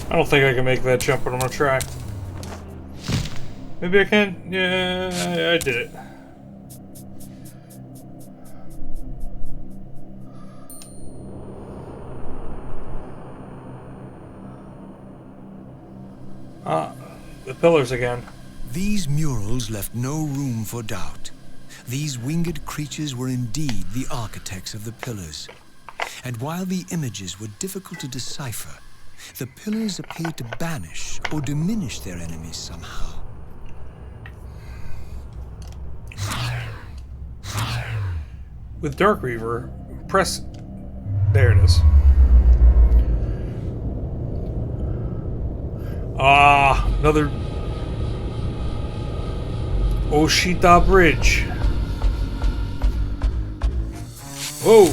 I don't think I can make that jump, but I'm gonna try. Maybe I can? Yeah, I did it. Ah, the pillars again. These murals left no room for doubt. These winged creatures were indeed the architects of the pillars. And while the images were difficult to decipher, the pillars appeared to banish or diminish their enemies somehow. With Dark Reaver, press... There it is. Ah, another... Oshita Bridge. Whoa!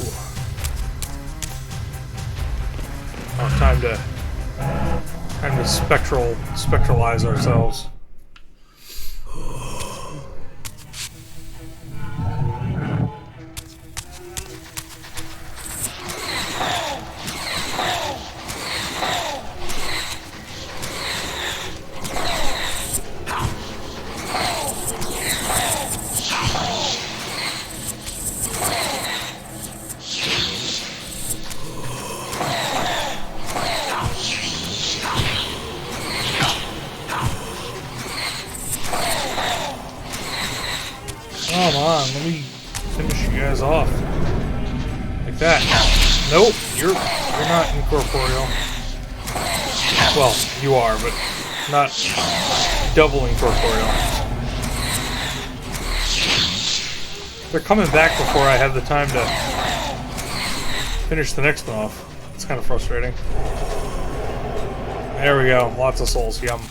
Oh, time to spectralize ourselves. Come on, let me finish you guys off. Like that. Nope, you're not incorporeal. Well, you are, but not double incorporeal. They're coming back before I have the time to finish the next one off. It's kind of frustrating. There we go. Lots of souls. Yum.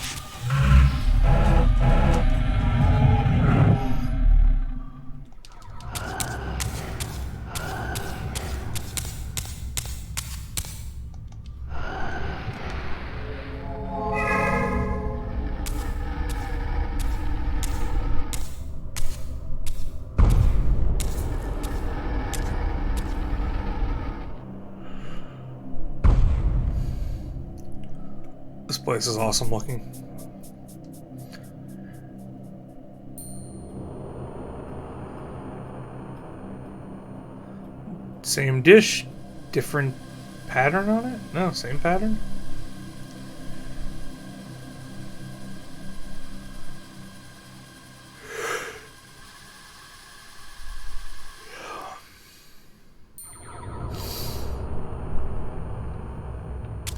This place is awesome looking. Same dish, different pattern on it? No, same pattern?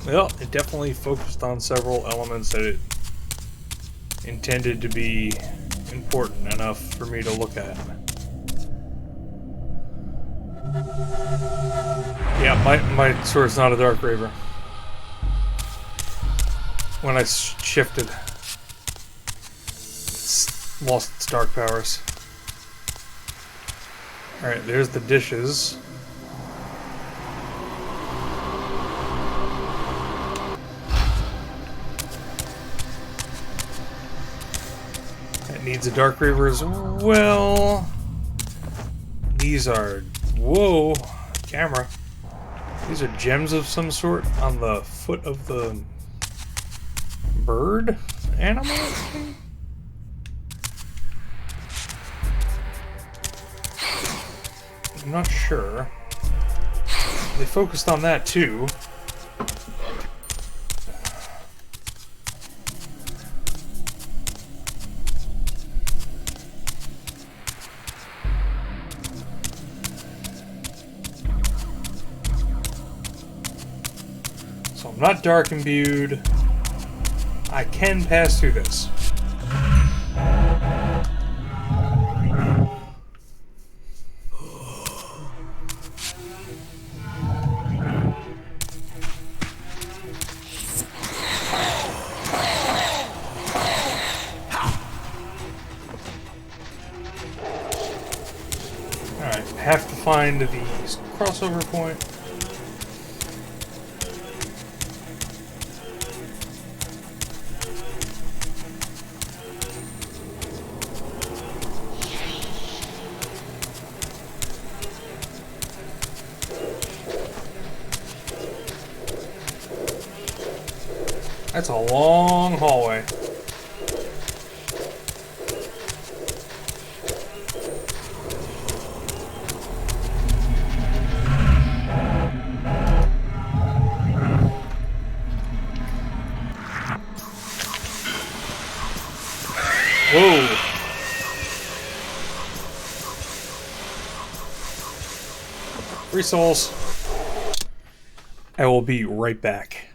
Well, it definitely focused on several elements that it intended to be important enough for me to look at. Yeah, my sword's not a Dark Reaver. When I shifted, it's lost its dark powers. Alright, there's the dishes. That needs a Dark Reaver as well. These are... whoa! Camera. These are gems of some sort on the foot of the bird animal? I'm not sure. They focused on that too. So I'm not dark imbued. I can pass through this. Alright, have to find the crossover point. That's a long hallway. Whoa. Free souls. I will be right back.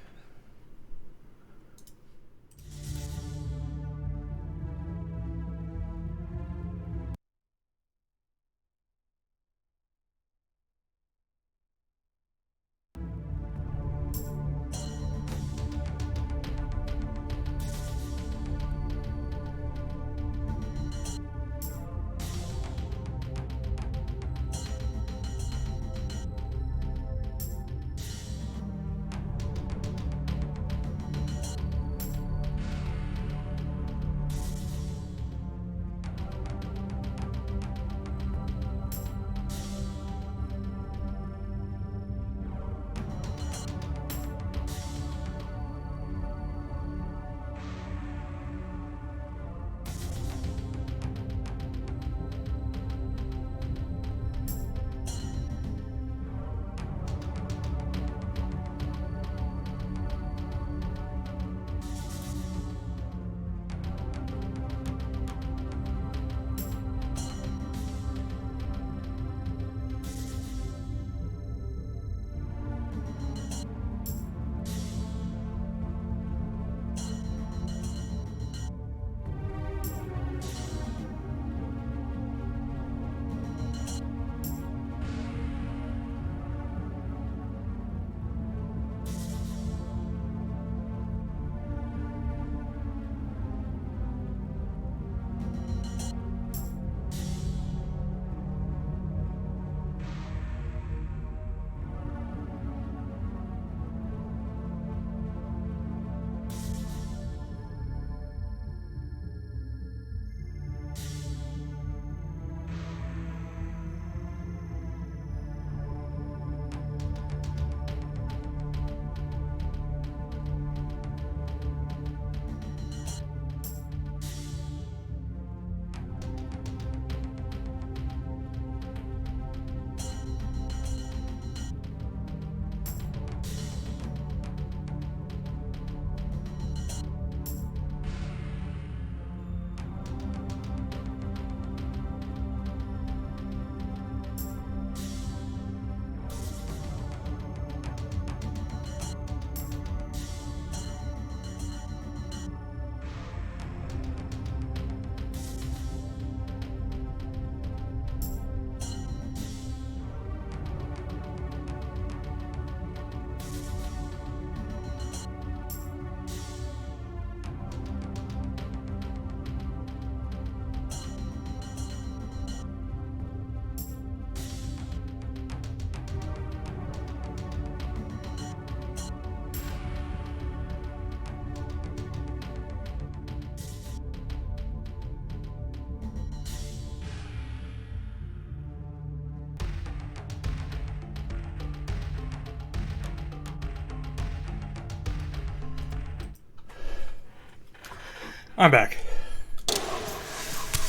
I'm back.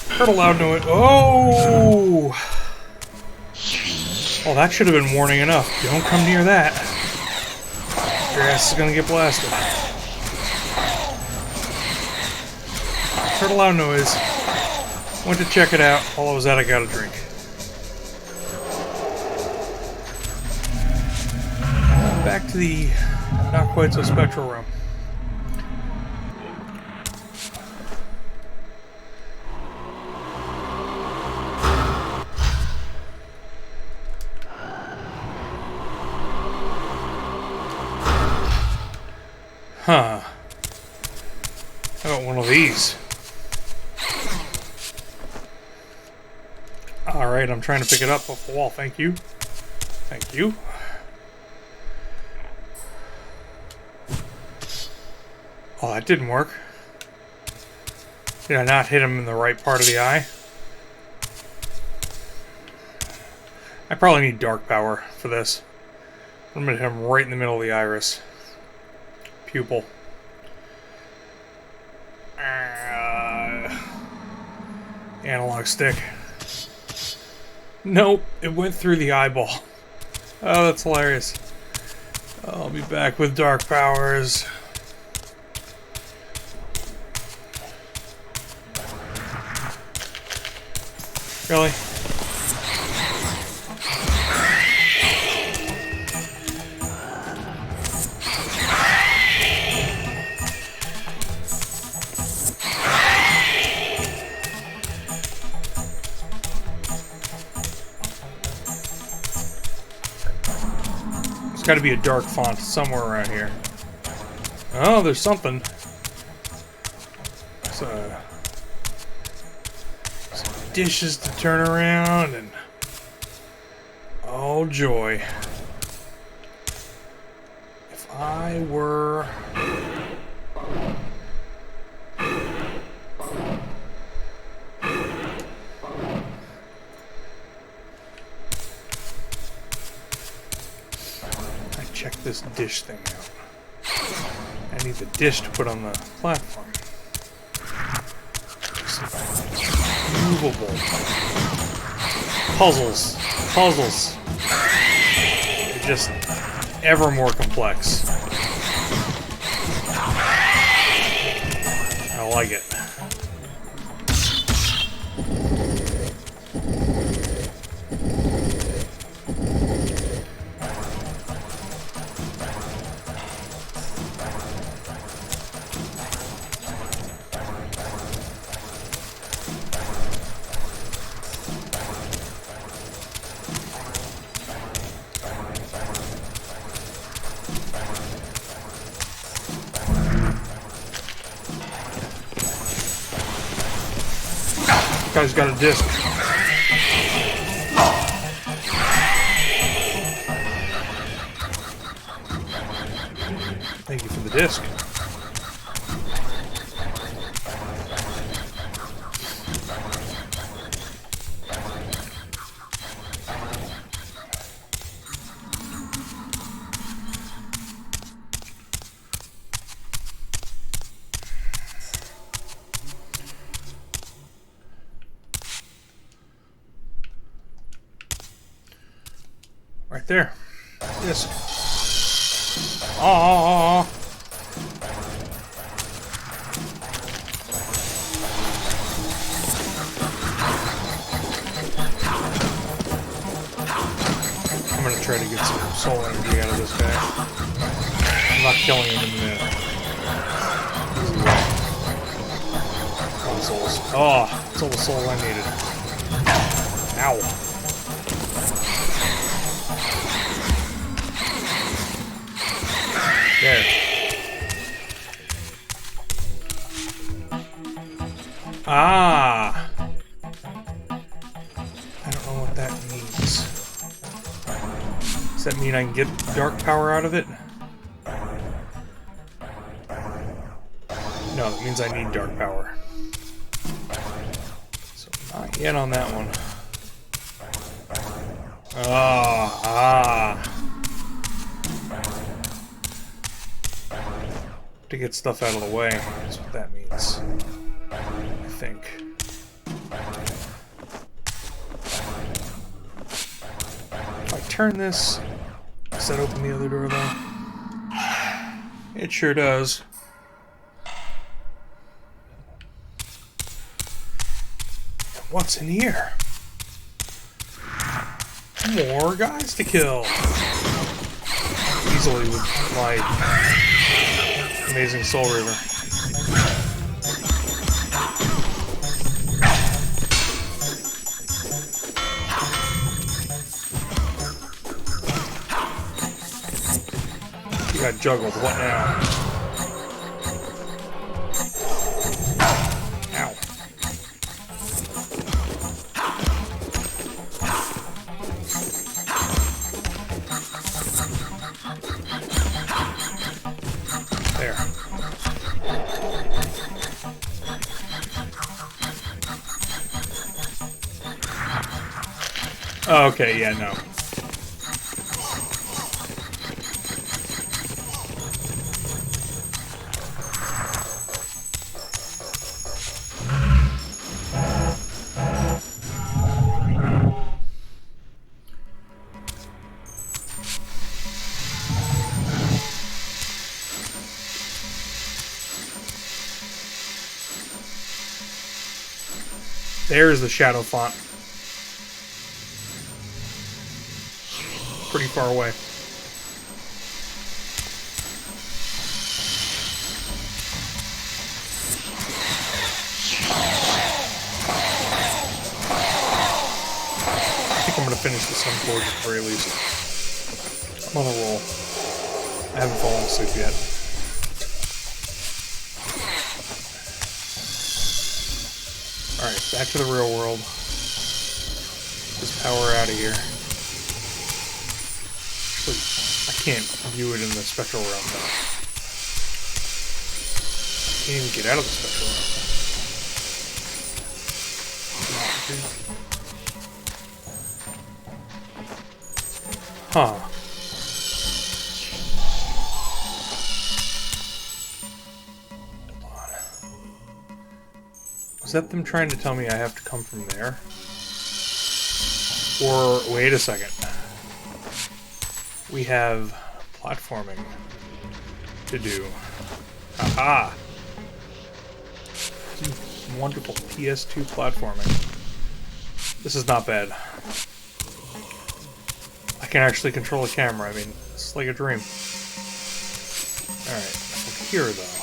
Heard a loud noise. Oh! Well, that should have been warning enough. Don't come near that. Your ass is gonna get blasted. Heard a loud noise. Went to check it out. While I was out, I got a drink. Back to the not quite so spectral room. Huh. How about one of these? Alright, I'm trying to pick it up off the wall. Thank you. Thank you. Oh, that didn't work. Did I not hit him in the right part of the eye? I probably need dark power for this. I'm gonna hit him right in the middle of the iris. Pupil. Analog stick. Nope, it went through the eyeball. Oh, that's hilarious. I'll be back with dark powers. Really? There's got to be a dark font somewhere around here. Oh, there's something. Some dishes to turn around and oh joy. If I were check this dish thing out. I need the dish to put on the platform. Movable. Puzzles. Puzzles. They're just ever more complex. I like it. Guy's got a disc. Thank you for the disc. Right there. Disc. Oh. I'm gonna try to get some soul energy out of this guy. I'm not killing him in a minute. All the souls. Oh, that's all the soul I needed. Ow. There. Ah! I don't know what that means. Does that mean I can get dark power out of it? No, it means I need dark power. So not yet on that one. To get stuff out of the way, that's what that means. turn this? Does that open the other door, though? It sure does. What's in here? More guys to kill. Easily with my amazing Soul Reaver. You got juggled. What now? Ow. There. Oh, okay, yeah, no. There's the shadow font. Pretty far away. I think I'm gonna finish the Sun Forge at the very least. I'm on a roll. I haven't fallen asleep yet. Alright, back to the real world. Just power out of here. Actually, I can't view it in the spectral realm now. Can't even get out of the spectral realm. Huh. Is that them trying to tell me I have to come from there? Or, wait a second. We have platforming to do. Aha! Wonderful PS2 platforming. This is not bad. I can actually control a camera. I mean, it's like a dream. Alright, from here though.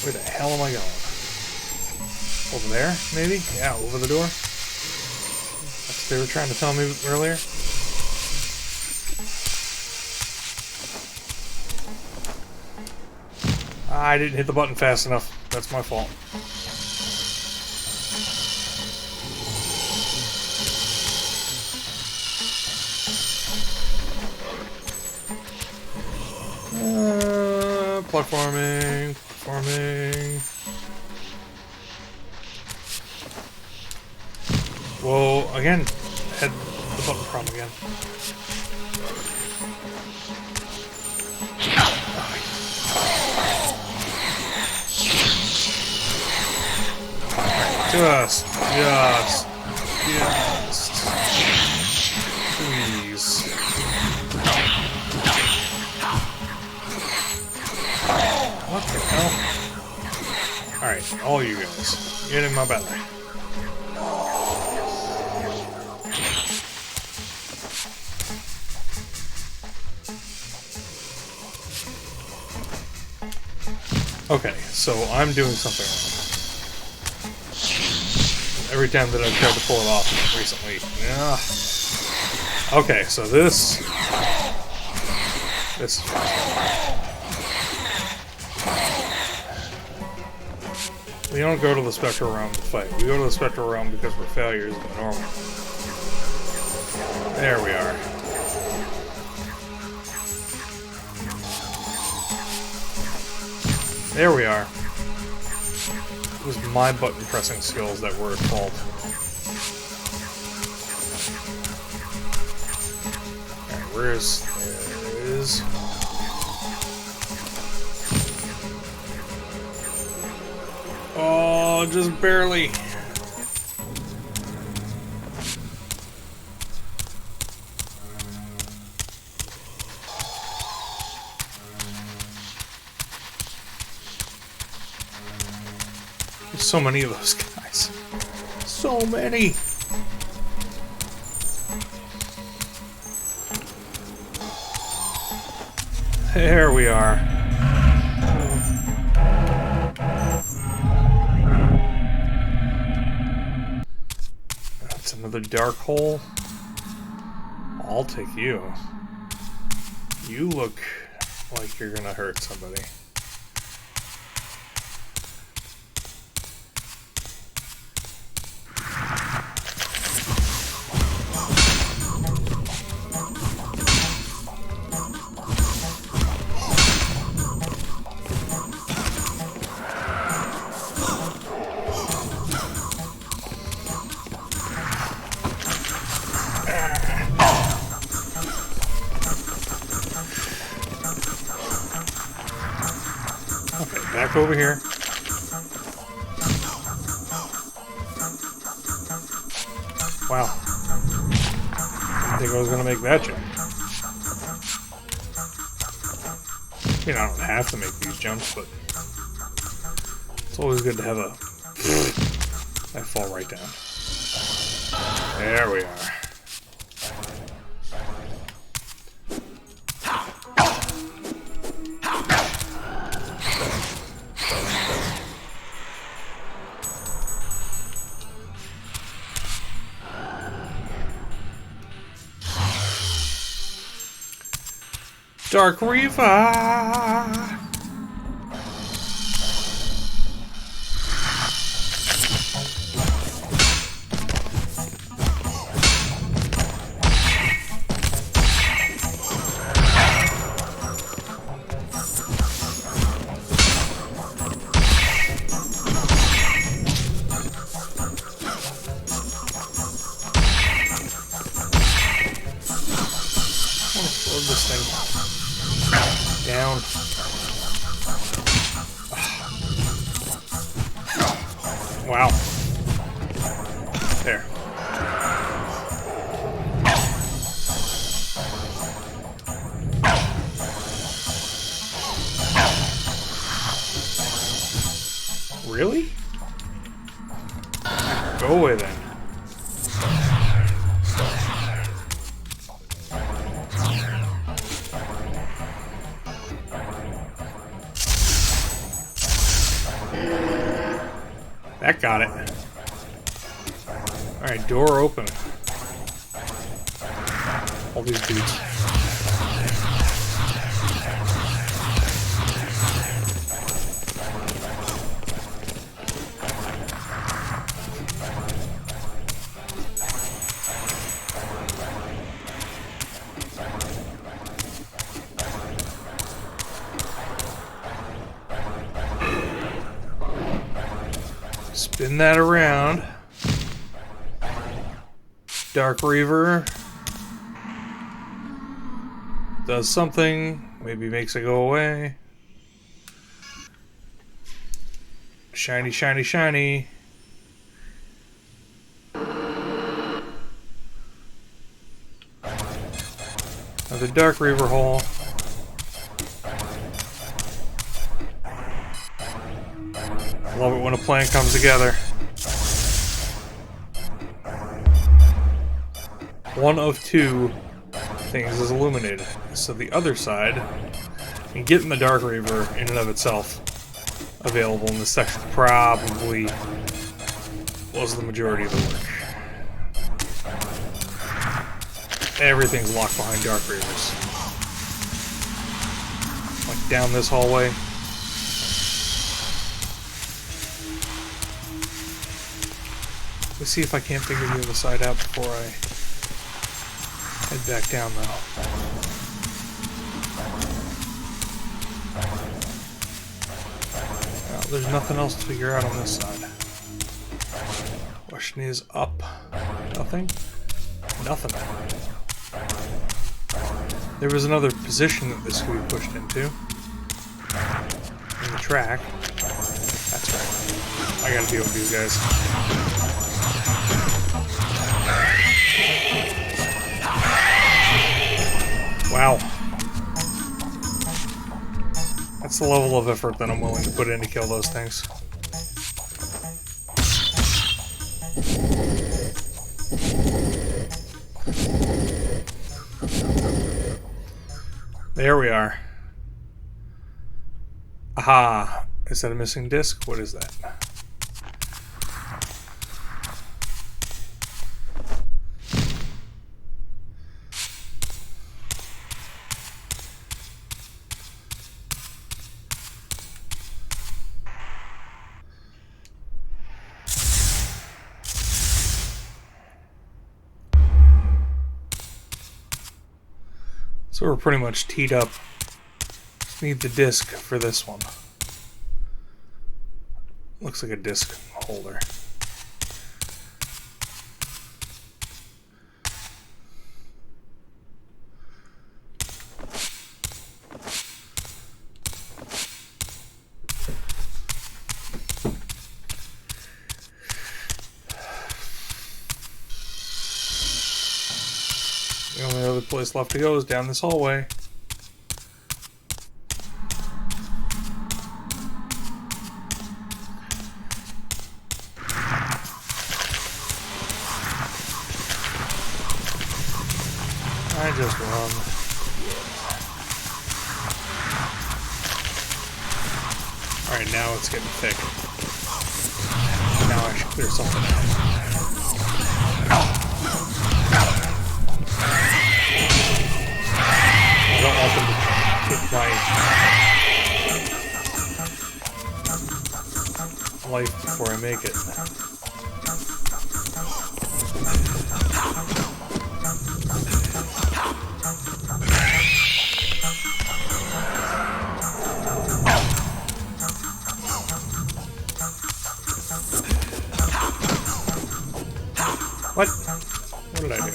Where the hell am I going? Over there, maybe? Yeah, over the door. That's what they were trying to tell me earlier. I didn't hit the button fast enough. That's my fault. Platforming. Well, again, had the button problem again. Just. Please. What the hell? Alright, all you guys, get in my belly. Okay, so I'm doing something wrong. Every time that I've tried to pull it off recently. Yeah. Okay, so this. We don't go to the Spectral Realm to fight. We go to the Spectral Realm because we're failures in the normal. There we are. There we are. It was my button pressing skills that were at fault. Alright, where is... There it is. Oh, just barely. so many of those guys. So many. There we are. That's another dark hole. I'll take you. You look like you're gonna hurt somebody. Back over here. Wow. Didn't think I was gonna make that jump. I mean, I don't have to make these jumps, but it's always good to have a... I fall right down. There we are. Dark Reaver! Slow this thing down. Wow. There. Really? Go away then. That got it. Alright, door open. All these dudes. Spin that around. Dark Reaver does something, maybe makes it go away. Shiny, shiny, shiny. Another Dark Reaver hole. Love it when a plan comes together. One of two things is illuminated. So the other side, and getting the Dark Reaver in and of itself available in this section probably was the majority of the work. Everything's locked behind Dark Reavers. Like down this hallway. Let's see if I can't figure the other side out before I head back down, though. Well, there's nothing else to figure out on this side. Question is up. Nothing? Nothing. There was another position that this could be pushed into. In the track. That's right. I gotta deal with these guys. Wow. That's the level of effort that I'm willing to put in to kill those things. There we are. Aha! Is that a missing disc? What is that? So we're pretty much teed up. Just need the disc for this one. Looks like a disc holder. The only other place left to go is down this hallway. I just run. Alright, now it's getting thick. Now I should clear something out. I don't want them to take my life before I make it. What? What did I do?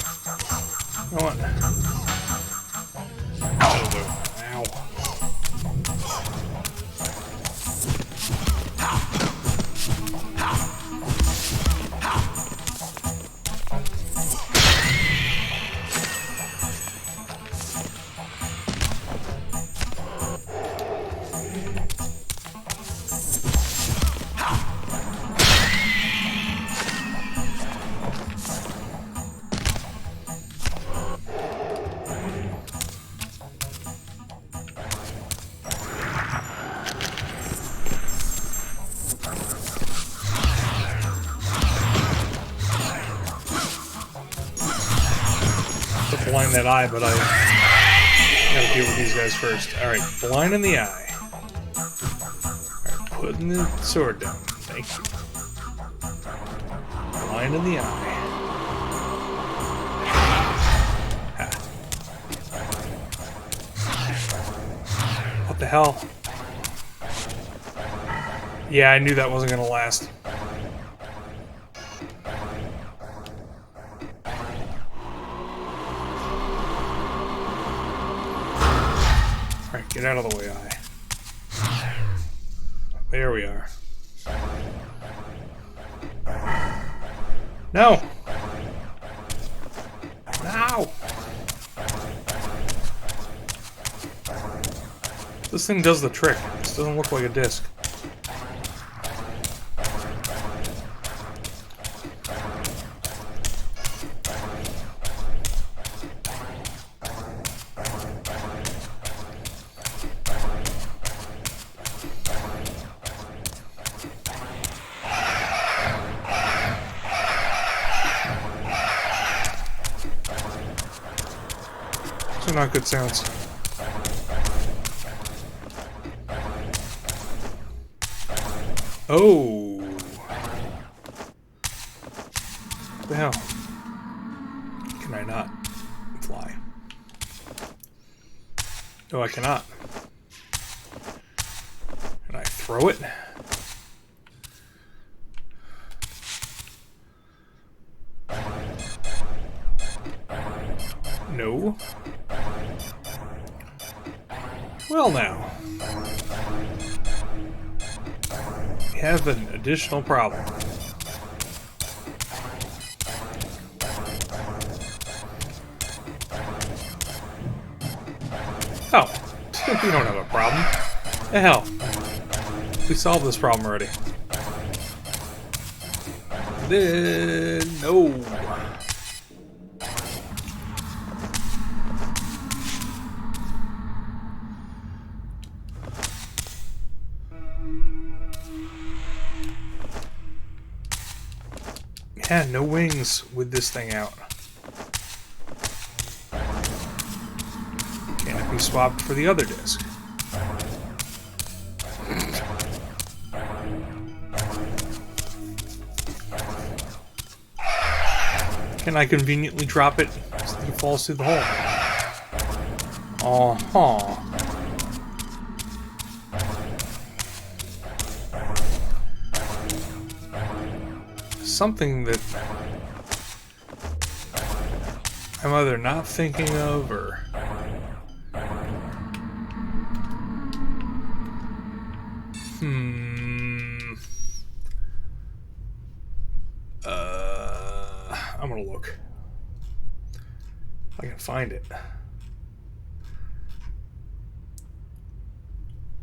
Come on. That'll do. Ow. Blind that eye, but I gotta deal with these guys first. Alright, blind in the eye. Alright, putting the sword down. Thank you. Blind in the eye. Ha. What the hell? Yeah, I knew that wasn't gonna last. Alright, get out of the way, eye. There we are. No! No! This thing does the trick. This doesn't look like a disc. Those are not good sounds. Oh! What the hell? Can I not fly? No, I cannot. Can I throw it? No. Well now. We have an additional problem. Oh, we don't have a problem. The hell? We solved this problem already. No. Yeah, no wings with this thing out. Can it be swapped for the other disc? Can I conveniently drop it so that it falls through the hole? Uh-huh. Something that I'm either not thinking of or... I'm gonna look. If I can find it.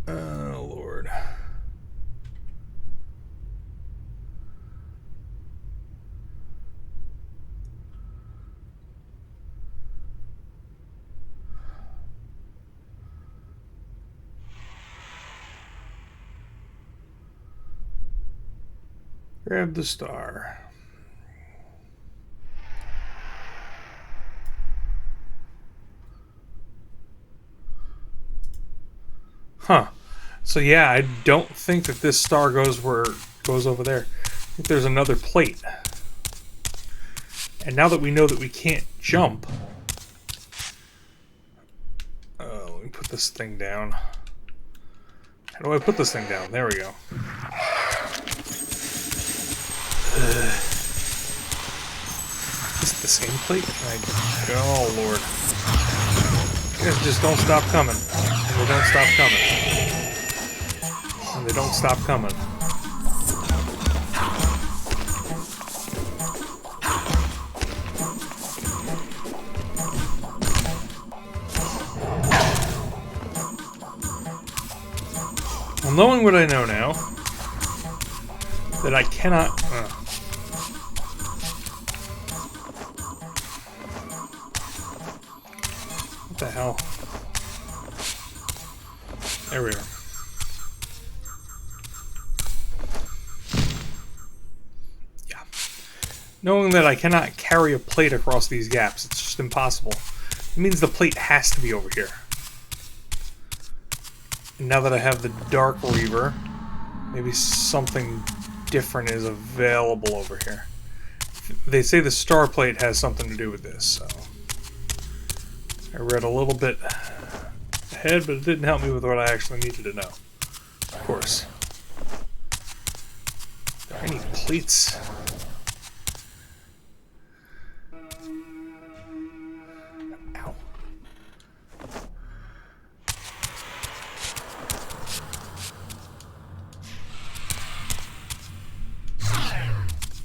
Oh, Lord. Grab the star. Huh. So yeah, I don't think that this star goes over there. I think there's another plate. And now that we know that we can't jump, let me put this thing down. How do I put this thing down? There we go. Is it the same plate? Oh, Lord. You guys just don't stop coming. And they don't stop coming. And they don't stop coming. Well, knowing what I know now, that I cannot... What the hell? There we are. Yeah. Knowing that I cannot carry a plate across these gaps, it's just impossible. It means the plate has to be over here. And now that I have the Dark Reaver, maybe something different is available over here. They say the star plate has something to do with this, so... I read a little bit ahead, but it didn't help me with what I actually needed to know. Of course. Are there any plates? Ow.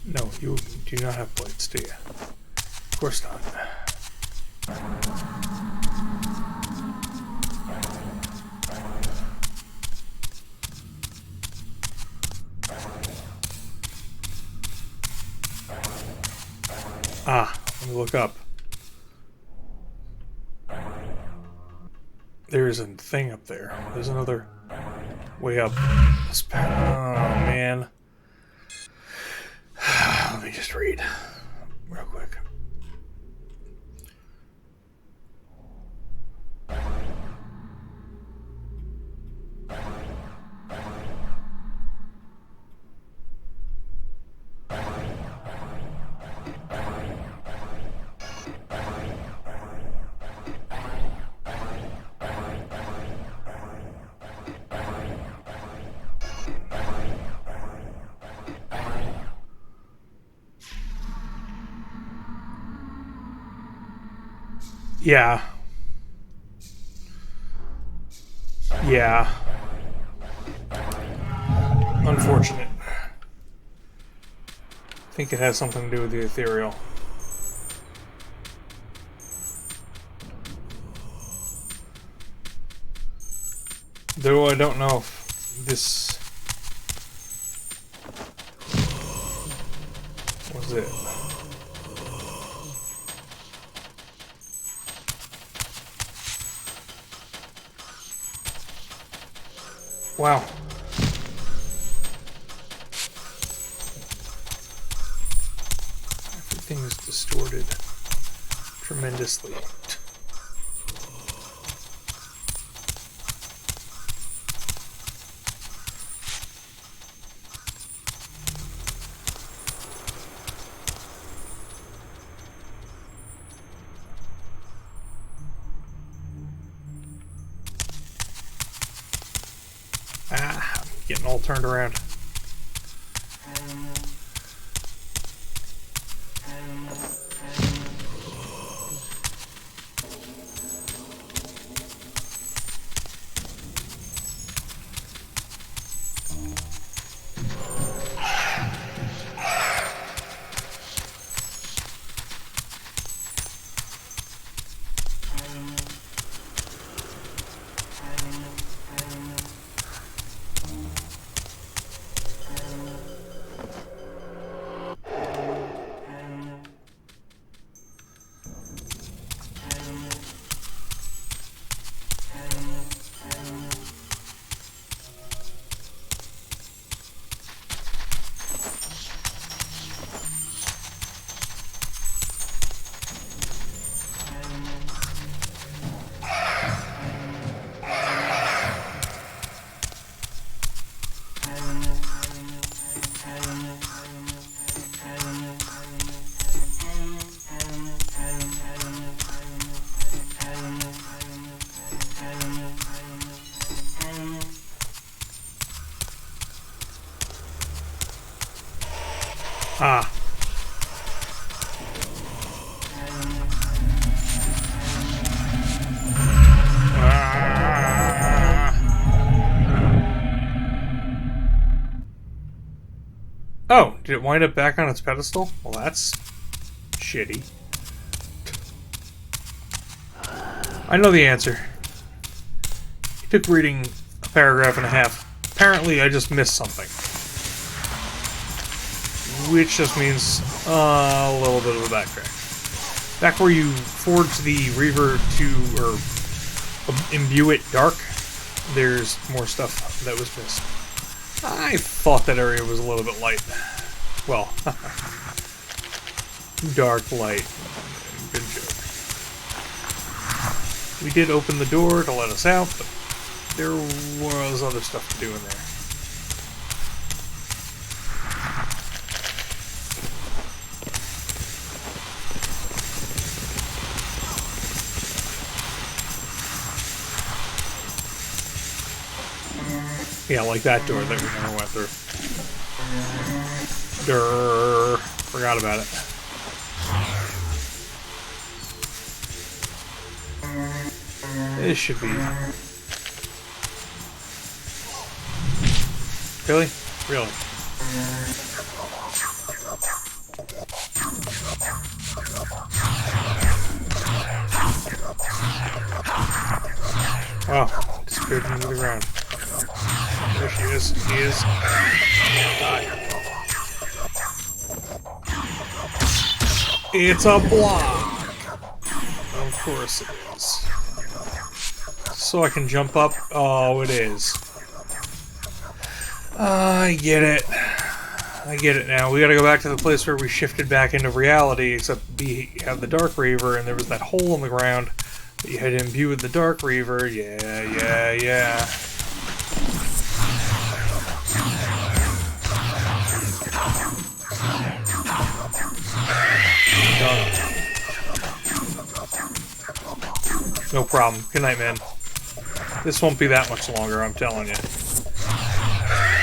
No, you do not have plates, do you? Of course not. Ah, let me look up. There's a thing up there. There's another way up. Oh, man. Let me just read real quick. Yeah. Yeah. Unfortunate. I think it has something to do with the ethereal. Though I don't know if this is it. Wow. Everything is distorted tremendously. Ah, I'm getting all turned around. Ah. Oh, did it wind up back on its pedestal? Well, that's shitty. I know the answer. It took reading a paragraph and a half. Apparently, I just missed something. Which just means a little bit of a backtrack. Back where you forge the Reaver to, or imbue it dark, there's more stuff that was missed. I thought that area was a little bit light. Well, dark light. Good joke. We did open the door to let us out, but there was other stuff to do in there. Yeah, like that door that we never went through. Durr. Forgot about it. This should be... Really? Really? Wow. Disappeared into the ground. There she is. She is. Die. It's a block! Of course it is. So I can jump up? Oh, it is. I get it. I get it now. We gotta go back to the place where we shifted back into reality, except we have the Dark Reaver, and there was that hole in the ground that you had to imbue with the Dark Reaver. Yeah. No problem. Good night, man. This won't be that much longer, I'm telling you.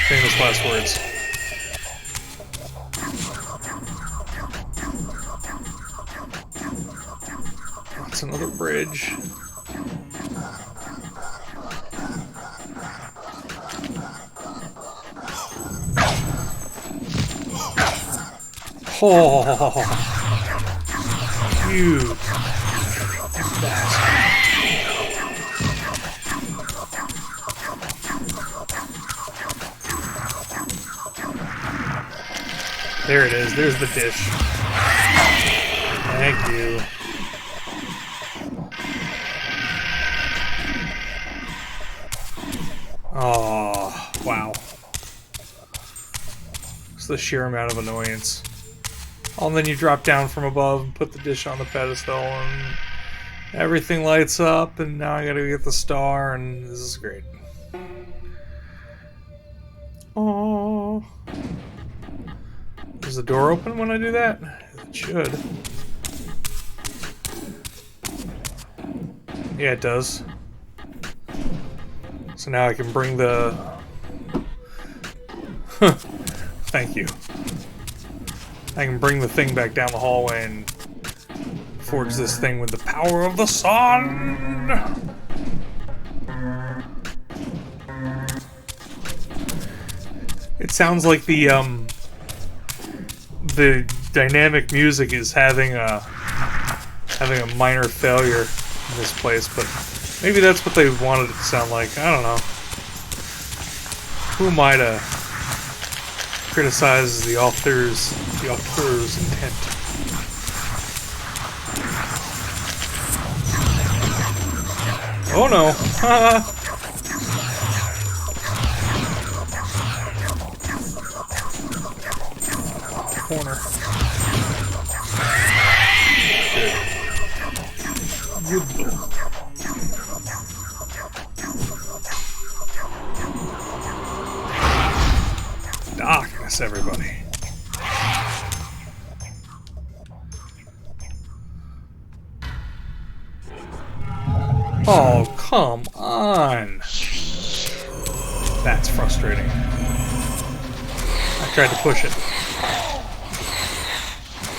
Famous last words. That's another bridge. Oh, huge bastard. There it is. There's the dish. Thank you. Oh, wow. It's the sheer amount of annoyance. Oh, and then you drop down from above and put the dish on the pedestal and everything lights up, and now I gotta get the star, and this is great. Oh. Does the door open when I do that? It should. Yeah, it does. So now I can bring the... Thank you. I can bring the thing back down the hallway and forge this thing with the power of the sun! It sounds like the dynamic music is having a minor failure in this place, but maybe that's what they wanted it to sound like. I don't know. Who am I to criticize the author's intent? Oh no! Corner. Good. Darkness, everybody. Oh, come on. That's frustrating. I tried to push it.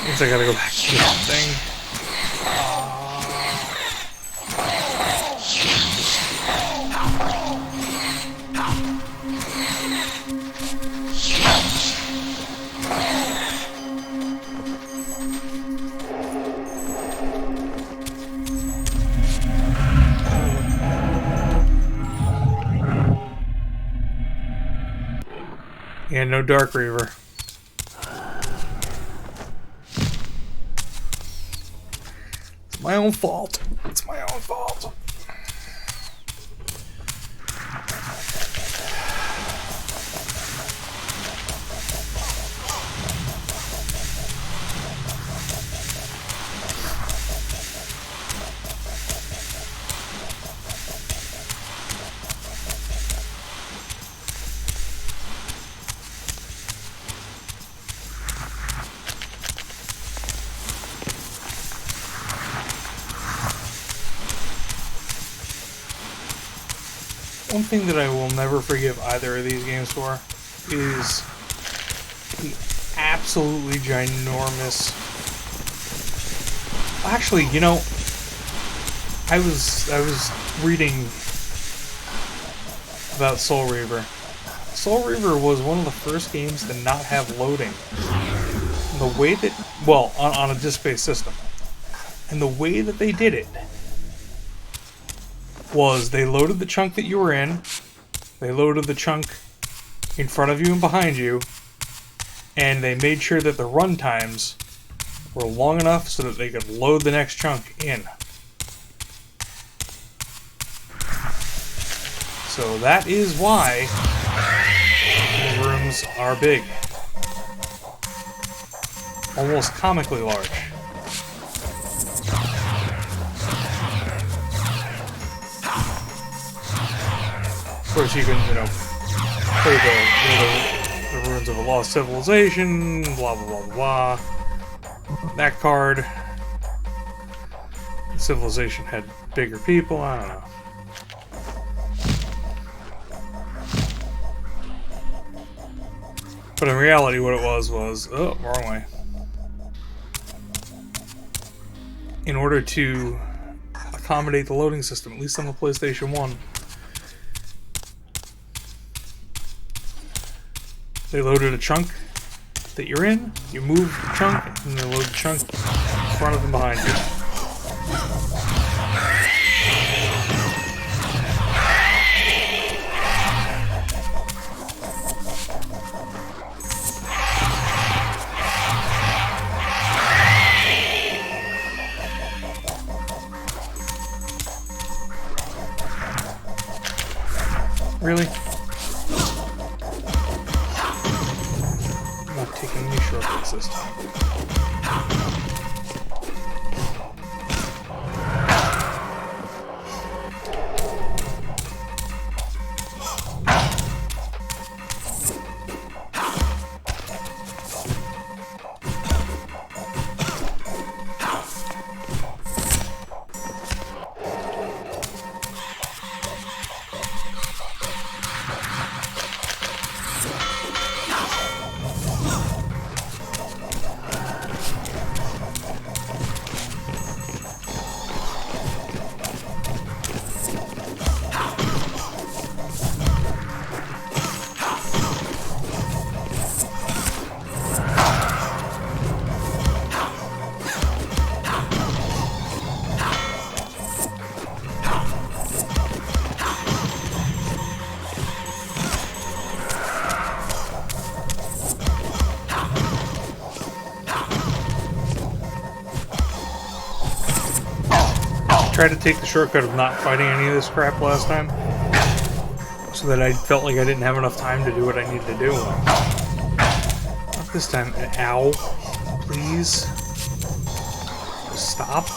Means I gotta go back to this thing. And no Dark Reaver. It's my own fault. It's my own fault. One thing that I will never forgive either of these games for is the absolutely ginormous... Actually, you know, I was reading about Soul Reaver. Soul Reaver was one of the first games to not have loading. And the way that... Well, on a disk-based system. And the way that they did it was they loaded the chunk that you were in, they loaded the chunk in front of you and behind you, and they made sure that the run times were long enough so that they could load the next chunk in. So that is why the rooms are big. Almost comically large. Of course, you can, you know, play the Ruins of a Lost Civilization, blah, blah, blah, blah. That card. The Civilization had bigger people, I don't know. But in reality, what it was, oh, wrong way. In order to accommodate the loading system, at least on the PlayStation 1, they loaded a chunk that you're in, you move the chunk, and they load the chunk in front of and behind you. Really? I'm not taking any shortcuts this time. Tried to take the shortcut of not fighting any of this crap last time, so that I felt like I didn't have enough time to do what I needed to do. Not this time. Ow. Please. Stop.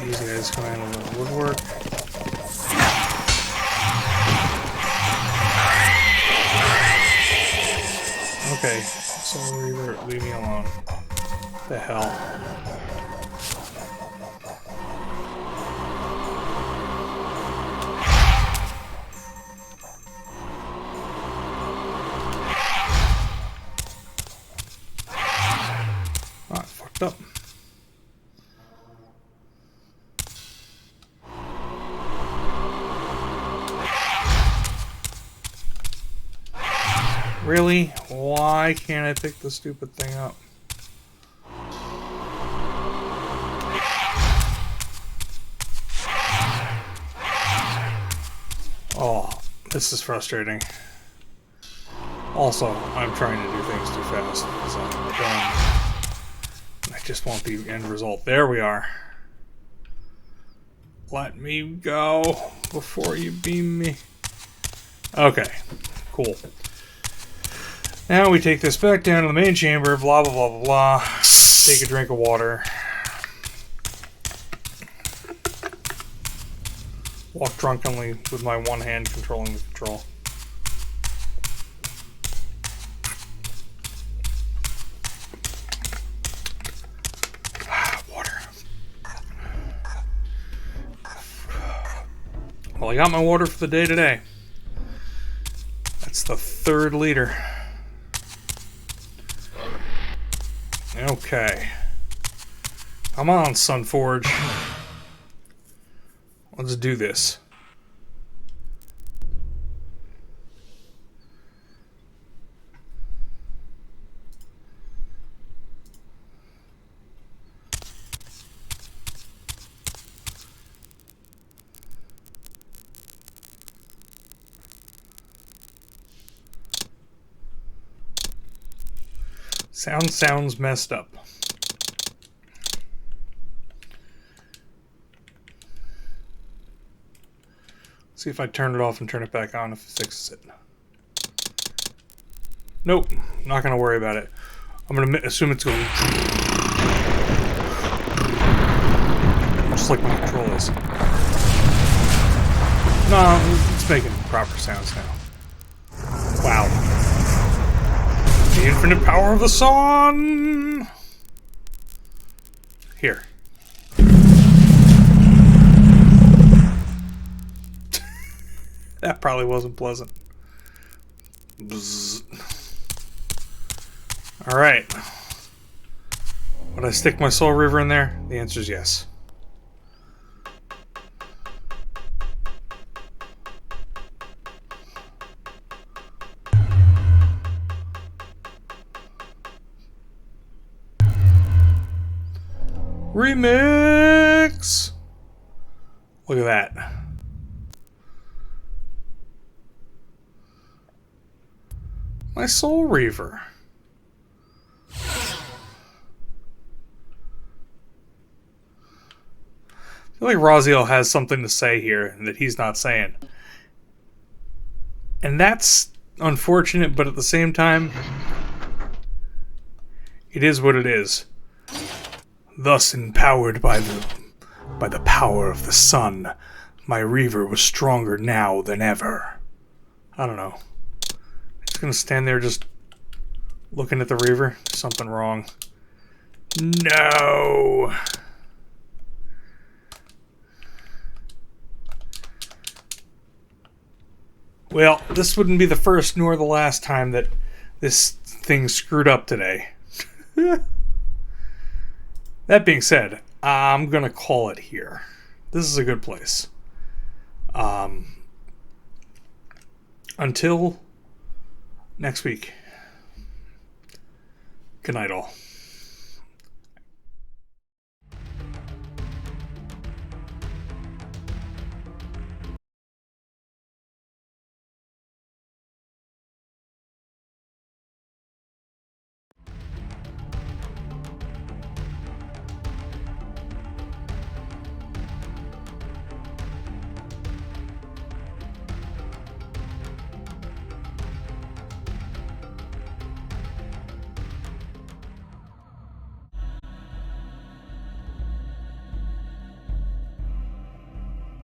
These guys come out of the woodwork. Okay, Soul Reaver, leave me alone. What the hell? Ah, fucked up. Really? Why can't I pick the stupid thing up? Oh, this is frustrating. Also, I'm trying to do things too fast because I'm done. I just want the end result. There we are. Let me go before you beam me. Okay, cool. Now we take this back down to the main chamber, blah, blah, blah, blah, blah. Take a drink of water. Walk drunkenly with my one hand controlling the control. Water. Well, I got my water for the day today. That's the 3rd liter. Okay. Come on, Sunforge. Let's do this. Sounds messed up. See if I turn it off and turn it back on if it fixes it. Nope, not gonna worry about it. I'm gonna assume it's going just like my control is. No, it's making proper sounds now. Wow. The infinite power of the sun! Here. That probably wasn't pleasant. Alright. Would I stick my Soul Reaver in there? The answer is yes. Remix! Look at that. My Soul Reaver. I feel like Raziel has something to say here that he's not saying. And that's unfortunate, but at the same time, it is what it is. Thus empowered by the power of the sun, my Reaver was stronger now than ever. I don't know. Just gonna stand there just looking at the Reaver. Something wrong. No! Well, this wouldn't be the first nor the last time that this thing screwed up today. That being said, I'm gonna call it here. This is a good place. Until next week. Good night, all.